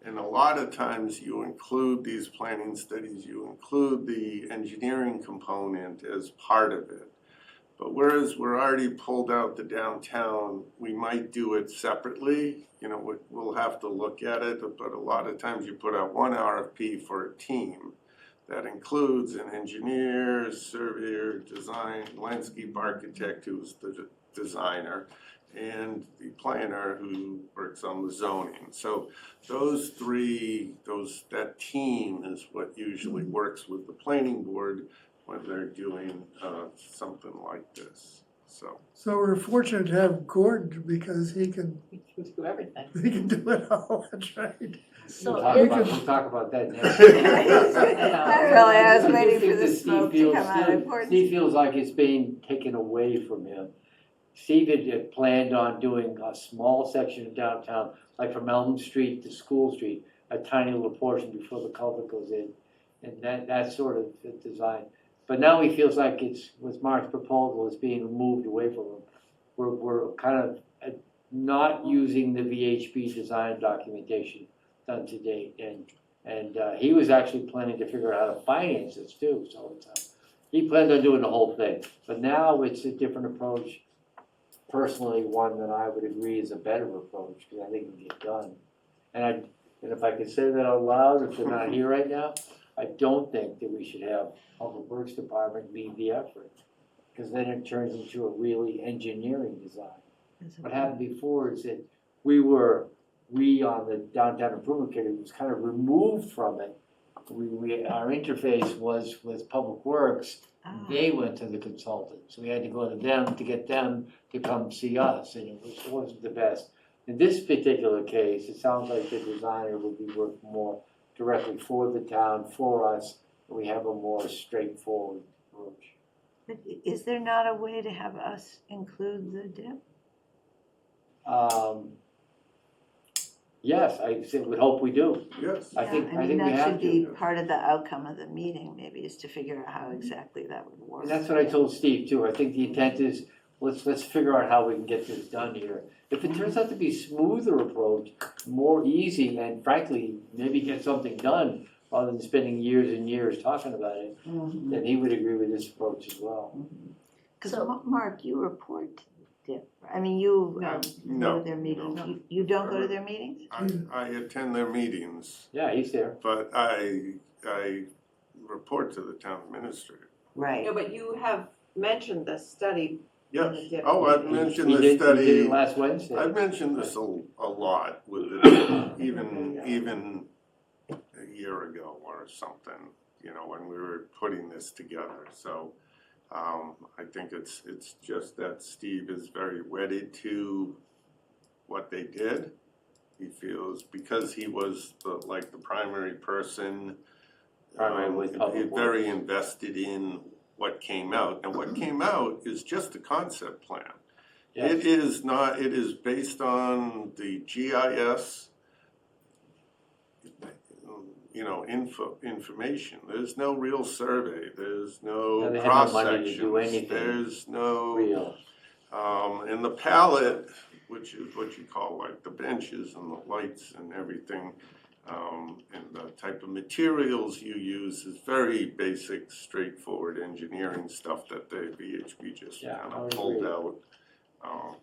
and a lot of times you include these planning studies, you include the engineering component as part of it. But whereas we're already pulled out the downtown, we might do it separately. You know, we'll have to look at it, but a lot of times you put out one RFP for a team that includes an engineer, surveyor, design, landscape architect who's the designer, and the planner who works on the zoning. So those three, that team is what usually works with the planning board when they're doing something like this, so. So we're fortunate to have Gordon because he can We do everything. do it all, that's right. So We'll talk about that next. I was waiting for think the that smoke Steve to come out. feels- Steve feels like it's being taken away from him. Steve had planned on doing a small section of downtown, like from Elm Street to School Street, a tiny little portion before the culvert goes in. And that's sort of the design. But now he feels like it's, with Mark's proposal, it's being moved away from him. We're kind of not using the VHB design documentation done to date. And he was actually planning to figure out how to finance this too, so he planned on doing the whole thing. But now it's a different approach. Personally, one that I would agree is a better approach, because I think it can get done. And if I could say that out loud, if they're not here right now, I don't think that we should have Public Works Department lead the effort, because then it turns into a really engineering design. What happened before is that we on the downtown improvement committee was kind of removed from it. Our interface was with Public Works. They went to the consultant, so we had to go to them to get them to come see us, and it wasn't the best. In this particular case, it sounds like the designer would be working more directly for the town, for us, and we have a more straightforward approach. But is there not a way to have us include the dip? Yes, would hope we do. Yes. I think we that have should be to. part of the outcome of the meeting, maybe, is to figure out how exactly that would work. And that's what I told Steve too. I think the intent is, let's figure out how we can get this done here. If it turns out to be a smoother approach, more easy, and frankly, maybe get something done rather than spending years and years talking about it, then he would agree with this approach as well. Because So- Mark, you report to dip, I mean, you go No. to their meetings. You don't go to their meetings? I attend their meetings, Yeah, he's there. but I report to the town administrator. Right. No, but you have mentioned this study Yes, the dip. oh, I've mentioned We the did it study, last Wednesday. I've mentioned this a lot with it, even a year ago or something, you know, when we were putting this together, so I think it's just that Steve is very wedded to what they did. He feels because he was the primary person, Primary with public he's very invested in what came out, and what came out is just a concept plan. Yes. It is not, it is based on the GIS, you know, information. There's no real survey, there's no And they had no cross money to do sections, anything there's no, Real. and the palette, which is what you call like the benches and the lights and everything, and the type of materials you use is very basic, straightforward engineering stuff that the VHB just Yeah, kind I of would pulled agree. out.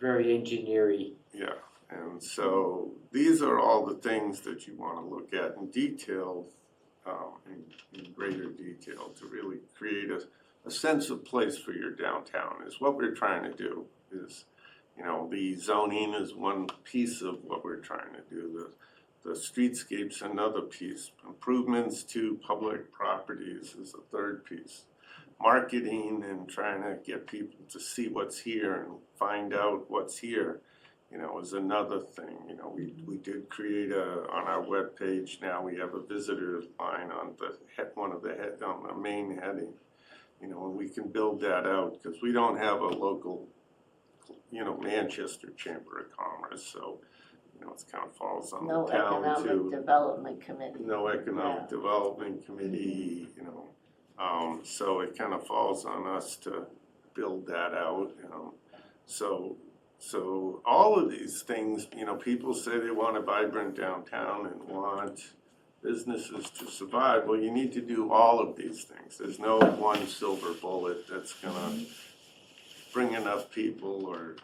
Very engineering. Yeah, and so these are all the things that you want to look at in detail, in greater detail, to really create a sense of place for your downtown is what we're trying to do. Is, you know, the zoning is one piece of what we're trying to do. The streetscape's another piece. Improvements to public properties is a third piece. Marketing and trying to get people to see what's here and find out what's here, you know, is another thing. You know, we did create on our webpage now, we have a visitor line on on the main heading. You know, and we can build that out because we don't have a local, you know, Manchester Chamber of Commerce, so, you know, it kind of falls on No the town economic to, development committee. no economic development committee, you know. So it kind of falls on us to build that out, you know. So all of these things, you know, people say they want a vibrant downtown and want businesses to survive. Well, you need to do all of these things. There's no one silver bullet that's gonna bring enough people or,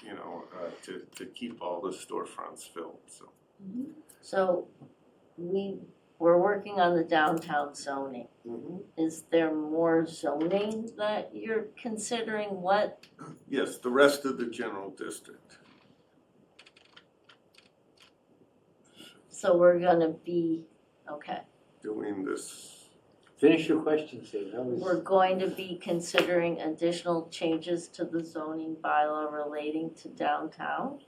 you know, to keep all the storefronts filled, so. So we're working on the downtown zoning. Is there more zoning that you're considering? What? Yes, the rest of the general district. So we're gonna be, okay, Doing this, Finish your question, Steve. That was. we're going to be considering additional changes to the zoning bylaw relating to downtown?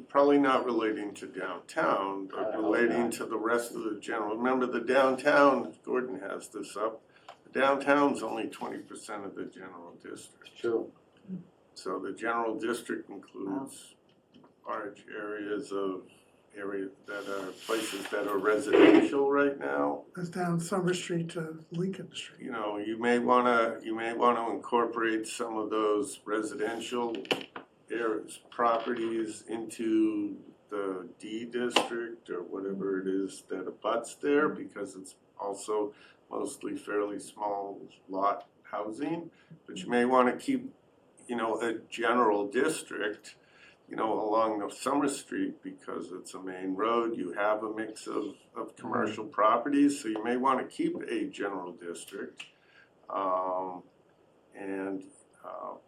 probably not relating to downtown, but relating to the rest of the general. Remember, the downtown, Gordon has this up, the downtown's only 20% of the general district. True. So the general district includes large areas that are places that are residential right now. That's down Summer Street to Lincoln Street. You know, you may wanna incorporate some of those residential areas, properties into the D district or whatever it is that abuts there, because it's also mostly fairly small lot housing. But you may wanna keep, you know, a general district, you know, along the Summer Street, because it's a main road, you have a mix of commercial properties, so you may wanna keep a general district.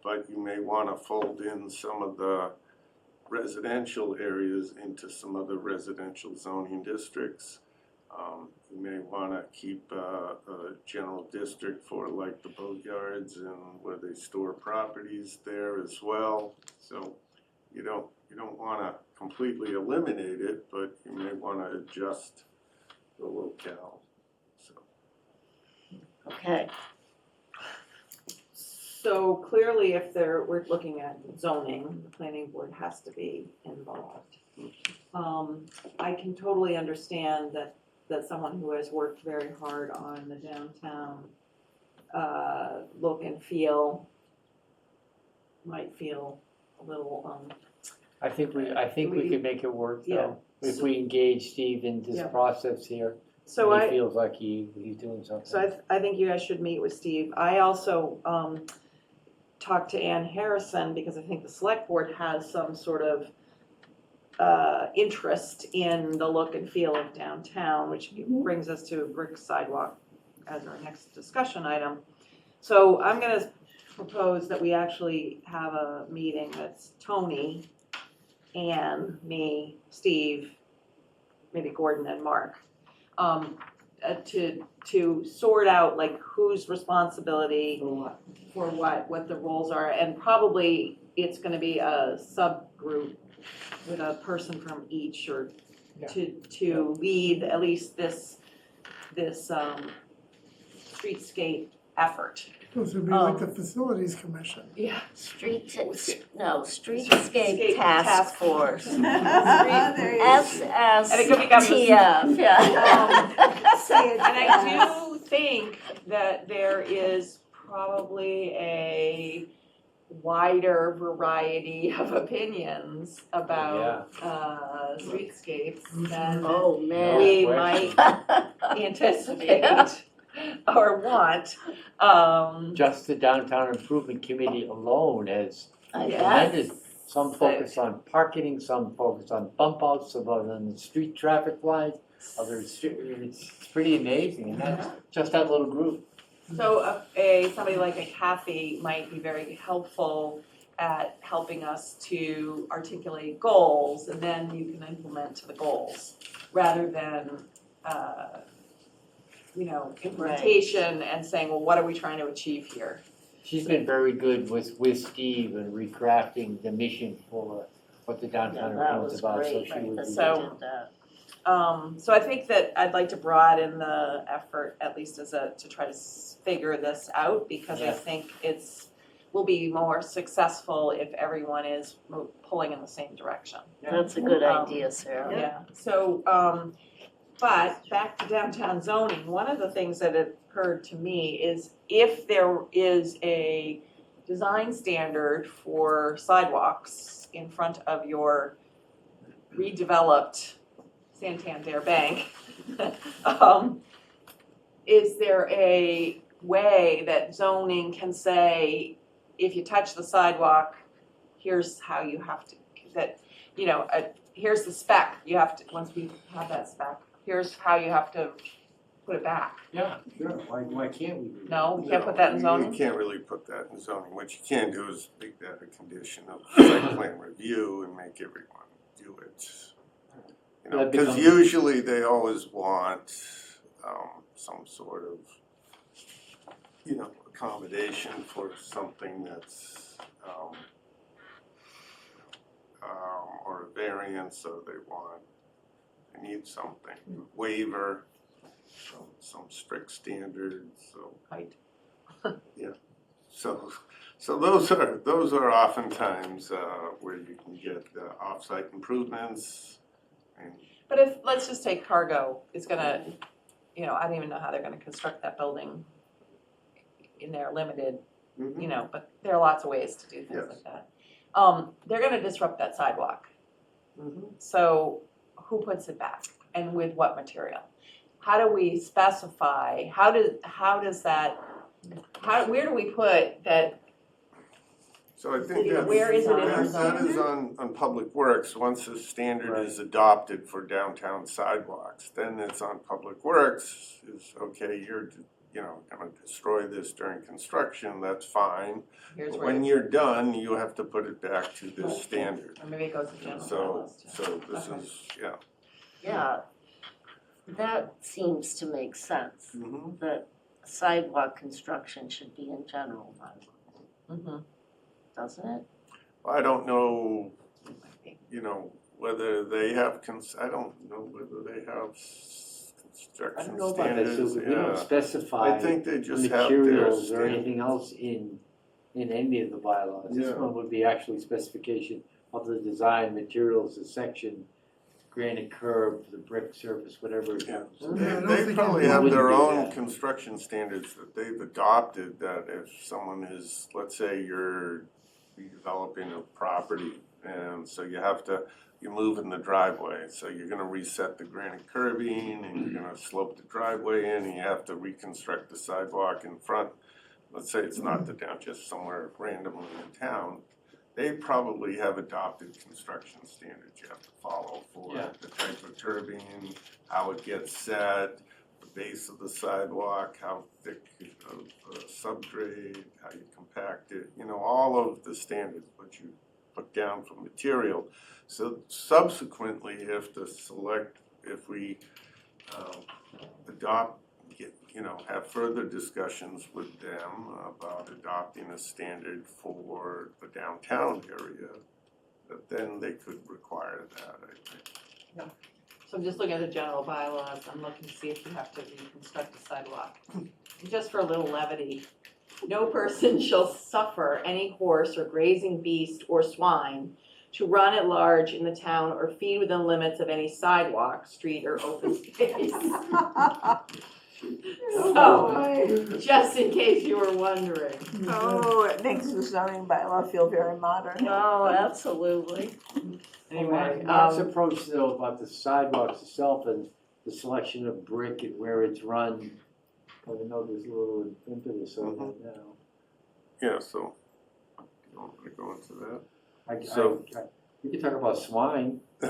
But you may wanna fold in some of the residential areas into some other residential zoning districts. You may wanna keep a general district for like the boatyards and where they store properties there as well. So you don't wanna completely eliminate it, but you may wanna adjust the locale, so. Okay, So clearly, if we're looking at zoning, the planning board has to be involved. I can totally understand that someone who has worked very hard on the downtown look and feel might feel a little, I think we could make it work Yeah. though, if we engage Steve in this Yeah. process here. so and he I, feels like he's doing something. so I think you guys should meet with Steve. I also talked to Ann Harrison because I think the select board has some sort of interest in the look and feel of downtown, which brings us to brick sidewalk as our next discussion item. So I'm gonna propose that we actually have a meeting that's Tony, Ann, me, Steve, maybe Gordon and Mark, to sort out like whose responsibility for what the roles are, and probably it's gonna be a subgroup with a person from each, or to lead at least this streetscape effort. Supposed to be like the facilities commission. Yeah. Streetscape Task Force. There you go. And it could become the- SSTF, yeah. Say it And I fast. do think that there is probably a wider variety of opinions about streetscapes than Oh, man. we No might question. anticipate or want. Just the downtown improvement committee alone has I Yeah. bet. tremendous, some focus on parking, some focus on bump outs, some on the street traffic lights, others, it's pretty amazing, and that's just that little group. So somebody like a Kathy might be very helpful at helping us to articulate goals, and then you can implement to the goals, rather than, implementation and saying, well, what are we trying to achieve here? She's been very good with Steve and recrafting the mission for what the Yeah, downtown that improvement's was about, so great, she right, would that be. they So- did that. So I think that I'd like to broaden the effort, at least to try to figure this out, because I Yeah. think will be more successful if everyone is pulling in the same direction. That's a good idea, Sarah. Yeah, so, but back to downtown zoning, one of the things that occurred to me is if there is a design standard for sidewalks in front of your redeveloped Santander Bank, is there a way that zoning can say, if you touch the sidewalk, here's how you have to, here's the spec, you have to, once we have that spec, here's how you have to put it back. Yeah, sure, why can't we do that? No, we can't put that in zoning? You can't really put that in zoning. What you can do is make that a condition of site plan review and make everyone do it. That Because becomes- usually they always want some sort of, accommodation for something that's, or a variance, so they need something, waiver, some strict standards, so. Height. So those are oftentimes where you can get off-site improvements and. But if, let's just take cargo, it's gonna, I don't even know how they're gonna construct that building in their limited, but there are lots of ways to do things like that. They're gonna disrupt that sidewalk. So who puts it back and with what material? How do we specify, where do we put that? So I think Where is it in our that is on Public Works. Once the standard is adopted for downtown sidewalks, then it's on Public Works, is, okay, you're, gonna destroy this during construction, that's fine. Here's But where, when you're done, you have to put it back to this standard. or maybe it goes to general So, bylaws too. this Okay. is, yeah. Yeah, that seems to make sense, Mhm. that sidewalk construction should be in general bylaws, Mhm. doesn't it? I don't know, whether they have, I don't know whether they have I construction don't know about that, so standards, we don't yeah. specify I think they just have their materials or standards. anything else in any of the bylaws. This Yeah. one would be actually specification of the design, materials, the section, granite curb, the brick surface, whatever it Yeah. is. I don't They think probably it have wouldn't their do own that. construction standards that they've adopted, that if someone is, let's say you're redeveloping a property, and so you move in the driveway, so you're gonna reset the granite curbing, and you're gonna slope the driveway in, and you have to reconstruct the sidewalk in front. Let's say it's not just somewhere randomly in town. They probably have adopted construction standards you have to follow for Yeah. the type of turbine, how it gets set, base of the sidewalk, how thick of subgrade, how you compact it, you know, all of the standards, what you put down for material. So subsequently, if we adopt, have further discussions with them about adopting a standard for the downtown area, that then they could require that, I think. So I'm just looking at the general bylaws, I'm looking to see if you have to reconstruct the sidewalk. Just for a little levity, no person shall suffer any horse or grazing beast or swine to run at large in the town or feed within the limits of any sidewalk, street, or open space. So, just in case you were wondering. Oh, it makes the zoning bylaw feel very modern. Oh, absolutely. Anyway, Mark's approach though about the sidewalks itself and the selection of brick and where it's run, I know there's a little impetus on that now. Yeah, so, you don't want to go into that? We can talk about swine. I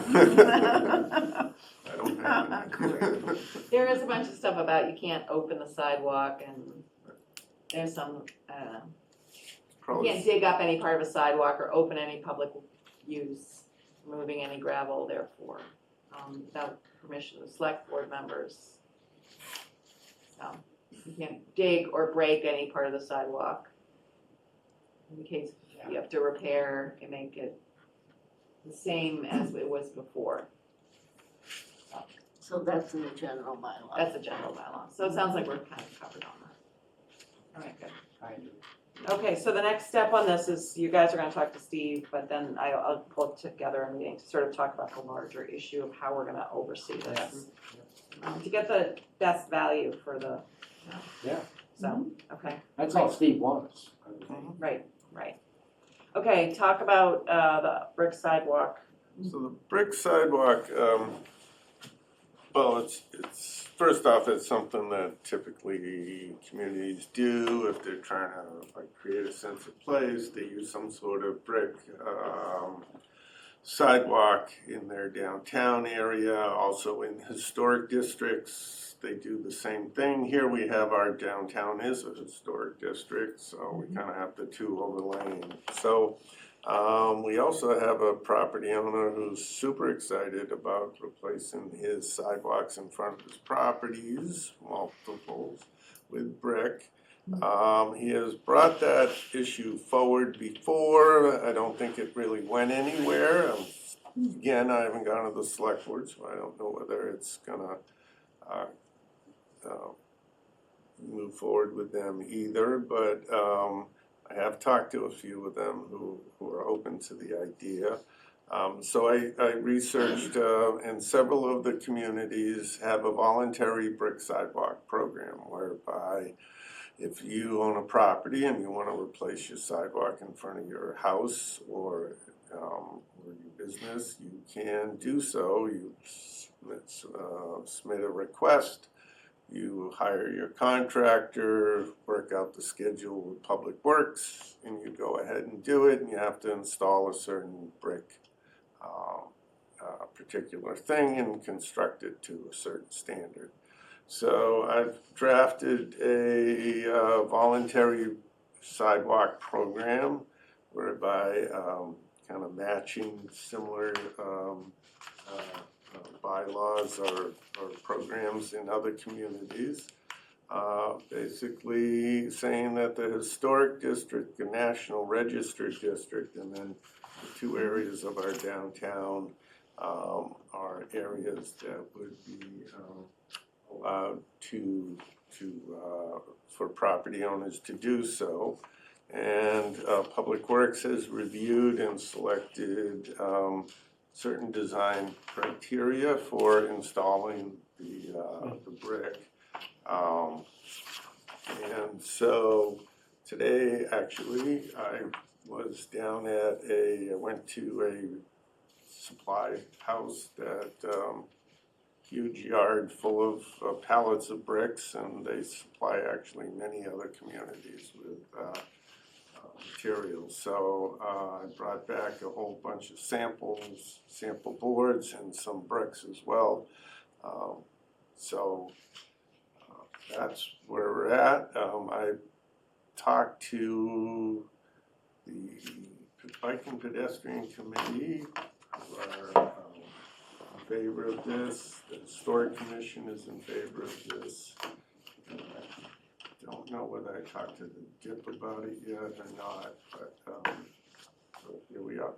don't have any. there is a bunch of stuff about you can't open the sidewalk and there's some, I don't know. You can't dig up any part of a sidewalk or open any public use, moving any gravel therefore, without permission of the select board members. So, you can't dig or break any part of the sidewalk. In case you have to repair and make it the same as it was before. So that's in the general bylaw. That's a general bylaw. So it sounds like we're kind of covered on that. All right, good. Okay, so the next step on this is you guys are gonna talk to Steve, but then I'll pull together a meeting to sort of talk about the larger issue of how we're gonna oversee this. To get the best value for the, Yeah. so, okay, That's all Steve wants. right. Okay, talk about the brick sidewalk. So the brick sidewalk, well, it's, first off, it's something that typically communities do if they're trying to like create a sense of place. They use some sort of brick sidewalk in their downtown area, also in historic districts. They do the same thing. Here we have our downtown is a historic district, so we kind of have the two overlaying. So we also have a property owner who's super excited about replacing his sidewalks in front of his properties, multiples, with brick. He has brought that issue forward before. I don't think it really went anywhere. Again, I haven't gone to the select board, so I don't know whether it's gonna move forward with them either, but I have talked to a few of them who are open to the idea. So I researched, and several of the communities have a voluntary brick sidewalk program whereby if you own a property and you want to replace your sidewalk in front of your house or your business, you can do so. You submit a request. You hire your contractor, work out the schedule with Public Works, and you go ahead and do it, and you have to install a certain brick, particular thing, and construct it to a certain standard. So I've drafted a voluntary sidewalk program whereby kind of matching similar bylaws or programs in other communities, basically saying that the historic district, the national registered district, and then the two areas of our downtown are areas that would be allowed for property owners to do so. And Public Works has reviewed and selected certain design criteria for installing the brick. And so today, actually, I was down at I went to a supply house that huge yard full of pallets of bricks, and they supply actually many other communities with materials. So I brought back a whole bunch of sample boards and some bricks as well. So that's where we're at. I talked to the Bike and Pedestrian Committee, who are in favor of this. The Historic Commission is in favor of this. Don't know whether I talked to the DIP about it yet or not, but so here we are.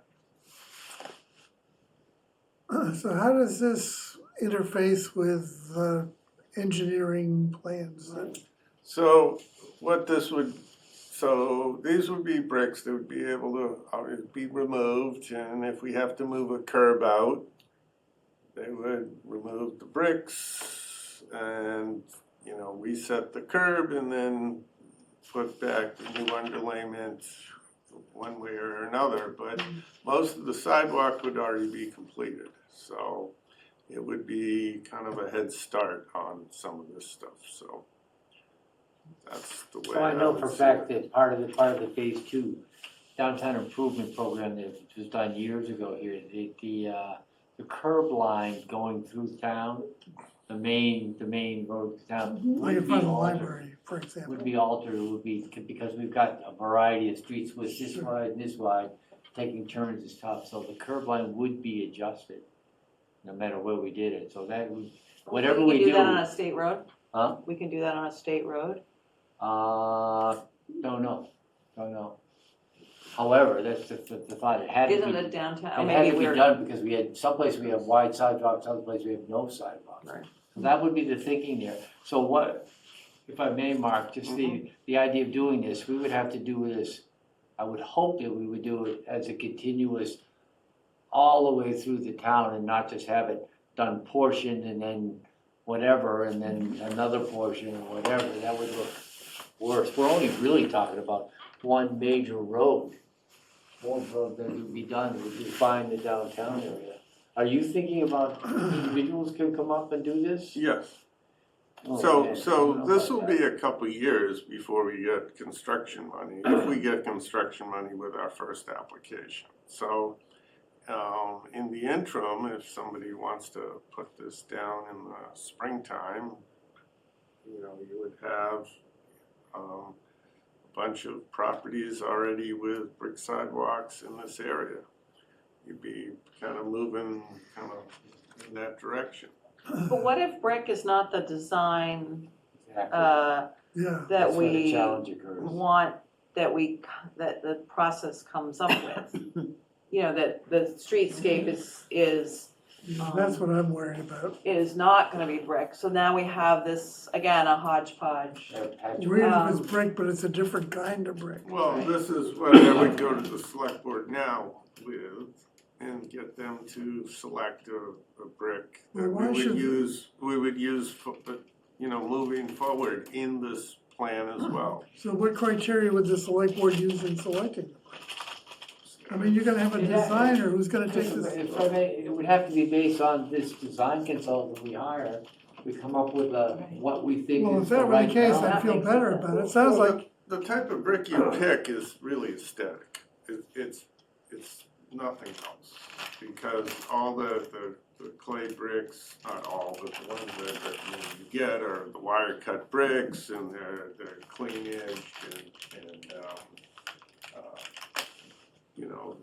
So how does this interface with engineering plans? So what this would, so these would be bricks that would be able to be removed, and if we have to move a curb out, they would remove the bricks and, you know, reset the curb and then put back the new underlayment one way or another, but most of the sidewalk would already be completed, so it would be kind of a head start on some of this stuff, so that's the way. So I know would for a see fact it. that part of the phase two downtown improvement program that was done years ago here, the curb line going through town, the main road to town Like in would be front of the altered. library, for example. Would be altered, would be, because we've got a variety of streets with this Sure. wide and this wide, taking turns is tough, so the curb line would be adjusted, no matter where we did it, so that would, whatever we can do that on do. a state road? Huh? We can do that on a state road? Don't know. However, that's the thought, it had to be. Isn't it downtown, It oh, had maybe to be we're, done because we had, someplace we have wide sidewalks, other place we have no sidewalks. Right. So that would be the thinking there. So what, if I may, Mark, just the idea of doing this, we would have to do this, I would hope that we would do it as a continuous all the way through the town and not just have it done portioned and then whatever, and then another portion or whatever. That would look worse. We're only really talking about one major road. One road that would be done, would define the downtown area. Are you thinking about individuals can come up and do this? Yes, Oh, so, man, I so don't know this about will that. be a couple years before we get construction money, if we get construction money with our first application. So, in the interim, if somebody wants to put this down in the springtime, you know, you would have, a bunch of properties already with brick sidewalks in this area. You'd be kind of moving kind of in that direction. but what if brick is not the design, Exactly. Yeah, that That's where the we challenge occurs. want, that the process comes up with? You know, that the streetscape is that's what I'm worried about. not gonna be brick, so now we have this, again, a hodgepodge. Even if it's brick, but it's a different kind of brick. Well, this is what I would go to the select board now with and get them to select a brick that Well, why should- we would use, you know, moving forward in this plan as well. So what criteria would the select board use in selecting them? I mean, you're gonna have a designer who's gonna take this. If I may, it would have to be based on this design consultant we hire. We come up with what we think Well, is if the that were right the case, balance. I'd feel better about it. It sounds Well, like, the type of brick you pick is really aesthetic. It's nothing else. Because all the clay bricks, not all, but the ones that you get are the wire cut bricks and they're clean edged and you know,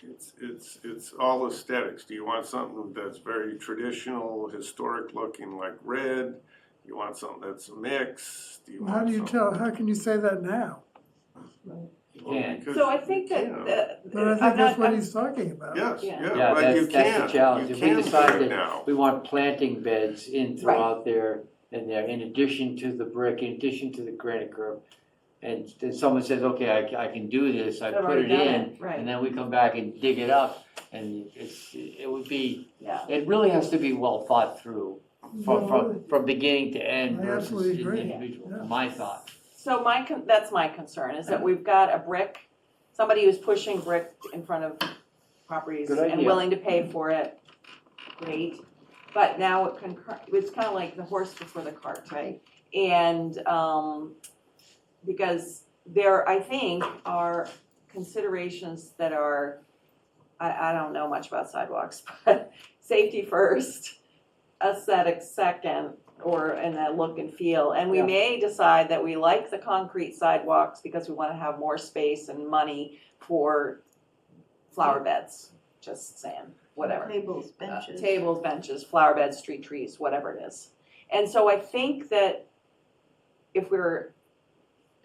it's all aesthetics. Do you want something that's very traditional, historic looking like red? You want something that's a mix? how do you tell, how can you say that now? You can't. So I think that, But I think that's what he's talking about. Yes, Yeah. yeah, Yeah, but you that's the can't, challenge. you If we can decide do it that now. we want planting beds in throughout there, and there, in addition to the brick, in addition to the granite curb. And then someone says, okay, I can do this, I I've put already it done in, it, right. and then we come back and dig it up, and it would be, yeah. it really has to be well thought through, from beginning to end I versus absolutely agree. individual, Yeah. my thought. So that's my concern, is that we've got a brick, somebody who's pushing brick in front of properties Good and idea. willing to pay for it, great. But now it's kind of like the horse before the cart, right? And, because there, I think, are considerations that are, I don't know much about sidewalks, but safety first, aesthetics second, or in that look and feel. And we Yeah. may decide that we like the concrete sidewalks because we want to have more space and money for flower beds, just saying, whatever. Tables, benches. Tables, benches, flower beds, street trees, whatever it is. And so I think that if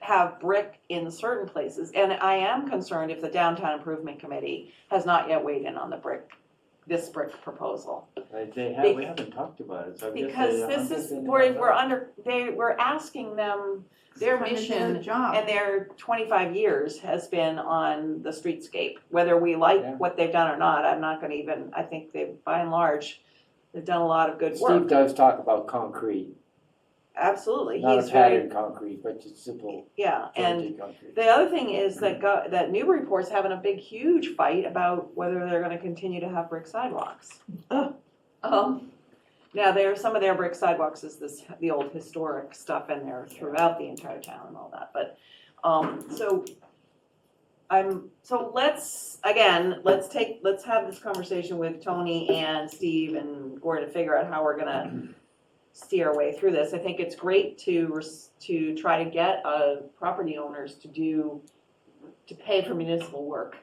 have brick in certain places, and I am concerned if the Downtown Improvement Committee has not yet weighed in on this brick proposal. We haven't talked about it, so I guess Because they- this I'm is, thinking we're about we're asking them, their Part of mission job. and their 25 years has been on the streetscape. Whether we like Yeah. what they've done or not, I'm not gonna even, I think they've, by and large, they've done a lot of good Steve work. does talk about concrete, Absolutely, not he's a very, patterned concrete, but just simple yeah, and jointed concrete. the other thing is that that Newburyport's having a big, huge fight about whether they're gonna continue to have brick sidewalks. Now, some of their brick sidewalks is the old historic stuff in there throughout the entire town and all that, but, so let's have this conversation with Tony and Steve and Gordon to figure out how we're gonna steer our way through this. I think it's great to try to get property owners to pay for municipal work,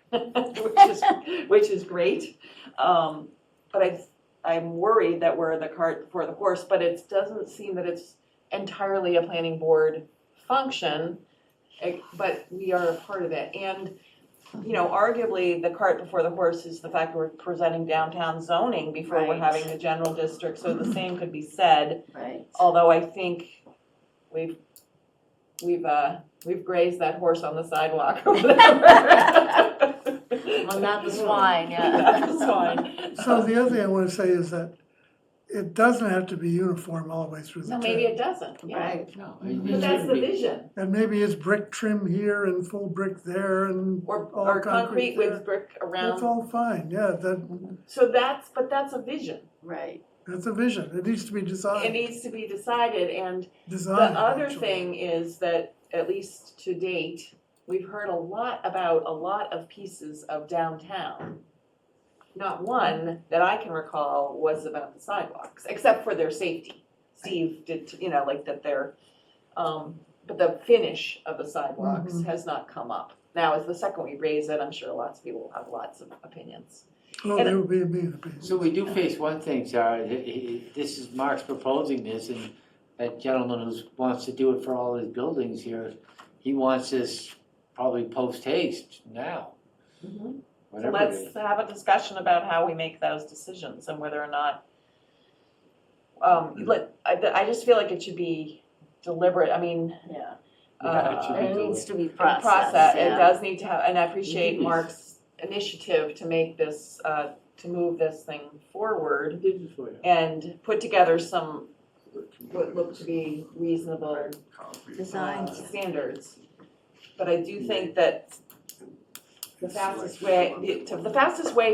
which is great. But I'm worried that we're the cart before the horse, but it doesn't seem that it's entirely a planning board function, but we are a part of it. And, arguably, the cart before the horse is the fact that we're presenting downtown zoning before we're Right. having the general district, so the same could be said. Right. Although I think we've grazed that horse on the sidewalk or whatever. Well, not the swine, yeah. Not the swine. So the other thing I wanna say is that it doesn't have to be uniform all the way through the No, town. maybe it doesn't, yeah. Right. No, But that's the vision. And maybe it's brick trim here and full brick there and Or all concrete there. with brick That's around. all fine, yeah, So that's a vision. Right. that's a vision, it needs to be It designed, needs to be decided, and the designed, other actually. thing is that, at least to date, we've heard a lot about a lot of pieces of downtown. Not one that I can recall was about the sidewalks, except for their safety. Steve did, like that but the finish of the sidewalks Mhm. has not come up. Now, as the second we raise it, I'm sure lots of people will have lots of opinions. Oh, and- there would be a mean opinion. So we do face one thing, Sarah, this is Mark's proposing this, and that gentleman who wants to do it for all his buildings here, he wants this probably post haste now, So whatever it let's is. have a discussion about how we make those decisions and whether or not, I just feel like it should be deliberate, I mean, Yeah. Yeah, it should be It needs to be process, processed, it yeah. does need to have, and I appreciate Yes. Mark's initiative to make this, to move this thing forward Did it for you. and put together some, what look to be reasonable Concrete. Designs. standards. But I do think that the fastest way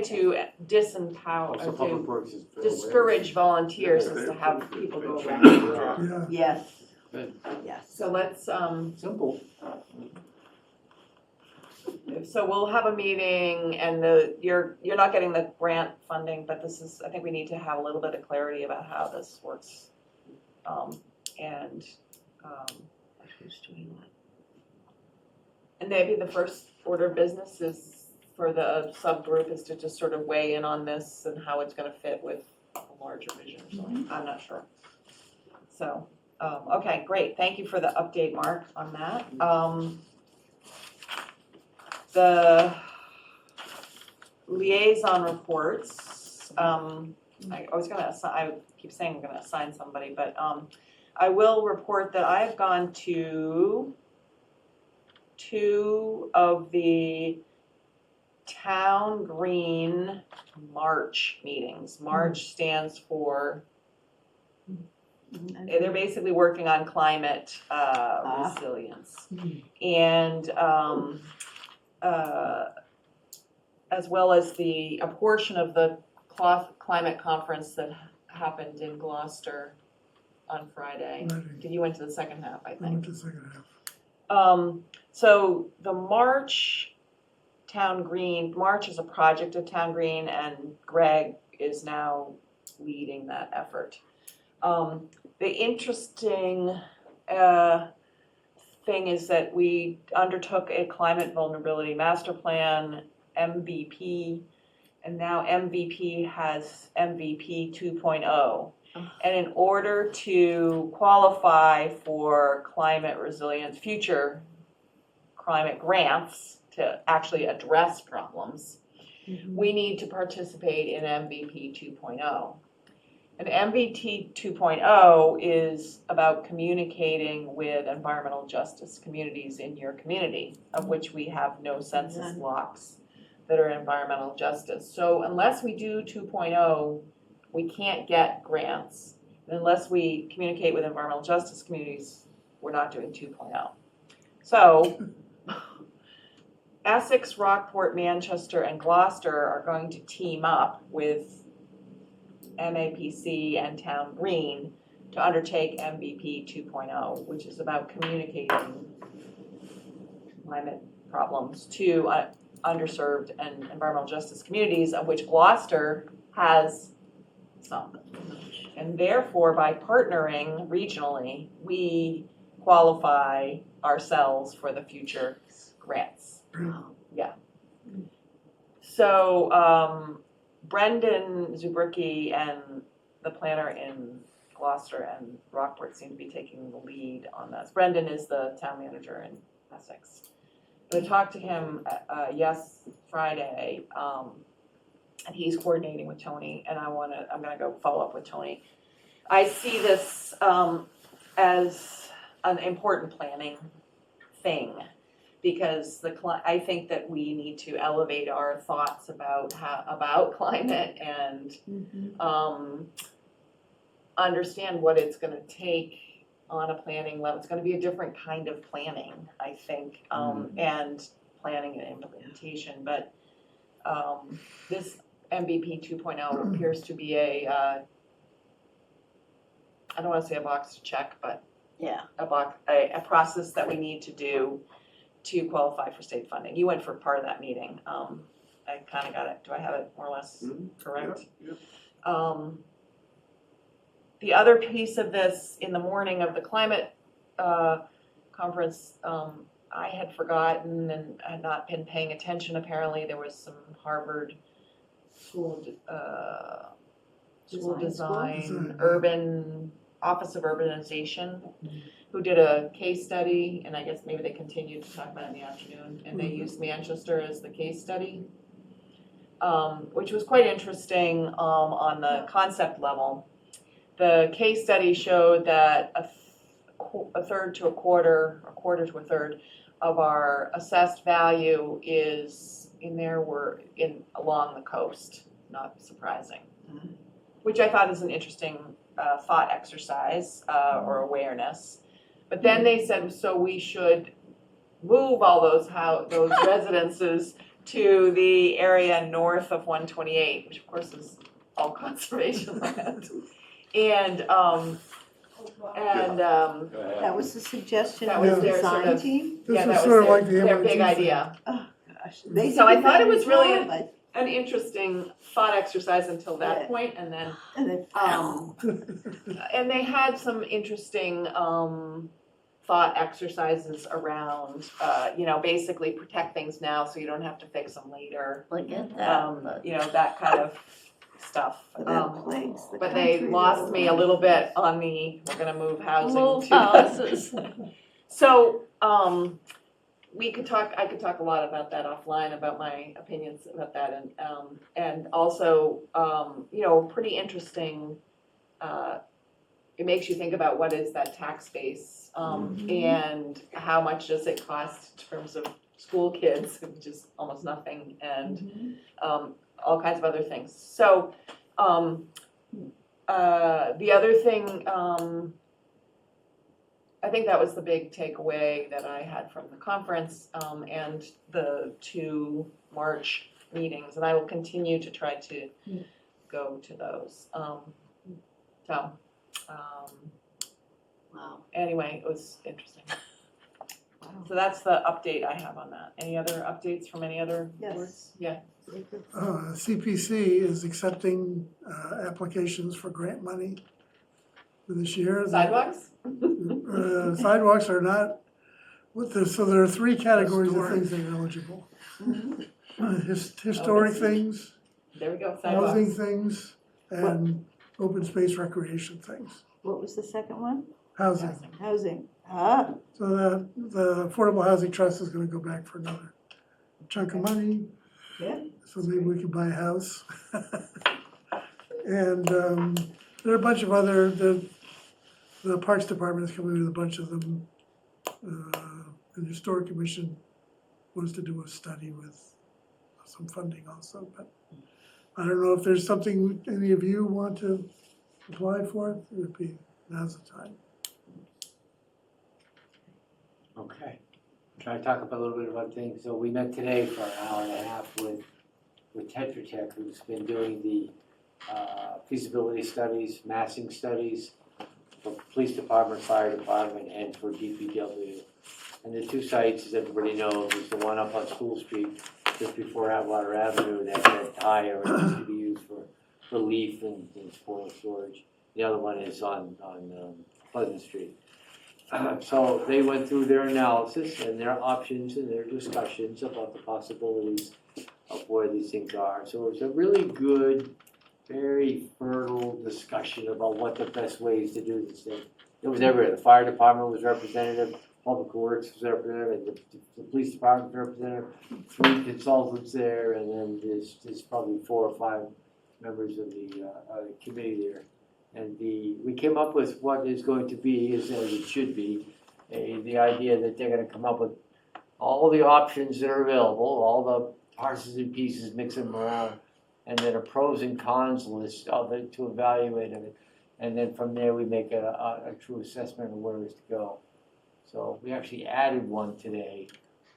to disempower, Also, Public Works is. discourage volunteers is to have people go around. Yeah, Yes. Good. Yes. So let's, Simple. so we'll have a meeting and you're not getting the grant funding, but I think we need to have a little bit of clarity about how this works. Who's doing that? And maybe the first order of business is for the subgroup is to just sort of weigh in on this and how it's gonna fit with a larger vision or something, I'm not sure. So, okay, great, thank you for the update, Mark, on that. The liaison reports, I keep saying I'm gonna assign somebody, but, I will report that I've gone to 2 of the Town Green March meetings. March stands for, they're basically working on climate resilience. And as well as a portion of the climate conference that happened in Gloucester on Friday. right, You went to the second half, I I think. went to the second half. So the March is a project of Town Green, and Greg is now leading that effort. The interesting thing is that we undertook a climate vulnerability master plan, MVP, and now MVP has MVP 2.0. And in order to qualify for climate resilience, future climate grants to actually address problems, we need to participate in MVP 2.0. And MVP 2.0 is about communicating with environmental justice communities in your community, of which we have no census blocks that are environmental justice. So unless we do 2.0, we can't get grants. And unless we communicate with environmental justice communities, we're not doing 2.0. So Essex, Rockport, Manchester, and Gloucester are going to team up with MAPC and Town Green to undertake MVP 2.0, which is about communicating climate problems to underserved and environmental justice communities, of which Gloucester has some. And therefore, by partnering regionally, we qualify ourselves for the future grants. Yeah. So Brendan Zubricki and the planner in Gloucester and Rockport seem to be taking the lead on this. Brendan is the town manager in Essex. I talked to him Friday, and he's coordinating with Tony, and I'm gonna go follow up with Tony. I see this as an important planning thing, because I think that we need to elevate our thoughts about climate and understand what it's going to take on a planning level. It's going to be a different kind of planning, I think, and planning and implementation. But this MVP 2.0 appears to be I don't want to say a box to check, but Yeah. a process that we need to do to qualify for state funding. You went for part of that meeting. I kind of got it. Do I have it more or less correct? Yep. The other piece of this, in the morning of the climate conference, I had forgotten and had not been paying attention. Apparently, there was some Harvard school design, urban Office of Urbanization, who did a case study, and I guess maybe they continued to talk about it in the afternoon, and they used Manchester as the case study, which was quite interesting on the concept level. The case study showed that a third to a quarter, a quarter to a third of our assessed value is along the coast, not surprising, which I thought is an interesting thought exercise or awareness. But then they said, so we should move all those residences to the area north of 128, which of course is all conservation land. And That was the suggestion That of was the their sort design of- team? This yeah, is that sort was of like the their MIT big thing. idea. Gosh, they So I did thought that it was as really well, but- an interesting thought exercise until that Yeah. point, and then and then- and they had some interesting thought exercises around, basically protect things now so you don't have to fix them later. Look at that. That kind of stuff. For that place, the But they country lost that me we're a little in. bit on we're gonna move housing Move to. houses. So, I could talk a lot about that offline, about my opinions about that, and also, pretty interesting. It makes you think about what is that tax base, and how much does it cost in terms of school kids, which is almost nothing, and all kinds of other things. So, the other thing, I think that was the big takeaway that I had from the conference, and the 2 March meetings, and I will continue to try to go to those. Wow. Anyway, it was interesting. So that's the update I have on that. Any other updates from any other Yes. boards? Yeah. CPC is accepting applications for grant money for this year. Sidewalks? Sidewalks are not, so there are three categories of Historic. things that are eligible. Historic things, There we go, housing sidewalks. things, and open space recreation things. What was the second one? Housing. Housing. So the Affordable Housing Trust is gonna go back for another chunk of money. Yeah. So maybe we can buy a house. And there are a bunch of other, the Parks Department is coming with a bunch of them. And the Historic Commission wants to do a study with some funding also, but I don't know if there's something any of you want to apply for, it would be, now's the time. Okay. Can I talk about a little bit about things? So we met today for an hour and a half with Tetra Tech, who's been doing the feasibility studies, massing studies for police department, fire department, and for DPW. And the two sites, as everybody knows, is the one up on School Street, just before Atwater Avenue, that tire, and used to be used for leaf and spoil storage. The other one is on Pleasant Street. So they went through their analysis and their options and their discussions about the possibilities of where these things are. So it was a really good, very fertile discussion about what the best ways to do this thing. It was everywhere. The fire department was representative, Public Works was representative, the police department was representative, 3 consultants there, and then there's probably 4 or 5 members of the committee there. And we came up with what is going to be, as it should be, the idea that they're gonna come up with all the options that are available, all the parts and pieces, mix them around, and then a pros and cons list of it to evaluate it. And then from there, we make a true assessment of where it's to go. So we actually added one today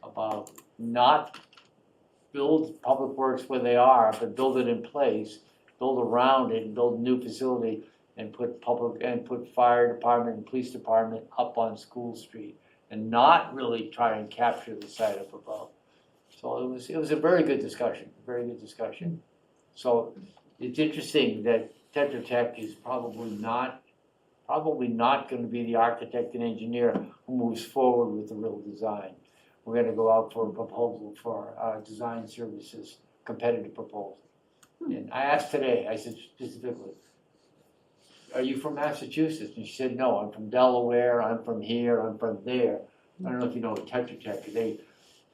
about not build public works where they are, but build it in place, build around it, and build a new facility, and put fire department and police department up on School Street, and not really try and capture the site up above. So it was a very good discussion, very good discussion. So it's interesting that Tetra Tech is probably not gonna be the architect and engineer who moves forward with the real design. We're gonna go out for a proposal for design services, competitive proposal. And I asked today, I said specifically, are you from Massachusetts? And she said, no, I'm from Delaware, I'm from here, I'm from there. I don't know if you know Tetra Tech,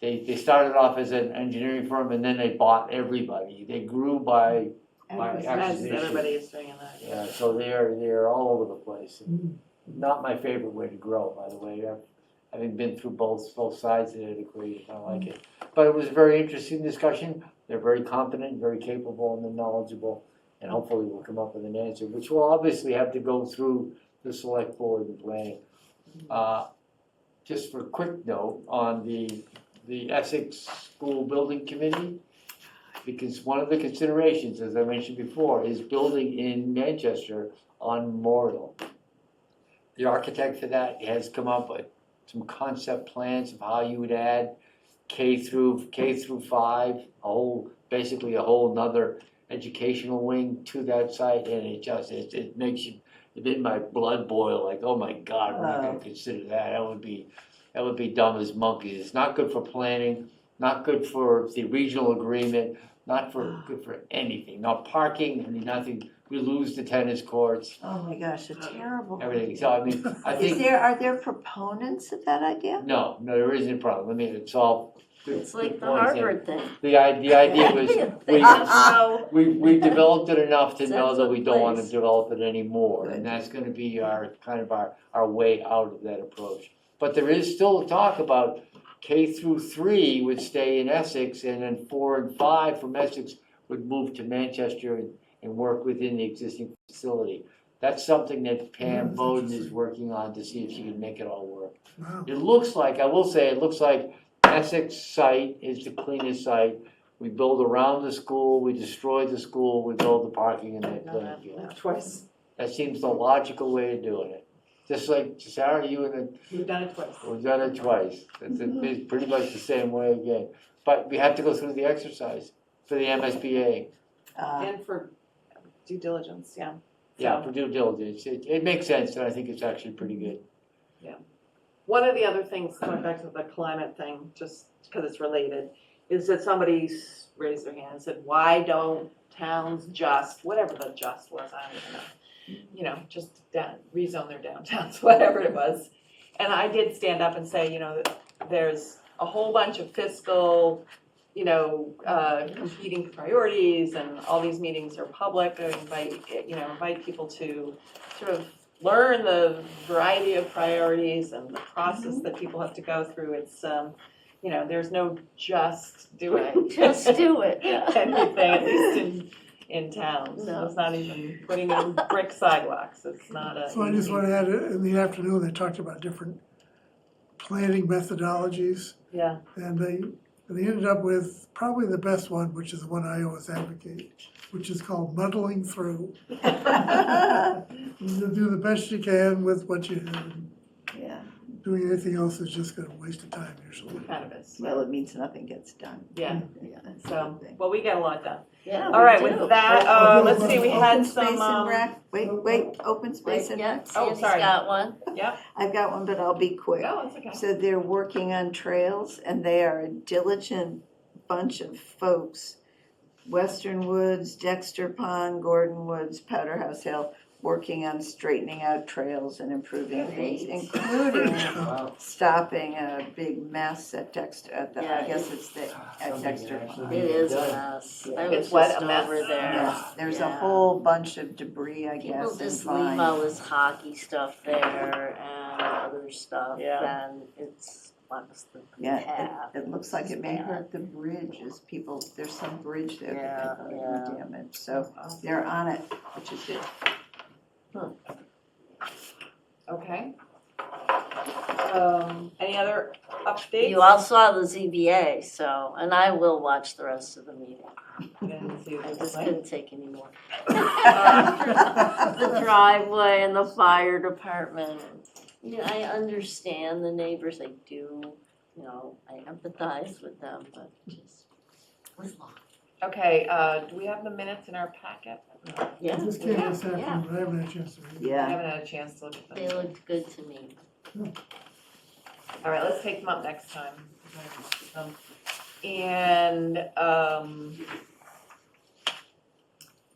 they started off as an engineering firm and then they bought everybody. They grew by As acquisition. everybody is doing that. Yeah, so they're all over the place. Not my favorite way to grow, by the way. Having been through both sides of that equation, I like it. But it was a very interesting discussion. They're very competent, very capable, and they're knowledgeable. And hopefully we'll come up with an answer, which will obviously have to go through the select board and planning. Just for a quick note on the Essex School Building Committee, because one of the considerations, as I mentioned before, is building in Manchester on Memorial. The architect for that has come up with some concept plans of how you would add K through 5, basically a whole nother educational wing to that site, and it made my blood boil, like, oh my God, we're not gonna consider that. That would be dumb as monkeys. It's not good for planning, not good for the regional agreement, not good for anything. Not parking, I mean, nothing. We lose the tennis courts, Oh my gosh, a terrible. everything. So I mean, I think, Are there proponents of that idea? no, there isn't a problem. I mean, it's all good. It's like good the points there. Harvard thing. The idea was, They just know. we developed it enough to know Sense that of we don't want to place. develop it anymore. Good. And that's gonna be our way out of that approach. But there is still talk about K through 3 would stay in Essex, and then 4 and 5 from Essex would move to Manchester and work within the existing facility. That's something that Pam that's Bowden is interesting. working on to see if she can make it all work. Wow. It looks like, I will say, it looks like Essex site is the cleanest site. We build around the school, we destroy the school, we build the parking and the playing field. Twice. That seems the logical way of doing it. Just like, Sarah, We've done it twice. we've done it twice. It's pretty much the same way again. But we have to go through the exercise for the MSBA. And for due diligence, yeah. Yeah, for due diligence, it makes sense, and I think it's actually pretty good. One of the other things, going back to the climate thing, just because it's related, is that somebody raised their hand and said, why don't towns just, whatever the just was, I don't even know, you know, just rezone their downtowns, whatever it was. And I did stand up and say, you know, there's a whole bunch of fiscal, you know, competing priorities, and all these meetings are public. I invite people to sort of learn the variety of priorities and the process that people have to go through. It's, you know, there's no just doing. Just do it, yeah. Anything, at least in towns. No. It's not even putting in brick sidewalks. It's not a. So I just want to add, in the afternoon, they talked about different planning methodologies, Yeah, and they ended up with probably the best one, which is the one I always advocate, which is called muddling through. You do the best you can with what you have. Yeah, Doing anything else is just gonna waste of time usually. kind of is. well, it means nothing gets done. Yeah, Yeah, that's a so, good thing. well, we get a lot done. Yeah, All right, we do. with that, let's see, we had Open space some, and rec, wait, open space and Yeah, rec. Sandy's sorry. got one. I've got one, but I'll be quick. no, it's okay. So they're working on trails, and they are a diligent bunch of folks. Western Woods, Dexter Pond, Gordon Woods, Powder House Hill, working on straightening out trails and improving things, Great. including Wow. stopping a big mess at Dexter, I Yeah, guess it's at Something Dexter actually Pond. It is a done. mess. Yeah. I was It's what, just a mess? over there. Yeah, there's a Yeah. whole bunch of debris, I People guess, and just leave fines. all this hockey stuff there and other stuff, Yeah. and it's blocks the Yeah, path. it looks like it may It's bad. hurt the bridge as people, there's some bridge there that could Yeah, be damaged, so they're on it, which is good. Okay. Any other updates? You all saw the ZBA, so, and I will watch the rest of the meeting. Didn't see I this just one. couldn't take any more. The driveway and the fire department. Yeah, I understand the neighbors, I do, you know, I empathize with them, but just was long. Okay, do we have the minutes in our packet? No. I Yeah, just came this yeah, afternoon, but I haven't had a chance to read it. I Yeah, haven't had a chance to look at them. they looked good to me. All right, let's take them up next time. And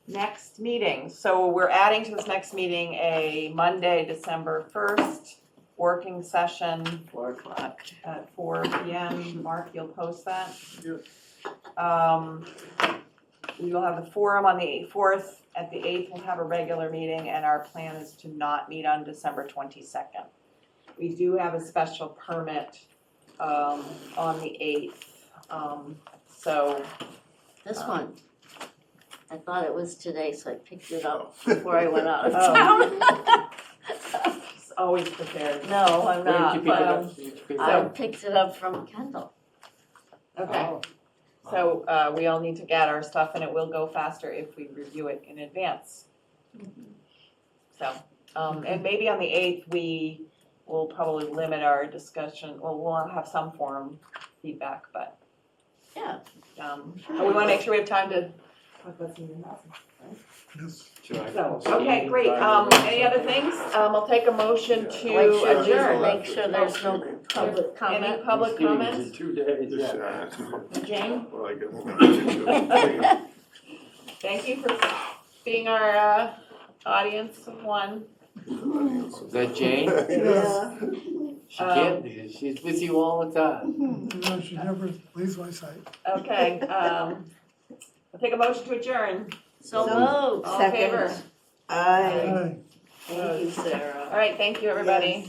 next meeting, so we're adding to this next meeting a Monday, December 1st, working session 4:00. at 4 PM. Mark, you'll post that? Yep. We will have the forum on the 4th. At the 8th, we'll have a regular meeting, and our plan is to not meet on December 22nd. We do have a special permit on the 8th, so, This one, I thought it was today, so I picked it up before I went out of Oh. town. it's always prepared. No, I'm Where did you not, pick it but up? Did you pick it I up? picked it up from Kendall. Okay, Oh. so we all need to get our stuff, and it will go faster if we review it in advance. So, and maybe on the 8th, we will probably limit our discussion, well, we'll have some forum feedback, but Yeah. and we want to make sure we have time to talk about some of Yes. So, okay, great. Any other things? I'll take a motion to adjourn. Make sure there's no public Any comment. public comments? 2 days, Just, yeah. Jane? well, I guess. Thank you for being our audience of one. Is that Jane? Yes. She can't, because she's with you all the time. You know, she never leaves my sight. Okay, I'll take a motion to adjourn. So So- moved. All in favor? Second, aye. Aye. Thank you, Sarah. All right, thank you, everybody. Yes.